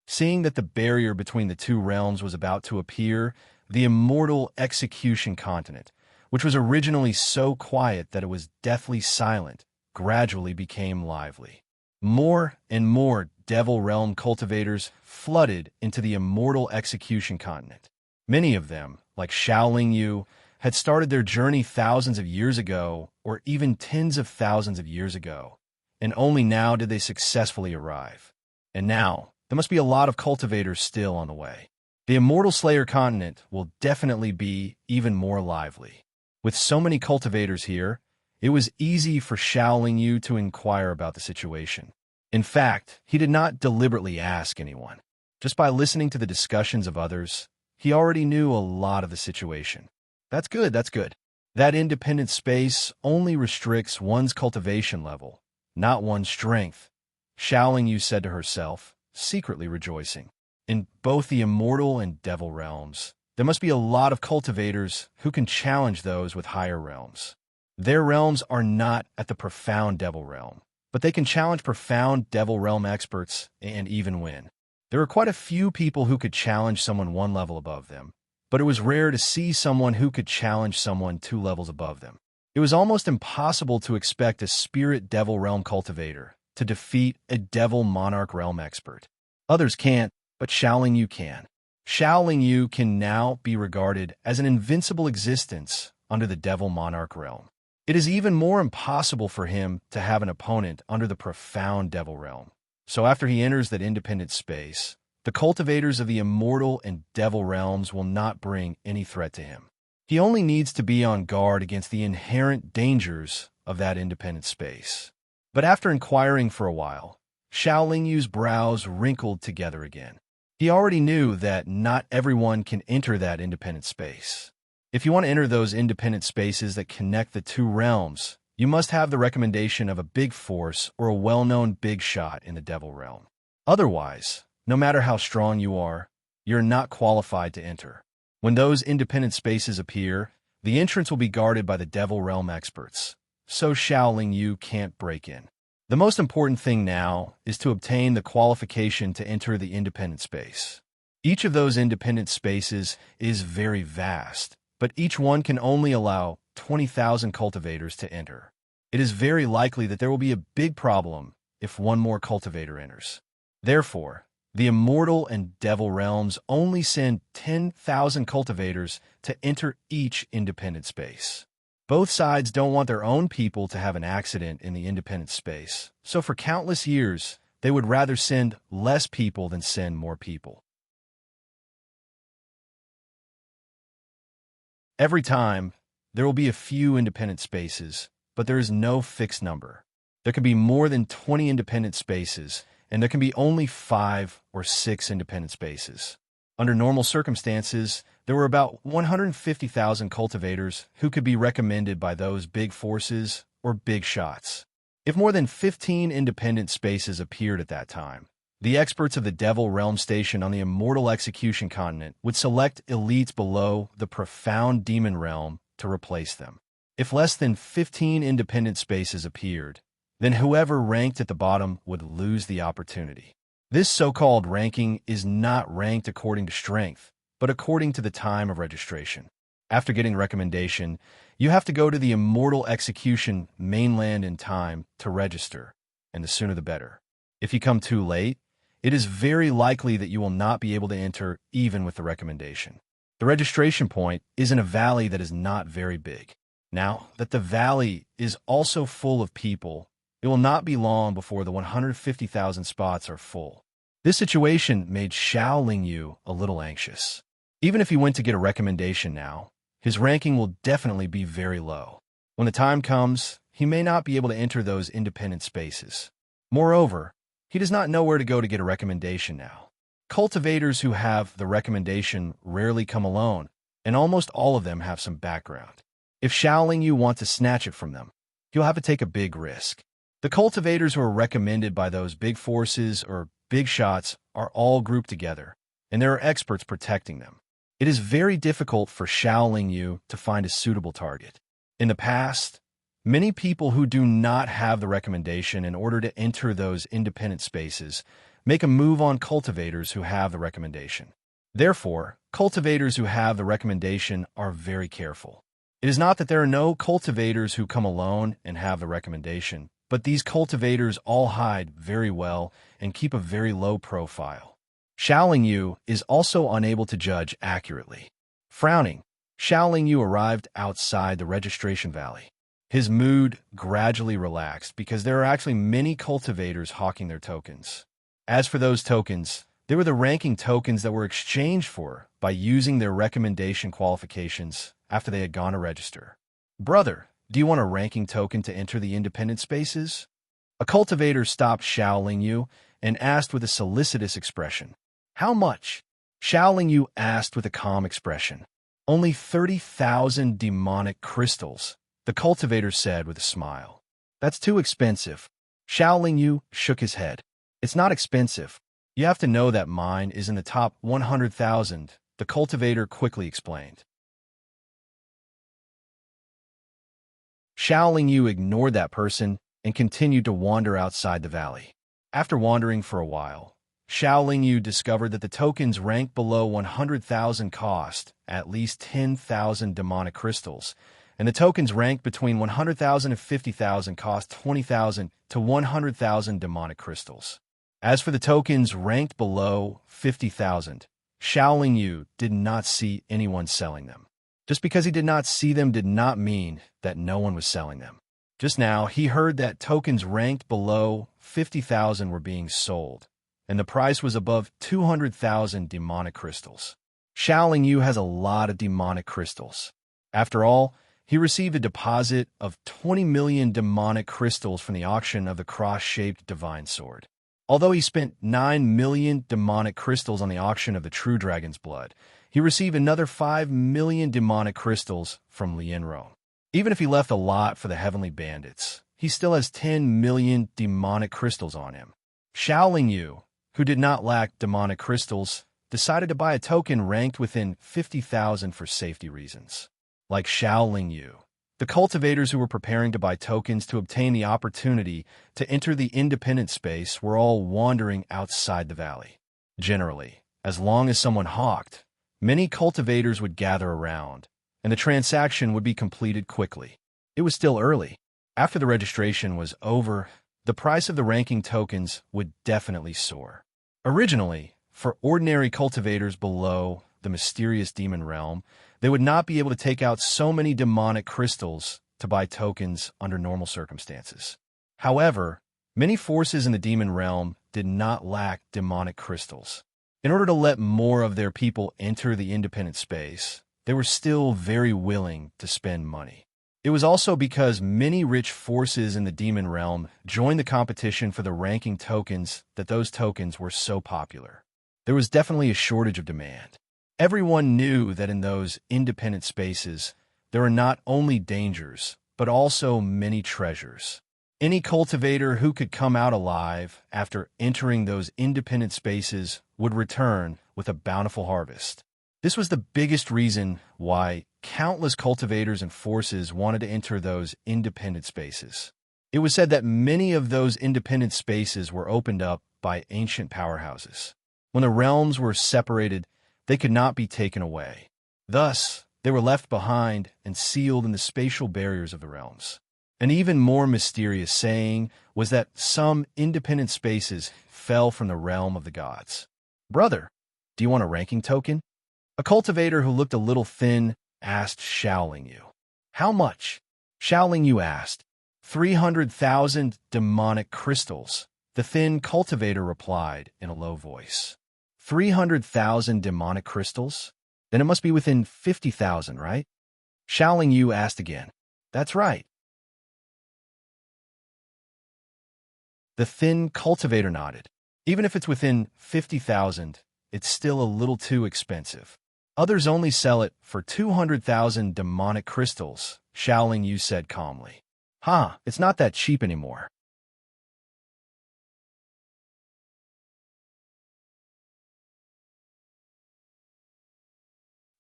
Seeing that the barrier between the two realms was about to appear, the immortal execution continent, which was originally so quiet that it was deathly silent, gradually became lively. More and more Devil Realm cultivators flooded into the immortal execution continent. Many of them, like Xiaolingyu, had started their journey thousands of years ago or even tens of thousands of years ago, and only now did they successfully arrive. And now, there must be a lot of cultivators still on the way. The Immortal Slayer continent will definitely be even more lively. With so many cultivators here, it was easy for Xiaolingyu to inquire about the situation. In fact, he did not deliberately ask anyone. Just by listening to the discussions of others, he already knew a lot of the situation. That's good, that's good. That independent space only restricts one's cultivation level, not one's strength, Xiaolingyu said to herself, secretly rejoicing. In both the immortal and devil realms, there must be a lot of cultivators who can challenge those with higher realms. Their realms are not at the profound devil realm, but they can challenge profound devil realm experts and even win. There are quite a few people who could challenge someone one level above them, but it was rare to see someone who could challenge someone 2 levels above them. It was almost impossible to expect a spirit devil realm cultivator to defeat a devil monarch realm expert. Others can't, but Xiaolingyu can. Xiaolingyu can now be regarded as an invincible existence under the devil monarch realm. It is even more impossible for him to have an opponent under the profound devil realm. So after he enters that independent space, the cultivators of the immortal and devil realms will not bring any threat to him. He only needs to be on guard against the inherent dangers of that independent space. But after inquiring for a while, Xiaolingyu's brows wrinkled together again. He already knew that not everyone can enter that independent space. If you want to enter those independent spaces that connect the two realms, you must have the recommendation of a big force or a well-known big shot in the devil realm. Otherwise, no matter how strong you are, you're not qualified to enter. When those independent spaces appear, the entrance will be guarded by the devil realm experts, so Xiaolingyu can't break in. The most important thing now is to obtain the qualification to enter the independent space. Each of those independent spaces is very vast, but each one can only allow 20,000 cultivators to enter. It is very likely that there will be a big problem if one more cultivator enters. Therefore, the immortal and devil realms only send 10,000 cultivators to enter each independent space. Both sides don't want their own people to have an accident in the independent space, so for countless years, they would rather send less people than send more people. Every time, there will be a few independent spaces, but there is no fixed number. There can be more than 20 independent spaces, and there can be only 5 or 6 independent spaces. Under normal circumstances, there were about 150,000 cultivators who could be recommended by those big forces or big shots. If more than 15 independent spaces appeared at that time, the experts of the Devil Realm Station on the Immortal Execution Continent would select elites below the Profound Demon Realm to replace them. If less than 15 independent spaces appeared, then whoever ranked at the bottom would lose the opportunity. This so-called ranking is not ranked according to strength, but according to the time of registration. After getting a recommendation, you have to go to the Immortal Execution mainland in time to register, and the sooner the better. If you come too late, it is very likely that you will not be able to enter even with the recommendation. The registration point is in a valley that is not very big. Now that the valley is also full of people, it will not be long before the 150,000 spots are full. This situation made Xiao Lingyu a little anxious. Even if he went to get a recommendation now, his ranking will definitely be very low. When the time comes, he may not be able to enter those independent spaces. Moreover, he does not know where to go to get a recommendation now. Cultivators who have the recommendation rarely come alone, and almost all of them have some background. If Xiao Lingyu wants to snatch it from them, he'll have to take a big risk. The cultivators who are recommended by those big forces or big shots are all grouped together, and there are experts protecting them. It is very difficult for Xiao Lingyu to find a suitable target. In the past, many people who do not have the recommendation in order to enter those independent spaces make a move on cultivators who have the recommendation. Therefore, cultivators who have the recommendation are very careful. It is not that there are no cultivators who come alone and have the recommendation, but these cultivators all hide very well and keep a very low profile. Xiao Lingyu is also unable to judge accurately. Frowning, Xiao Lingyu arrived outside the registration valley. His mood gradually relaxed because there are actually many cultivators hawking their tokens. As for those tokens, they were the ranking tokens that were exchanged for by using their recommendation qualifications after they had gone to register. Brother, do you want a ranking token to enter the independent spaces? A cultivator stopped Xiao Lingyu and asked with a solicitous expression. How much? Xiao Lingyu asked with a calm expression. Only 30,000 demonic crystals, the cultivator said with a smile. That's too expensive. Xiao Lingyu shook his head. It's not expensive. You have to know that mine is in the top 100,000, the cultivator quickly explained. Xiao Lingyu ignored that person and continued to wander outside the valley. After wandering for a while, Xiao Lingyu discovered that the tokens ranked below 100,000 cost at least 10,000 demonic crystals, and the tokens ranked between 100,000 and 50,000 cost 20,000 to 100,000 demonic crystals. As for the tokens ranked below 50,000, Xiao Lingyu did not see anyone selling them. Just because he did not see them did not mean that no one was selling them. Just now, he heard that tokens ranked below 50,000 were being sold, and the price was above 200,000 demonic crystals. Xiao Lingyu has a lot of demonic crystals. After all, he received a deposit of 20 million demonic crystals from the auction of the cross-shaped divine sword. Although he spent 9 million demonic crystals on the auction of the true dragon's blood, he received another 5 million demonic crystals from Lienro. Even if he left a lot for the heavenly bandits, he still has 10 million demonic crystals on him. Xiao Lingyu, who did not lack demonic crystals, decided to buy a token ranked within 50,000 for safety reasons. Like Xiao Lingyu, the cultivators who were preparing to buy tokens to obtain the opportunity to enter the independent space were all wandering outside the valley. Generally, as long as someone hawked, many cultivators would gather around, and the transaction would be completed quickly. It was still early. After the registration was over, the price of the ranking tokens would definitely soar. Originally, for ordinary cultivators below the mysterious demon realm, they would not be able to take out so many demonic crystals to buy tokens under normal circumstances. However, many forces in the demon realm did not lack demonic crystals. In order to let more of their people enter the independent space, they were still very willing to spend money. It was also because many rich forces in the demon realm joined the competition for the ranking tokens that those tokens were so popular. There was definitely a shortage of demand. Everyone knew that in those independent spaces, there are not only dangers, but also many treasures. Any cultivator who could come out alive after entering those independent spaces would return with a bountiful harvest. This was the biggest reason why countless cultivators and forces wanted to enter those independent spaces. It was said that many of those independent spaces were opened up by ancient powerhouses. When the realms were separated, they could not be taken away. Thus, they were left behind and sealed in the spatial barriers of the realms. An even more mysterious saying was that some independent spaces fell from the realm of the gods. "Brother, do you want a ranking token?" A cultivator who looked a little thin asked Xiaoling. "How much?" Xiaoling asked. 300,000 demonic crystals, the thin cultivator replied in a low voice. 300,000 demonic crystals? Then it must be within 50,000, right? Xiaoling asked again. "That's right." The thin cultivator nodded. "Even if it's within 50,000, it's still a little too expensive. Others only sell it for 200,000 demonic crystals," Xiaoling said calmly. It's not that cheap anymore."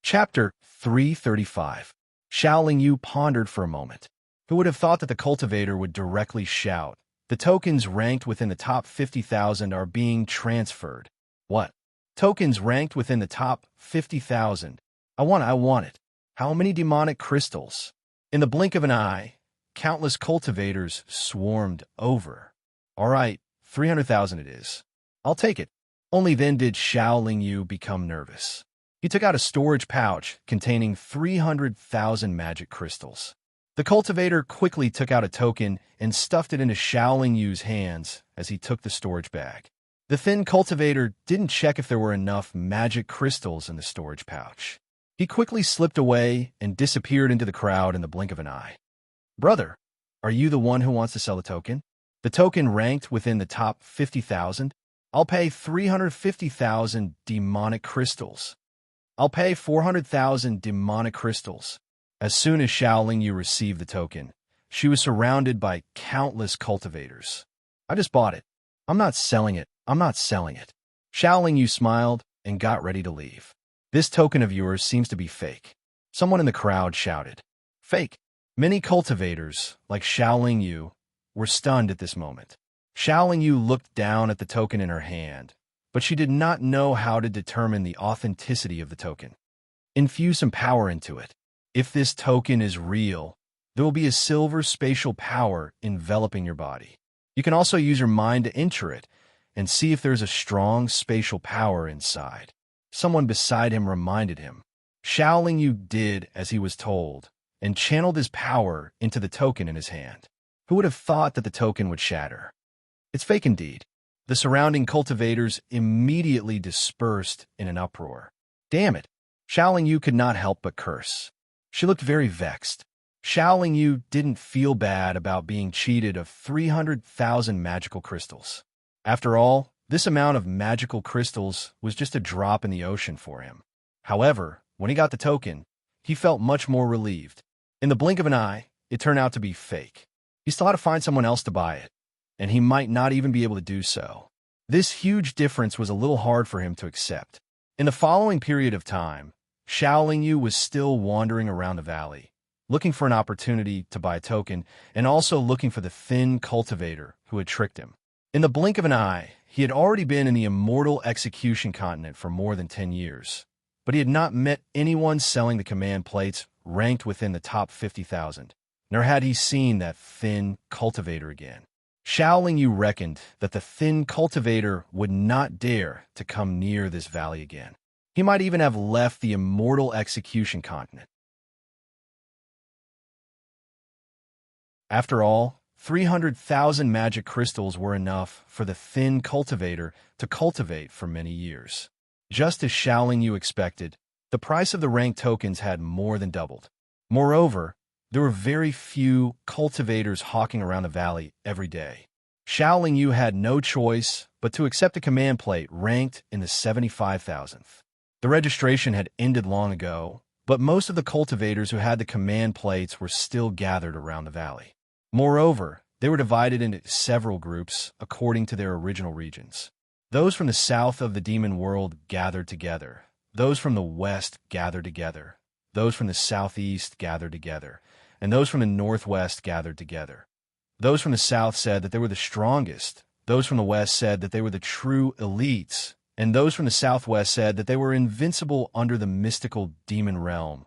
Chapter 335. Xiaoling pondered for a moment. Who would have thought that the cultivator would directly shout, "The tokens ranked within the top 50,000 are being transferred." What? Tokens ranked within the top 50,000. I want it. How many demonic crystals? In the blink of an eye, countless cultivators swarmed over. "All right, 300,000 it is. I'll take it." Only then did Xiaoling become nervous. He took out a storage pouch containing 300,000 magic crystals. The cultivator quickly took out a token and stuffed it into Xiaoling hands as he took the storage bag. The thin cultivator didn't check if there were enough magic crystals in the storage pouch. He quickly slipped away and disappeared into the crowd in the blink of an eye. "Brother, are you the one who wants to sell the token? The token ranked within the top 50,000? I'll pay 350,000 demonic crystals. I'll pay 400,000 demonic crystals." As soon as Xiaoling received the token, she was surrounded by countless cultivators. "I just bought it. I'm not selling it. I'm not selling it." Xiaoling smiled and got ready to leave. "This token of yours seems to be fake." Someone in the crowd shouted. "Fake?" Many cultivators, like Xiaoling were stunned at this moment. Xiaoling looked down at the token in her hand, but she did not know how to determine the authenticity of the token. "Infuse some power into it. If this token is real, there will be a silver spatial power enveloping your body. You can also use your mind to enter it and see if there's a strong spatial power inside." Someone beside him reminded him. Xiaoling did as he was told and channeled his power into the token in his hand. Who would have thought that the token would shatter? "It's fake indeed." The surrounding cultivators immediately dispersed in an uproar. "Damn it!" Xiaoling could not help but curse. She looked very vexed. Xiaoling didn't feel bad about being cheated of 300,000 magical crystals. After all, this amount of magical crystals was just a drop in the ocean for him. However, when he got the token, he felt much more relieved. In the blink of an eye, it turned out to be fake. He still had to find someone else to buy it, and he might not even be able to do so. This huge difference was a little hard for him to accept. In the following period of time, Xiaoling was still wandering around the valley, looking for an opportunity to buy a token, and also looking for the thin cultivator who had tricked him. In the blink of an eye, he had already been in the immortal execution continent for more than 10 years, but he had not met anyone selling the command plates ranked within the top 50,000, nor had he seen that thin cultivator again. Xiao Yu reckoned that the thin cultivator would not dare to come near this valley again. He might even have left the immortal execution continent. After all, 300,000 magic crystals were enough for the thin cultivator to cultivate for many years. Just as Xiao Yu expected, the price of the rank tokens had more than doubled. Moreover, there were very few cultivators hawking around the valley every day. Xiao Yu had no choice but to accept a command plate ranked in the 75,000th. The registration had ended long ago, but most of the cultivators who had the command plates were still gathered around the valley. Moreover, they were divided into several groups according to their original regions. Those from the south of the demon world gathered together. Those from the west gathered together. Those from the southeast gathered together. And those from the northwest gathered together. Those from the south said that they were the strongest. Those from the west said that they were the true elites. And those from the southwest said that they were invincible under the mystical demon realm.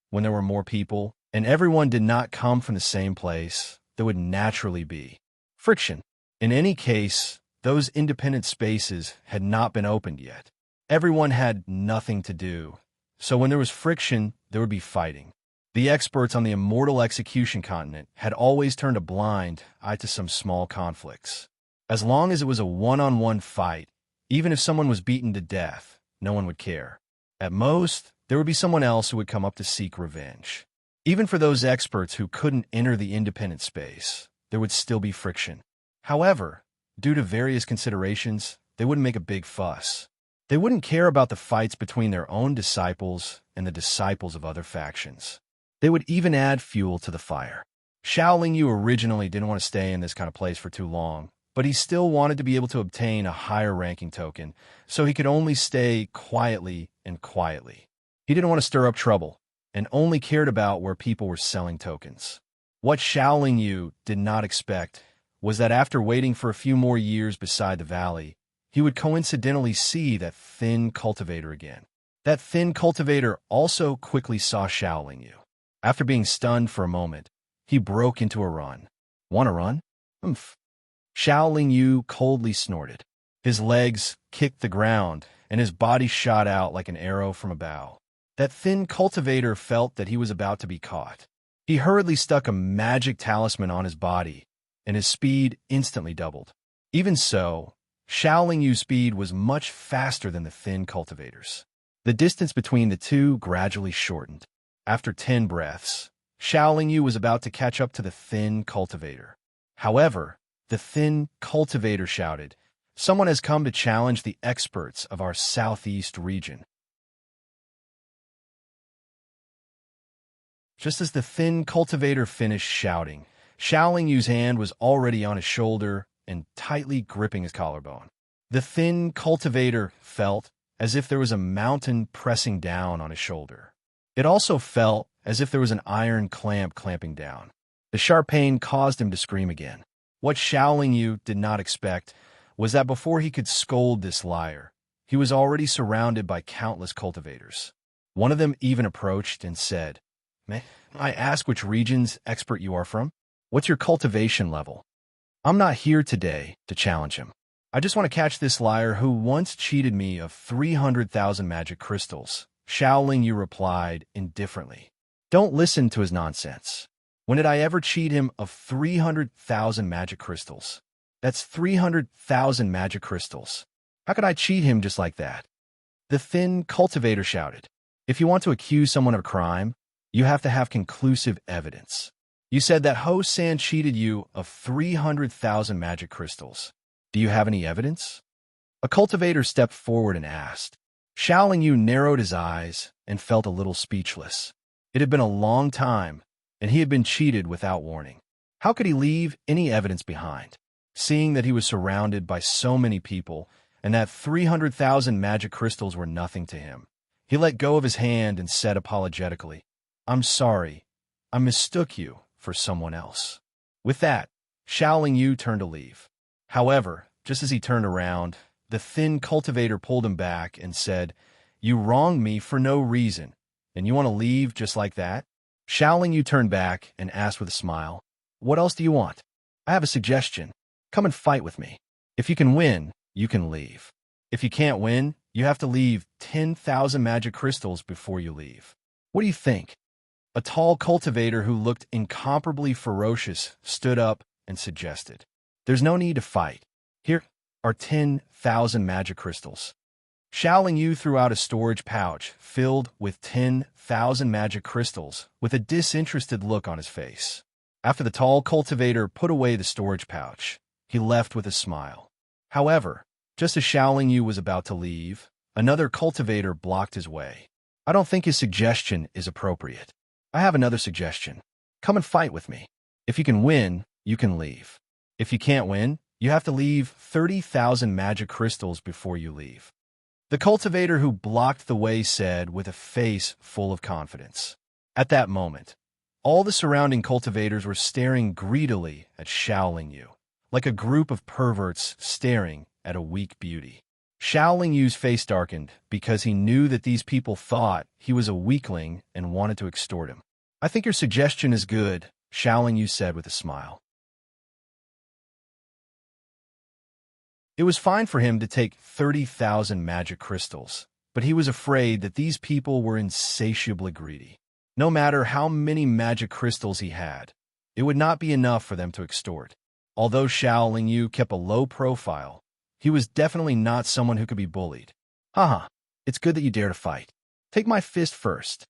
When there were more people, and everyone did not come from the same place, there would naturally be friction. In any case, those independent spaces had not been opened yet. Everyone had nothing to do, so when there was friction, there would be fighting. The experts on the immortal execution continent had always turned a blind eye to some small conflicts. As long as it was a one-on-one fight, even if someone was beaten to death, no one would care. At most, there would be someone else who would come up to seek revenge. Even for those experts who couldn't enter the independent space, there would still be friction. However, due to various considerations, they wouldn't make a big fuss. They wouldn't care about the fights between their own disciples and the disciples of other factions. They would even add fuel to the fire. Xiao Yu originally didn't want to stay in this kind of place for too long, but he still wanted to be able to obtain a higher ranking token, so he could only stay quietly and quietly. He didn't want to stir up trouble, and only cared about where people were selling tokens. What Xiao Yu did not expect was that after waiting for a few more years beside the valley, he would coincidentally see that thin cultivator again. That thin cultivator also quickly saw Xiao Yu. After being stunned for a moment, he broke into a run. Want to run? Humph. Xiao Yu coldly snorted. His legs kicked the ground, and his body shot out like an arrow from a bow. That thin cultivator felt that he was about to be caught. He hurriedly stuck a magic talisman on his body, and his speed instantly doubled. Even so, Xiao Yu's speed was much faster than the thin cultivator's. The distance between the two gradually shortened. After 10 breaths, Xiao Yu was about to catch up to the thin cultivator. However, the thin cultivator shouted, "Someone has come to challenge the experts of our southeast region." Just as the thin cultivator finished shouting, Xiao Yu's hand was already on his shoulder and tightly gripping his collarbone. The thin cultivator felt as if there was a mountain pressing down on his shoulder. It also felt as if there was an iron clamp clamping down. The sharp pain caused him to scream again. What Xiao Yu did not expect was that before he could scold this liar, he was already surrounded by countless cultivators. One of them even approached and said, "May I ask which region's expert you are from? What's your cultivation level? I'm not here today to challenge him. I just want to catch this liar who once cheated me of 300,000 magic crystals." Xiao Yu replied indifferently. "Don't listen to his nonsense. When did I ever cheat him of 300,000 magic crystals? That's 300,000 magic crystals. How could I cheat him just like that?" The thin cultivator shouted, "If you want to accuse someone of a crime, you have to have conclusive evidence. You said that Ho-san cheated you of 300,000 magic crystals. Do you have any evidence?" A cultivator stepped forward and asked. Xiao Yu narrowed his eyes and felt a little speechless. It had been a long time, and he had been cheated without warning. How could he leave any evidence behind? Seeing that he was surrounded by so many people, and that 300,000 magic crystals were nothing to him, he let go of his hand and said apologetically, "I'm sorry. I mistook you for someone else." With that, Xiao Yu turned to leave. However, just as he turned around, the thin cultivator pulled him back and said, "You wronged me for no reason, and you want to leave just like that?" Xiao Yu turned back and asked with a smile, "What else do you want?" "I have a suggestion. Come and fight with me. If you can win, you can leave. If you can't win, you have to leave 10,000 magic crystals before you leave. What do you think? A tall cultivator who looked incomparably ferocious stood up and suggested, "There's no need to fight. Here are 10,000 magic crystals." Xiaoling Yu threw out a storage pouch filled with 10,000 magic crystals with a disinterested look on his face. After the tall cultivator put away the storage pouch, he left with a smile. However, just as Xiaoling Yu was about to leave, another cultivator blocked his way. "I don't think his suggestion is appropriate. I have another suggestion. Come and fight with me. If you can win, you can leave. If you can't win, you have to leave 30,000 magic crystals before you leave." The cultivator who blocked the way said with a face full of confidence. At that moment, all the surrounding cultivators were staring greedily at Xiaoling Yu, like a group of perverts staring at a weak beauty. Xiaoling Yu's face darkened because he knew that these people thought he was a weakling and wanted to extort him. "I think your suggestion is good," Xiaoling Yu said with a smile. It was fine for him to take 30,000 magic crystals, but he was afraid that these people were insatiably greedy. No matter how many magic crystals he had, it would not be enough for them to extort. Although Xiaoling Yu kept a low profile, he was definitely not someone who could be bullied. "Haha, it's good that you dare to fight. Take my fist first."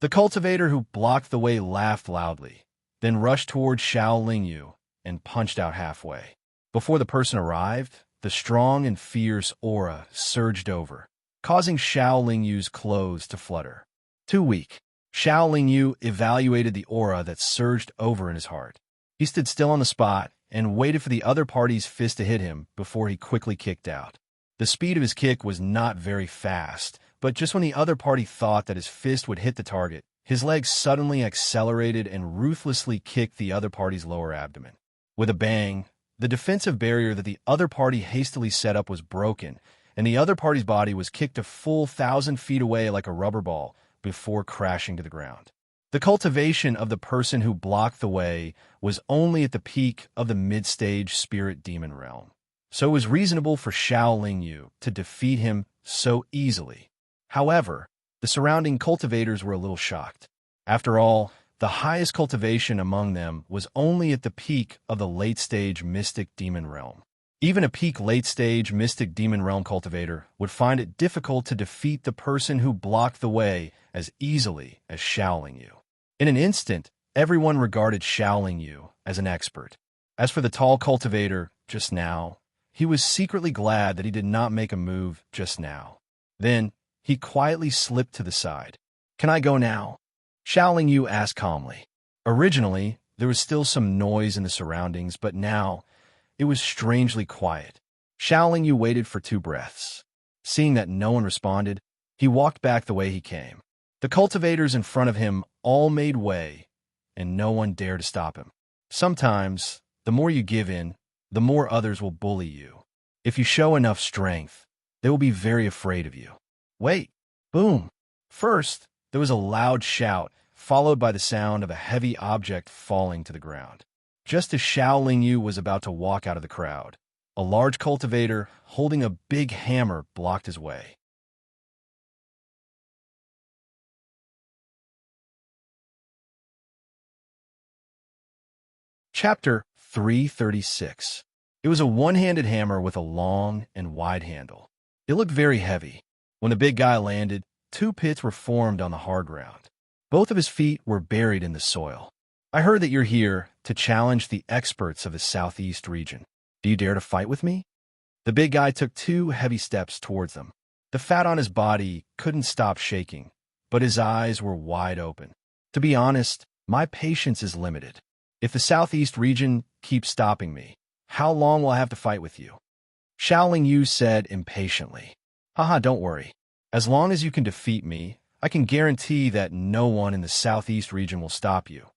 The cultivator who blocked the way laughed loudly, then rushed toward Xiaoling Yu and punched out halfway. Before the person arrived, the strong and fierce aura surged over, causing Xiaoling Yu's clothes to flutter. Too weak. Xiaoling Yu evaluated the aura that surged over in his heart. He stood still on the spot and waited for the other party's fist to hit him before he quickly kicked out. The speed of his kick was not very fast, but just when the other party thought that his fist would hit the target, his legs suddenly accelerated and ruthlessly kicked the other party's lower abdomen. With a bang, the defensive barrier that the other party hastily set up was broken, and the other party's body was kicked a full 1,000 feet away like a rubber ball before crashing to the ground. The cultivation of the person who blocked the way was only at the peak of the mid-stage spirit demon realm, so it was reasonable for Xiaoling Yu to defeat him so easily. However, the surrounding cultivators were a little shocked. After all, the highest cultivation among them was only at the peak of the late-stage mystic demon realm. Even a peak late-stage mystic demon realm cultivator would find it difficult to defeat the person who blocked the way as easily as Xiaoling Yu. In an instant, everyone regarded Xiaoling Yu as an expert. As for the tall cultivator just now, he was secretly glad that he did not make a move just now. Then, he quietly slipped to the side. "Can I go now?" Xiaoling Yu asked calmly. Originally, there was still some noise in the surroundings, but now, it was strangely quiet. Xiaoling Yu waited for 2 breaths. Seeing that no one responded, he walked back the way he came. The cultivators in front of him all made way, and no one dared to stop him. Sometimes, the more you give in, the more others will bully you. If you show enough strength, they will be very afraid of you. Wait! Boom! First, there was a loud shout, followed by the sound of a heavy object falling to the ground. Just as Xiaoling Yu was about to walk out of the crowd, a large cultivator holding a big hammer blocked his way. Chapter 336. It was a one-handed hammer with a long and wide handle. It looked very heavy. When the big guy landed, 2 pits were formed on the hard ground. Both of his feet were buried in the soil. "I heard that you're here to challenge the experts of the southeast region. Do you dare to fight with me?" The big guy took 2 heavy steps towards them. The fat on his body couldn't stop shaking, but his eyes were wide open. "To be honest, my patience is limited. If the southeast region keeps stopping me, how long will I have to fight with you?" Xiaoling Yu said impatiently. "Haha, don't worry. As long as you can defeat me, I can guarantee that no one in the southeast region will stop you,"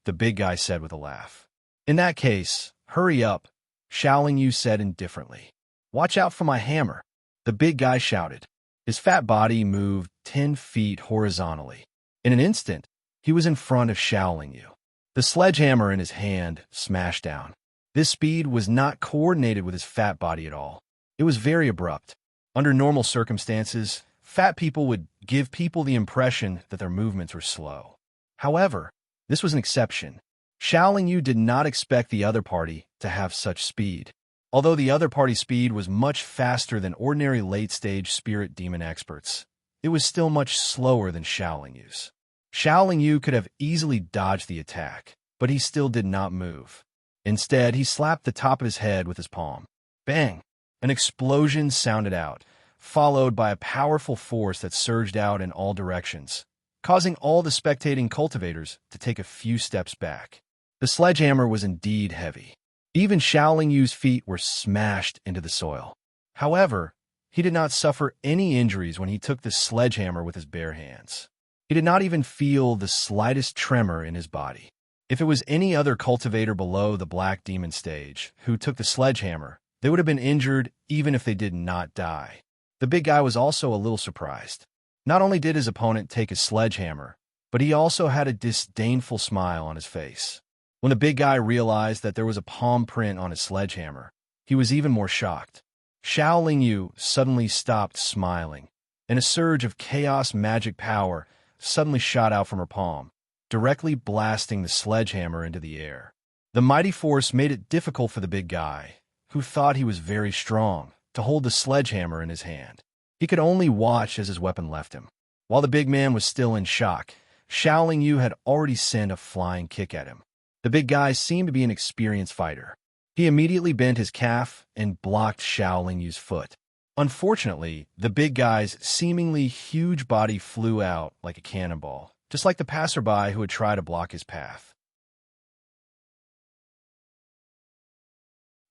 the big guy said with a laugh. "In that case, hurry up," Xiaoling Yu said indifferently. "Watch out for my hammer," the big guy shouted. His fat body moved 10 feet horizontally. In an instant, he was in front of Xiaoling Yu. The sledgehammer in his hand smashed down. This speed was not coordinated with his fat body at all. It was very abrupt. Under normal circumstances, fat people would give people the impression that their movements were slow. However, this was an exception. Xiaoling Yu did not expect the other party to have such speed. Although the other party's speed was much faster than ordinary late-stage spirit demon experts, it was still much slower than Xiaoling Yu's. Xiaoling Yu could have easily dodged the attack, but he still did not move. Instead, he slapped the top of his head with his palm. Bang! An explosion sounded out, followed by a powerful force that surged out in all directions, causing all the spectating cultivators to take a few steps back. The sledgehammer was indeed heavy. Even Xiaoling Yu's feet were smashed into the soil. However, he did not suffer any injuries when he took the sledgehammer with his bare hands. He did not even feel the slightest tremor in his body. If it was any other cultivator below the Black Demon stage who took the sledgehammer, they would have been injured even if they did not die. The big guy was also a little surprised. Not only did his opponent take a sledgehammer, but he also had a disdainful smile on his face. When the big guy realized that there was a palm print on his sledgehammer, he was even more shocked. Xiaoling Yu suddenly stopped smiling, and a surge of chaos magic power suddenly shot out from her palm, directly blasting the sledgehammer into the air. The mighty force made it difficult for the big guy, who thought he was very strong, to hold the sledgehammer in his hand. He could only watch as his weapon left him. While the big man was still in shock, Xiaoling Yu had already sent a flying kick at him. The big guy seemed to be an experienced fighter. He immediately bent his calf and blocked Xiaoling Yu's foot. Unfortunately, the big guy's seemingly huge body flew out like a cannonball, just like the passerby who had tried to block his path.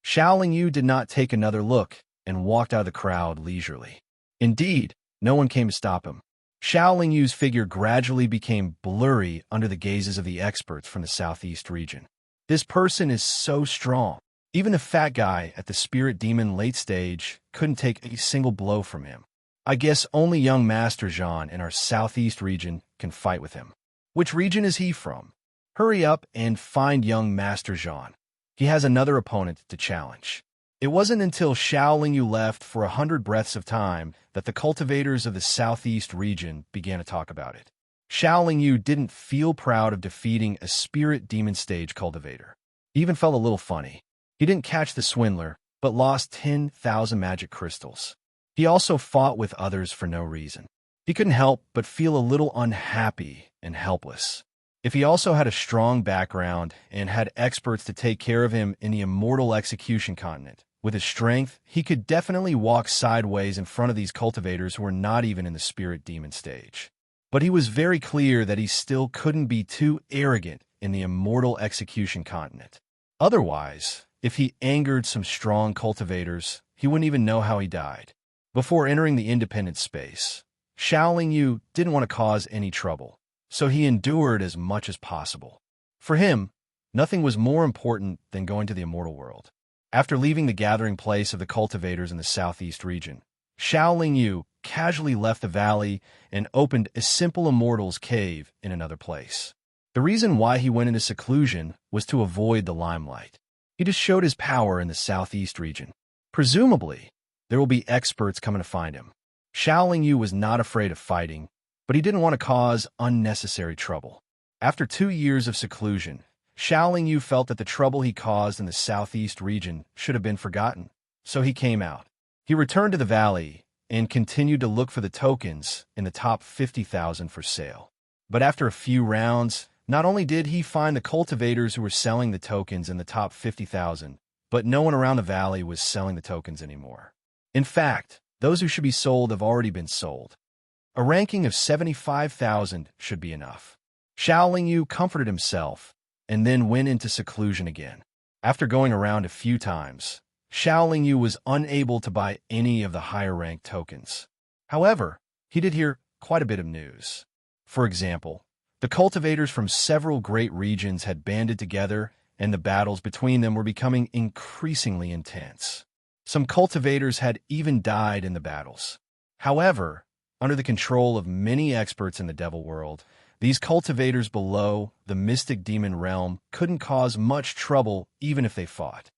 Xiaoling Yu did not take another look and walked out of the crowd leisurely. Indeed, no one came to stop him. Xiaoling Yu's figure gradually became blurry under the gazes of the experts from the southeast region. This person is so strong. Even the fat guy at the Spirit Demon late stage couldn't take a single blow from him. I guess only young Master Zhan in our southeast region can fight with him. Which region is he from? Hurry up and find young Master Zhan. He has another opponent to challenge. It wasn't until Xiaoling Yu left for 100 breaths of time that the cultivators of the southeast region began to talk about it. Xiaoling Yu didn't feel proud of defeating a Spirit Demon stage cultivator. He even felt a little funny. He didn't catch the swindler, but lost 10,000 magic crystals. He also fought with others for no reason. He couldn't help but feel a little unhappy and helpless. If he also had a strong background and had experts to take care of him in the immortal execution continent, with his strength, he could definitely walk sideways in front of these cultivators who were not even in the Spirit Demon stage. But he was very clear that he still couldn't be too arrogant in the immortal execution continent. Otherwise, if he angered some strong cultivators, he wouldn't even know how he died. Before entering the independent space, Xiaoling Yu didn't want to cause any trouble, so he endured as much as possible. For him, nothing was more important than going to the immortal world. After leaving the gathering place of the cultivators in the southeast region, Xiaoling Yu casually left the valley and opened a simple immortal's cave in another place. The reason why he went into seclusion was to avoid the limelight. He just showed his power in the southeast region. Presumably, there will be experts coming to find him. Xiaoling Yu was not afraid of fighting, but he didn't want to cause unnecessary trouble. After 2 years of seclusion, Xiaoling Yu felt that the trouble he caused in the southeast region should have been forgotten, so he came out. He returned to the valley and continued to look for the tokens in the top 50,000 for sale. But after a few rounds, not only did he find the cultivators who were selling the tokens in the top 50,000, but no one around the valley was selling the tokens anymore. In fact, those who should be sold have already been sold. A ranking of 75,000 should be enough. Xiaoling Yu comforted himself and then went into seclusion again. After going around a few times, Xiaoling Yu was unable to buy any of the higher-ranked tokens. However, he did hear quite a bit of news. For example, the cultivators from several great regions had banded together, and the battles between them were becoming increasingly intense. Some cultivators had even died in the battles. However, under the control of many experts in the Devil World, these cultivators below the mystic demon realm couldn't cause much trouble even if they fought.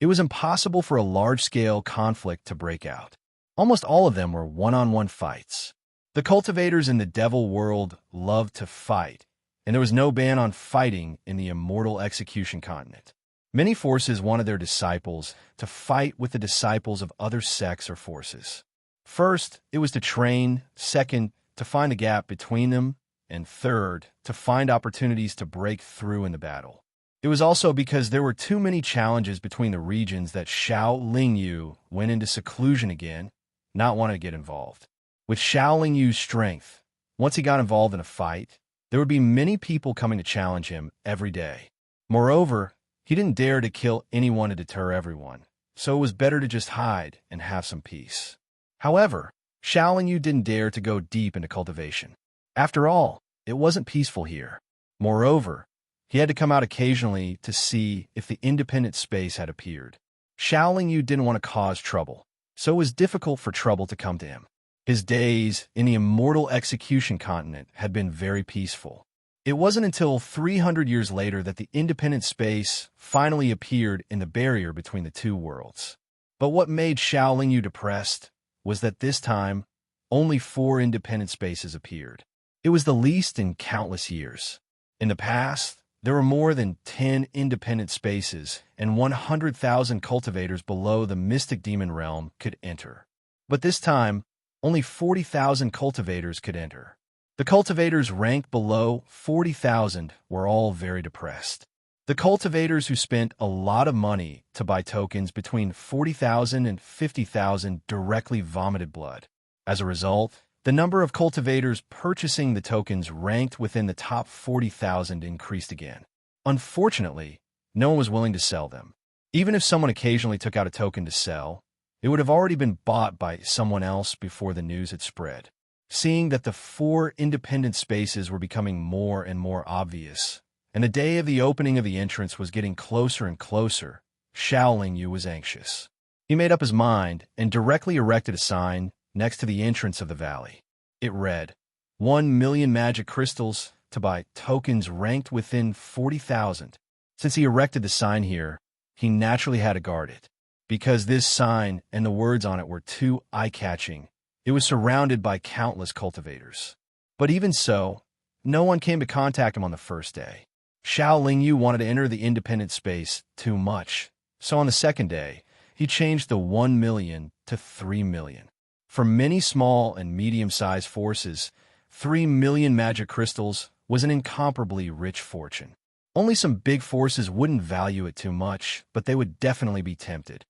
It was impossible for a large-scale conflict to break out. Almost all of them were one-on-one fights. The cultivators in the devil world loved to fight, and there was no ban on fighting in the immortal execution continent. Many forces wanted their disciples to fight with the disciples of other sects or forces. First, it was to train. Second, to find a gap between them. And third, to find opportunities to break through in the battle. It was also because there were too many challenges between the regions that Xiao Lingyu went into seclusion again, not wanting to get involved. With Xiao Lingyu's strength, once he got involved in a fight, there would be many people coming to challenge him every day. Moreover, he didn't dare to kill anyone to deter everyone, so it was better to just hide and have some peace. However, Xiao Lingyu didn't dare to go deep into cultivation. After all, it wasn't peaceful here. Moreover, he had to come out occasionally to see if the independent space had appeared. Xiao Lingyu didn't want to cause trouble, so it was difficult for trouble to come to him. His days in the immortal execution continent had been very peaceful. It wasn't until 300 years later that the independent space finally appeared in the barrier between the two worlds. But what made Xiao Lingyu depressed was that this time, only 4 independent spaces appeared. It was the least in countless years. In the past, there were more than 10 independent spaces, and 100,000 cultivators below the mystic demon realm could enter. But this time, only 40,000 cultivators could enter. The cultivators ranked below 40,000 were all very depressed. The cultivators who spent a lot of money to buy tokens between 40,000 and 50,000 directly vomited blood. As a result, the number of cultivators purchasing the tokens ranked within the top 40,000 increased again. Unfortunately, no one was willing to sell them. Even if someone occasionally took out a token to sell, it would have already been bought by someone else before the news had spread. Seeing that the 4 independent spaces were becoming more and more obvious, and the day of the opening of the entrance was getting closer and closer, Xiao Lingyu was anxious. He made up his mind and directly erected a sign next to the entrance of the valley. It read, 1 million magic crystals to buy tokens ranked within 40,000. Since he erected the sign here, he naturally had to guard it. Because this sign and the words on it were too eye-catching, it was surrounded by countless cultivators. But even so, no one came to contact him on the first day. Xiao Lingyu wanted to enter the independent space too much, so on the second day, he changed the 1 million to 3 million. For many small and medium-sized forces, 3 million magic crystals was an incomparably rich fortune. Only some big forces wouldn't value it too much, but they would definitely be tempted.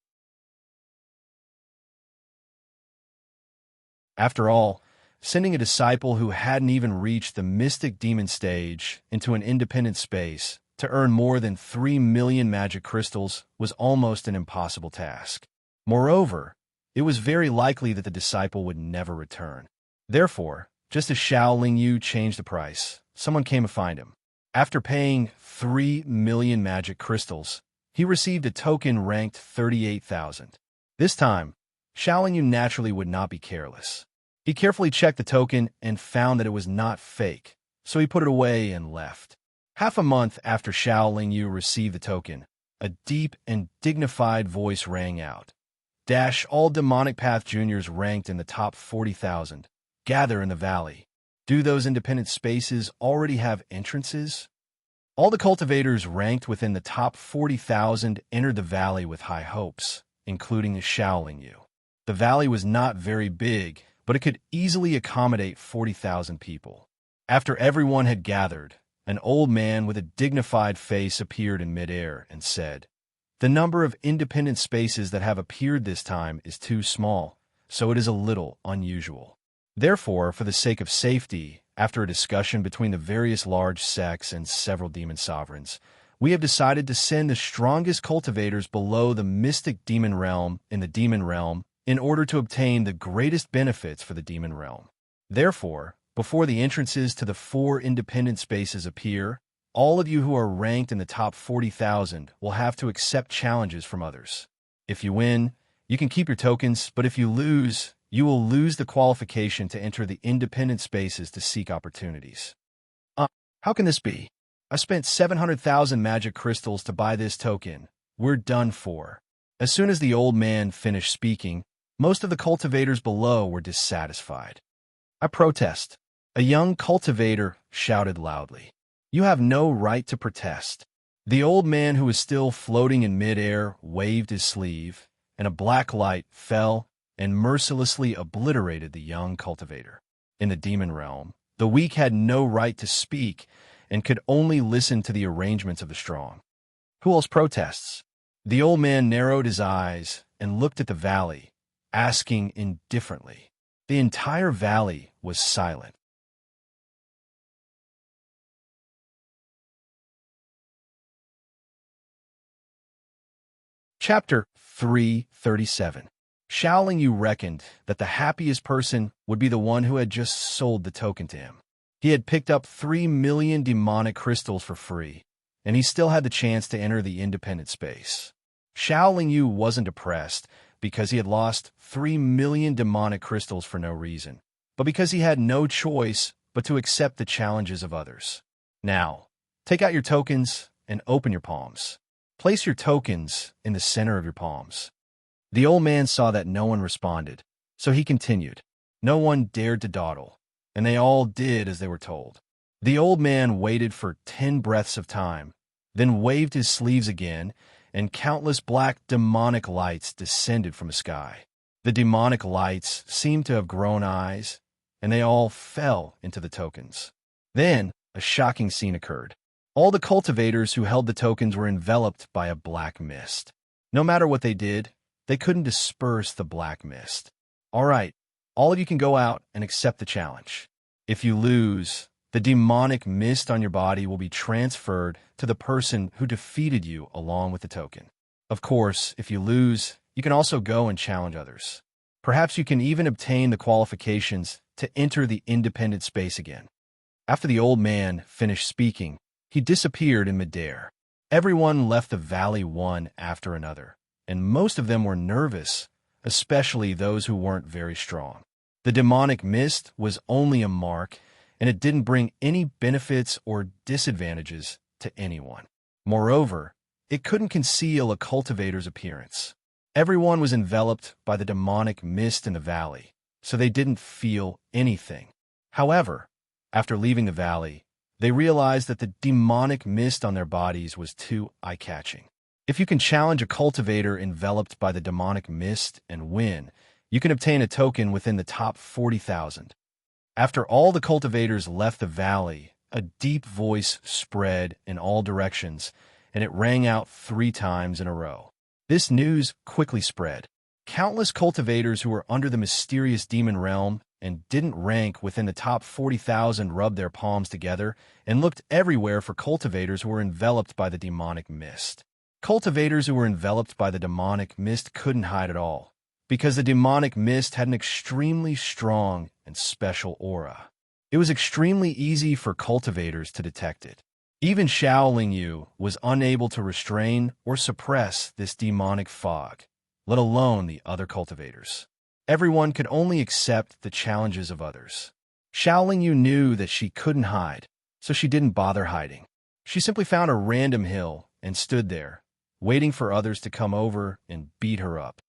After all, sending a disciple who hadn't even reached the mystic demon stage into an independent space to earn more than 3 million magic crystals was almost an impossible task. Moreover, it was very likely that the disciple would never return. Therefore, just as Xiao Lingyu changed the price, someone came to find him. After paying 3 million magic crystals, he received a token ranked 38,000. This time, Xiao Lingyu naturally would not be careless. He carefully checked the token and found that it was not fake, so he put it away and left. Half a month after Xiao Lingyu received the token, a deep and dignified voice rang out. All demonic path juniors ranked in the top 40,000. Gather in the valley. Do those independent spaces already have entrances? All the cultivators ranked within the top 40,000 entered the valley with high hopes, including Xiao Lingyu. The valley was not very big, but it could easily accommodate 40,000 people. After everyone had gathered, an old man with a dignified face appeared in midair and said, "The number of independent spaces that have appeared this time is too small, so it is a little unusual. Therefore, for the sake of safety, after a discussion between the various large sects and several demon sovereigns, we have decided to send the strongest cultivators below the mystic demon realm in the demon realm in order to obtain the greatest benefits for the demon realm. Therefore, before the entrances to the 4 independent spaces appear, all of you who are ranked in the top 40,000 will have to accept challenges from others. If you win, you can keep your tokens, but if you lose, you will lose the qualification to enter the independent spaces to seek opportunities." How can this be? I spent 700,000 magic crystals to buy this token. We're done for. As soon as the old man finished speaking, most of the cultivators below were dissatisfied. "I protest," a young cultivator shouted loudly. "You have no right to protest." The old man, who was still floating in midair, waved his sleeve, and a black light fell and mercilessly obliterated the young cultivator. In the demon realm, the weak had no right to speak and could only listen to the arrangements of the strong. "Who else protests?" The old man narrowed his eyes and looked at the valley, asking indifferently. The entire valley was silent. Chapter 337. Xiaoling Yu reckoned that the happiest person would be the one who had just sold the token to him. He had picked up 3 million demonic crystals for free, and he still had the chance to enter the independent space. Xiaoling Yu wasn't depressed because he had lost 3 million demonic crystals for no reason, but because he had no choice but to accept the challenges of others. "Now, take out your tokens and open your palms. Place your tokens in the center of your palms." The old man saw that no one responded, so he continued. No one dared to dawdle, and they all did as they were told. The old man waited for 10 breaths of time, then waved his sleeves again, and countless black demonic lights descended from the sky. The demonic lights seemed to have grown eyes, and they all fell into the tokens. Then a shocking scene occurred. All the cultivators who held the tokens were enveloped by a black mist. No matter what they did, they couldn't disperse the black mist. "All right, all of you can go out and accept the challenge. If you lose, the demonic mist on your body will be transferred to the person who defeated you along with the token. Of course, if you lose, you can also go and challenge others. Perhaps you can even obtain the qualifications to enter the independent space again." After the old man finished speaking, he disappeared in midair. Everyone left the valley one after another, and most of them were nervous, especially those who weren't very strong. The demonic mist was only a mark, and it didn't bring any benefits or disadvantages to anyone. Moreover, it couldn't conceal a cultivator's appearance. Everyone was enveloped by the demonic mist in the valley, so they didn't feel anything. However, after leaving the valley, they realized that the demonic mist on their bodies was too eye-catching. If you can challenge a cultivator enveloped by the demonic mist and win, you can obtain a token within the top 40,000. After all the cultivators left the valley, a deep voice spread in all directions, and it rang out 3 times in a row. This news quickly spread. Countless cultivators who were under the mysterious demon realm and didn't rank within the top 40,000 rubbed their palms together and looked everywhere for cultivators who were enveloped by the demonic mist. Cultivators who were enveloped by the demonic mist couldn't hide at all, because the demonic mist had an extremely strong and special aura. It was extremely easy for cultivators to detect it. Even Xiaoling Yu was unable to restrain or suppress this demonic fog, let alone the other cultivators. Everyone could only accept the challenges of others. Xiaoling Yu knew that she couldn't hide, so she didn't bother hiding. She simply found a random hill and stood there, waiting for others to come over and beat her up.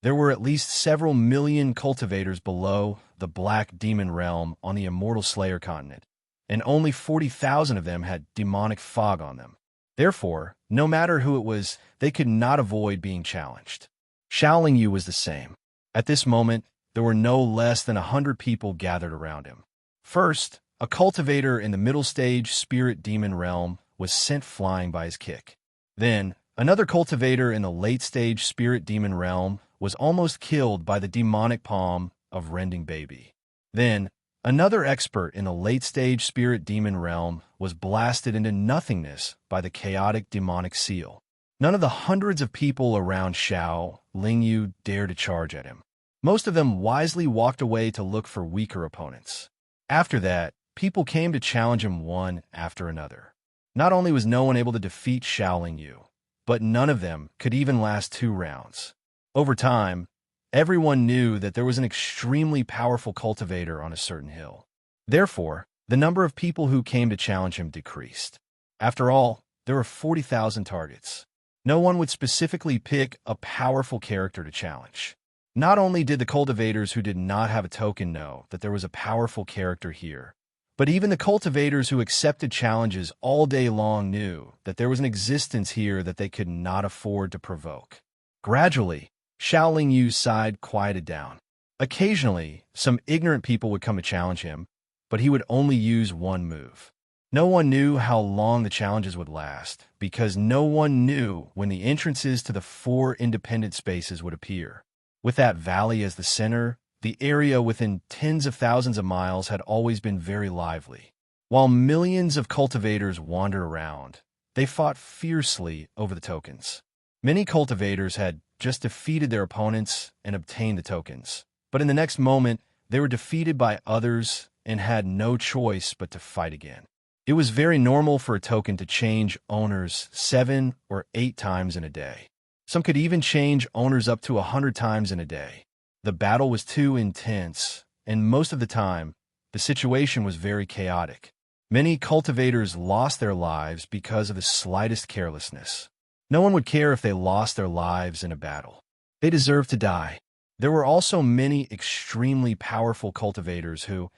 There were at least several million cultivators below the Black Demon Realm on the Immortal Slayer continent, and only 40,000 of them had demonic fog on them. Therefore, no matter who it was, they could not avoid being challenged. Xiaoling Yu was the same. At this moment, there were no less than 100 people gathered around him. First, a cultivator in the middle stage Spirit Demon Realm was sent flying by his kick. Then, another cultivator in the late stage Spirit Demon Realm was almost killed by the demonic palm of Rending Baby. Then, another expert in the late-stage Spirit Demon Realm was blasted into nothingness by the chaotic demonic seal. None of the hundreds of people around Xiaoling Yu dared to charge at him. Most of them wisely walked away to look for weaker opponents. After that, people came to challenge him one after another. Not only was no one able to defeat Xiaoling Yu, but none of them could even last 2 rounds. Over time, everyone knew that there was an extremely powerful cultivator on a certain hill. Therefore, the number of people who came to challenge him decreased. After all, there were 40,000 targets. No one would specifically pick a powerful character to challenge. Not only did the cultivators who did not have a token know that there was a powerful character here, but even the cultivators who accepted challenges all day long knew that there was an existence here that they could not afford to provoke. Gradually, Xiao Yu's side quieted down. Occasionally, some ignorant people would come to challenge him, but he would only use one move. No one knew how long the challenges would last, because no one knew when the entrances to the 4 independent spaces would appear. With that valley as the center, the area within tens of thousands of miles had always been very lively. While millions of cultivators wandered around, they fought fiercely over the tokens. Many cultivators had just defeated their opponents and obtained the tokens, but in the next moment, they were defeated by others and had no choice but to fight again. It was very normal for a token to change owners 7 or 8 times in a day. Some could even change owners up to 100 times in a day. The battle was too intense, and most of the time, the situation was very chaotic. Many cultivators lost their lives because of the slightest carelessness. No one would care if they lost their lives in a battle. They deserved to die. There were also many extremely powerful cultivators who,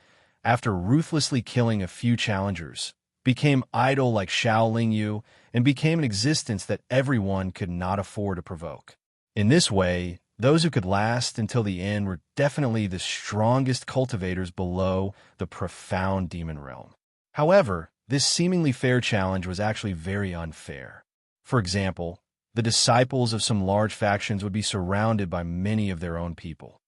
after ruthlessly killing a few challengers, became idle like Xiao Yu and became an existence that everyone could not afford to provoke. In this way, those who could last until the end were definitely the strongest cultivators below the profound demon realm. However, this seemingly fair challenge was actually very unfair. For example, the disciples of some large factions would be surrounded by many of their own people.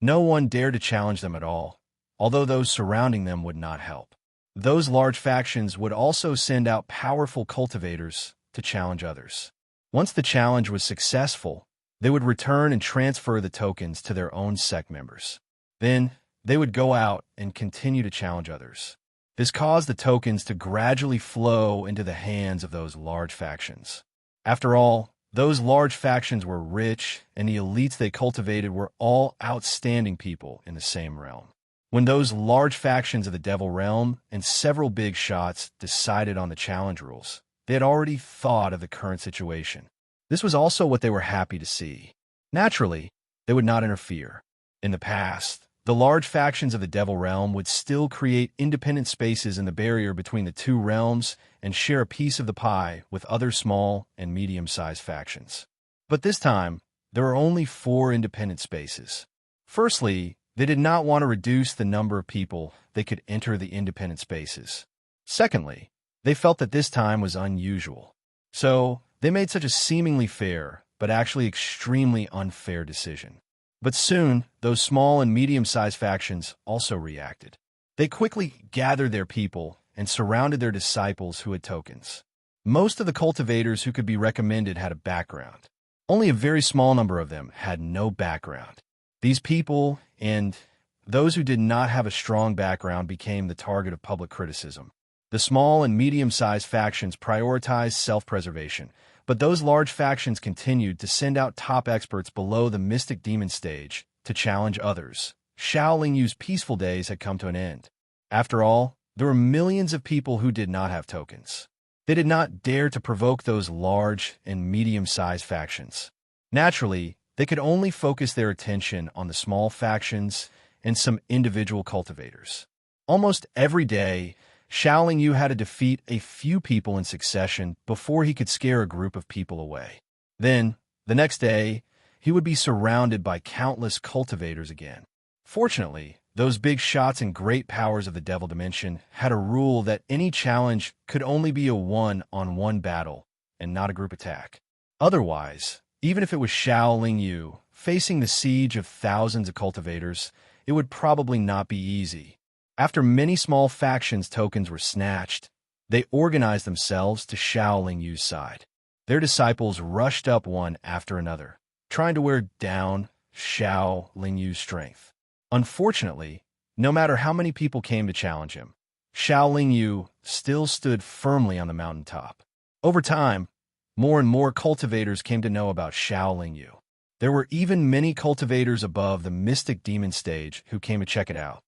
No one dared to challenge them at all, although those surrounding them would not help. Those large factions would also send out powerful cultivators to challenge others. Once the challenge was successful, they would return and transfer the tokens to their own sect members. Then, they would go out and continue to challenge others. This caused the tokens to gradually flow into the hands of those large factions. After all, those large factions were rich, and the elites they cultivated were all outstanding people in the same realm. When those large factions of the Devil Realm and several big shots decided on the challenge rules, they had already thought of the current situation. This was also what they were happy to see. Naturally, they would not interfere. In the past, the large factions of the Devil Realm would still create independent spaces in the barrier between the 2 realms and share a piece of the pie with other small and medium-sized factions. But this time, there were only 4 independent spaces. Firstly, they did not want to reduce the number of people they could enter the independent spaces. Secondly, they felt that this time was unusual. So, they made such a seemingly fair, but actually extremely unfair decision. But soon, those small and medium-sized factions also reacted. They quickly gathered their people and surrounded their disciples who had tokens. Most of the cultivators who could be recommended had a background. Only a very small number of them had no background. These people and those who did not have a strong background became the target of public criticism. The small and medium-sized factions prioritized self-preservation, but those large factions continued to send out top experts below the mystic demon stage to challenge others. Xiao Yu's peaceful days had come to an end. After all, there were millions of people who did not have tokens. They did not dare to provoke those large and medium-sized factions. Naturally, they could only focus their attention on the small factions and some individual cultivators. Almost every day, Xiao Yu had to defeat a few people in succession before he could scare a group of people away. Then, the next day, he would be surrounded by countless cultivators again. Fortunately, those big shots and great powers of the Devil Dimension had a rule that any challenge could only be a one-on-one battle and not a group attack. Otherwise, even if it was Xiao Yu facing the siege of thousands of cultivators, it would probably not be easy. After many small factions' tokens were snatched, they organized themselves to Xiao Yu's side. Their disciples rushed up one after another, trying to wear down Xiao Yu's strength. Unfortunately, no matter how many people came to challenge him, Xiao Yu still stood firmly on the mountaintop. Over time, more and more cultivators came to know about Xiao Yu. There were even many cultivators above the mystic demon stage who came to check it out.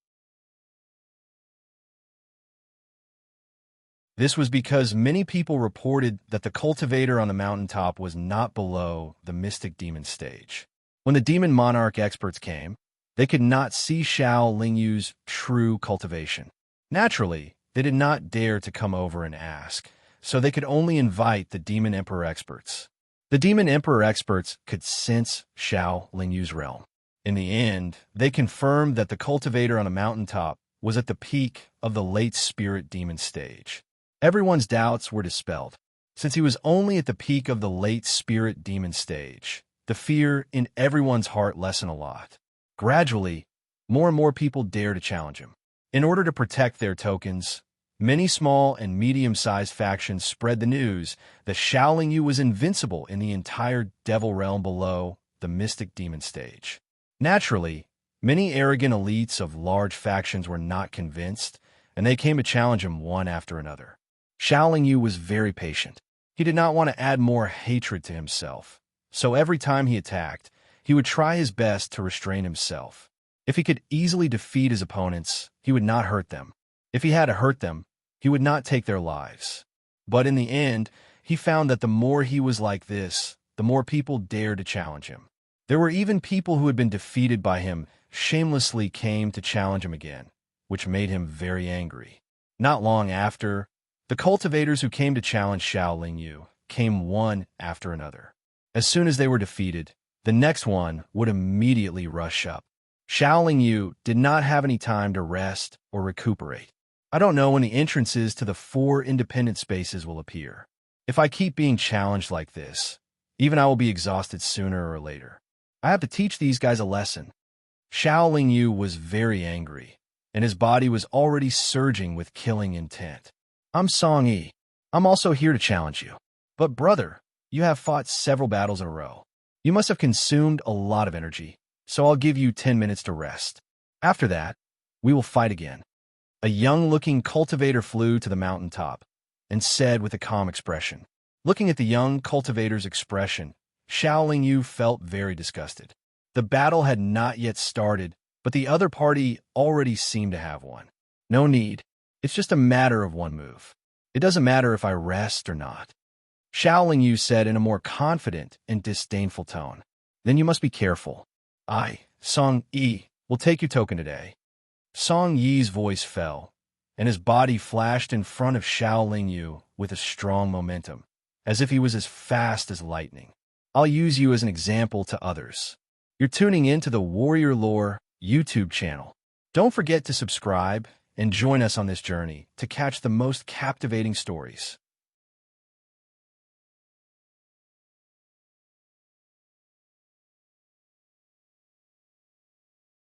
This was because many people reported that the cultivator on the mountaintop was not below the mystic demon stage. When the demon monarch experts came, they could not see Xiao Lingyu's true cultivation. Naturally, they did not dare to come over and ask, so they could only invite the demon emperor experts. The demon emperor experts could sense Xiao Lingyu's realm. In the end, they confirmed that the cultivator on the mountaintop was at the peak of the late spirit demon stage. Everyone's doubts were dispelled. Since he was only at the peak of the late spirit demon stage, the fear in everyone's heart lessened a lot. Gradually, more and more people dared to challenge him. In order to protect their tokens, many small and medium-sized factions spread the news that Xiao Lingyu was invincible in the entire devil realm below the mystic demon stage. Naturally, many arrogant elites of large factions were not convinced, and they came to challenge him one after another. Xiao Lingyu was very patient. He did not want to add more hatred to himself, so every time he attacked, he would try his best to restrain himself. If he could easily defeat his opponents, he would not hurt them. If he had to hurt them, he would not take their lives. But in the end, he found that the more he was like this, the more people dared to challenge him. There were even people who had been defeated by him shamelessly came to challenge him again, which made him very angry. Not long after, the cultivators who came to challenge Xiao Lingyu came one after another. As soon as they were defeated, the next one would immediately rush up. Xiao Lingyu did not have any time to rest or recuperate. I don't know when the entrances to the 4 independent spaces will appear. If I keep being challenged like this, even I will be exhausted sooner or later. I have to teach these guys a lesson. Xiao Lingyu was very angry, and his body was already surging with killing intent. I'm Song Yi. I'm also here to challenge you. But brother, you have fought several battles in a row. You must have consumed a lot of energy, so I'll give you 10 minutes to rest. After that, we will fight again. A young-looking cultivator flew to the mountaintop and said with a calm expression. Looking at the young cultivator's expression, Xiao Lingyu felt very disgusted. The battle had not yet started, but the other party already seemed to have one. No need. It's just a matter of one move. It doesn't matter if I rest or not. Xiao Lingyu said in a more confident and disdainful tone. Then you must be careful. I, Song Yi, will take your token today. Song Yi's voice fell, and his body flashed in front of Xiao Lingyu with a strong momentum, as if he was as fast as lightning. I'll use you as an example to others. You're tuning in to the Warrior Lore YouTube channel. Don't forget to subscribe and join us on this journey to catch the most captivating stories.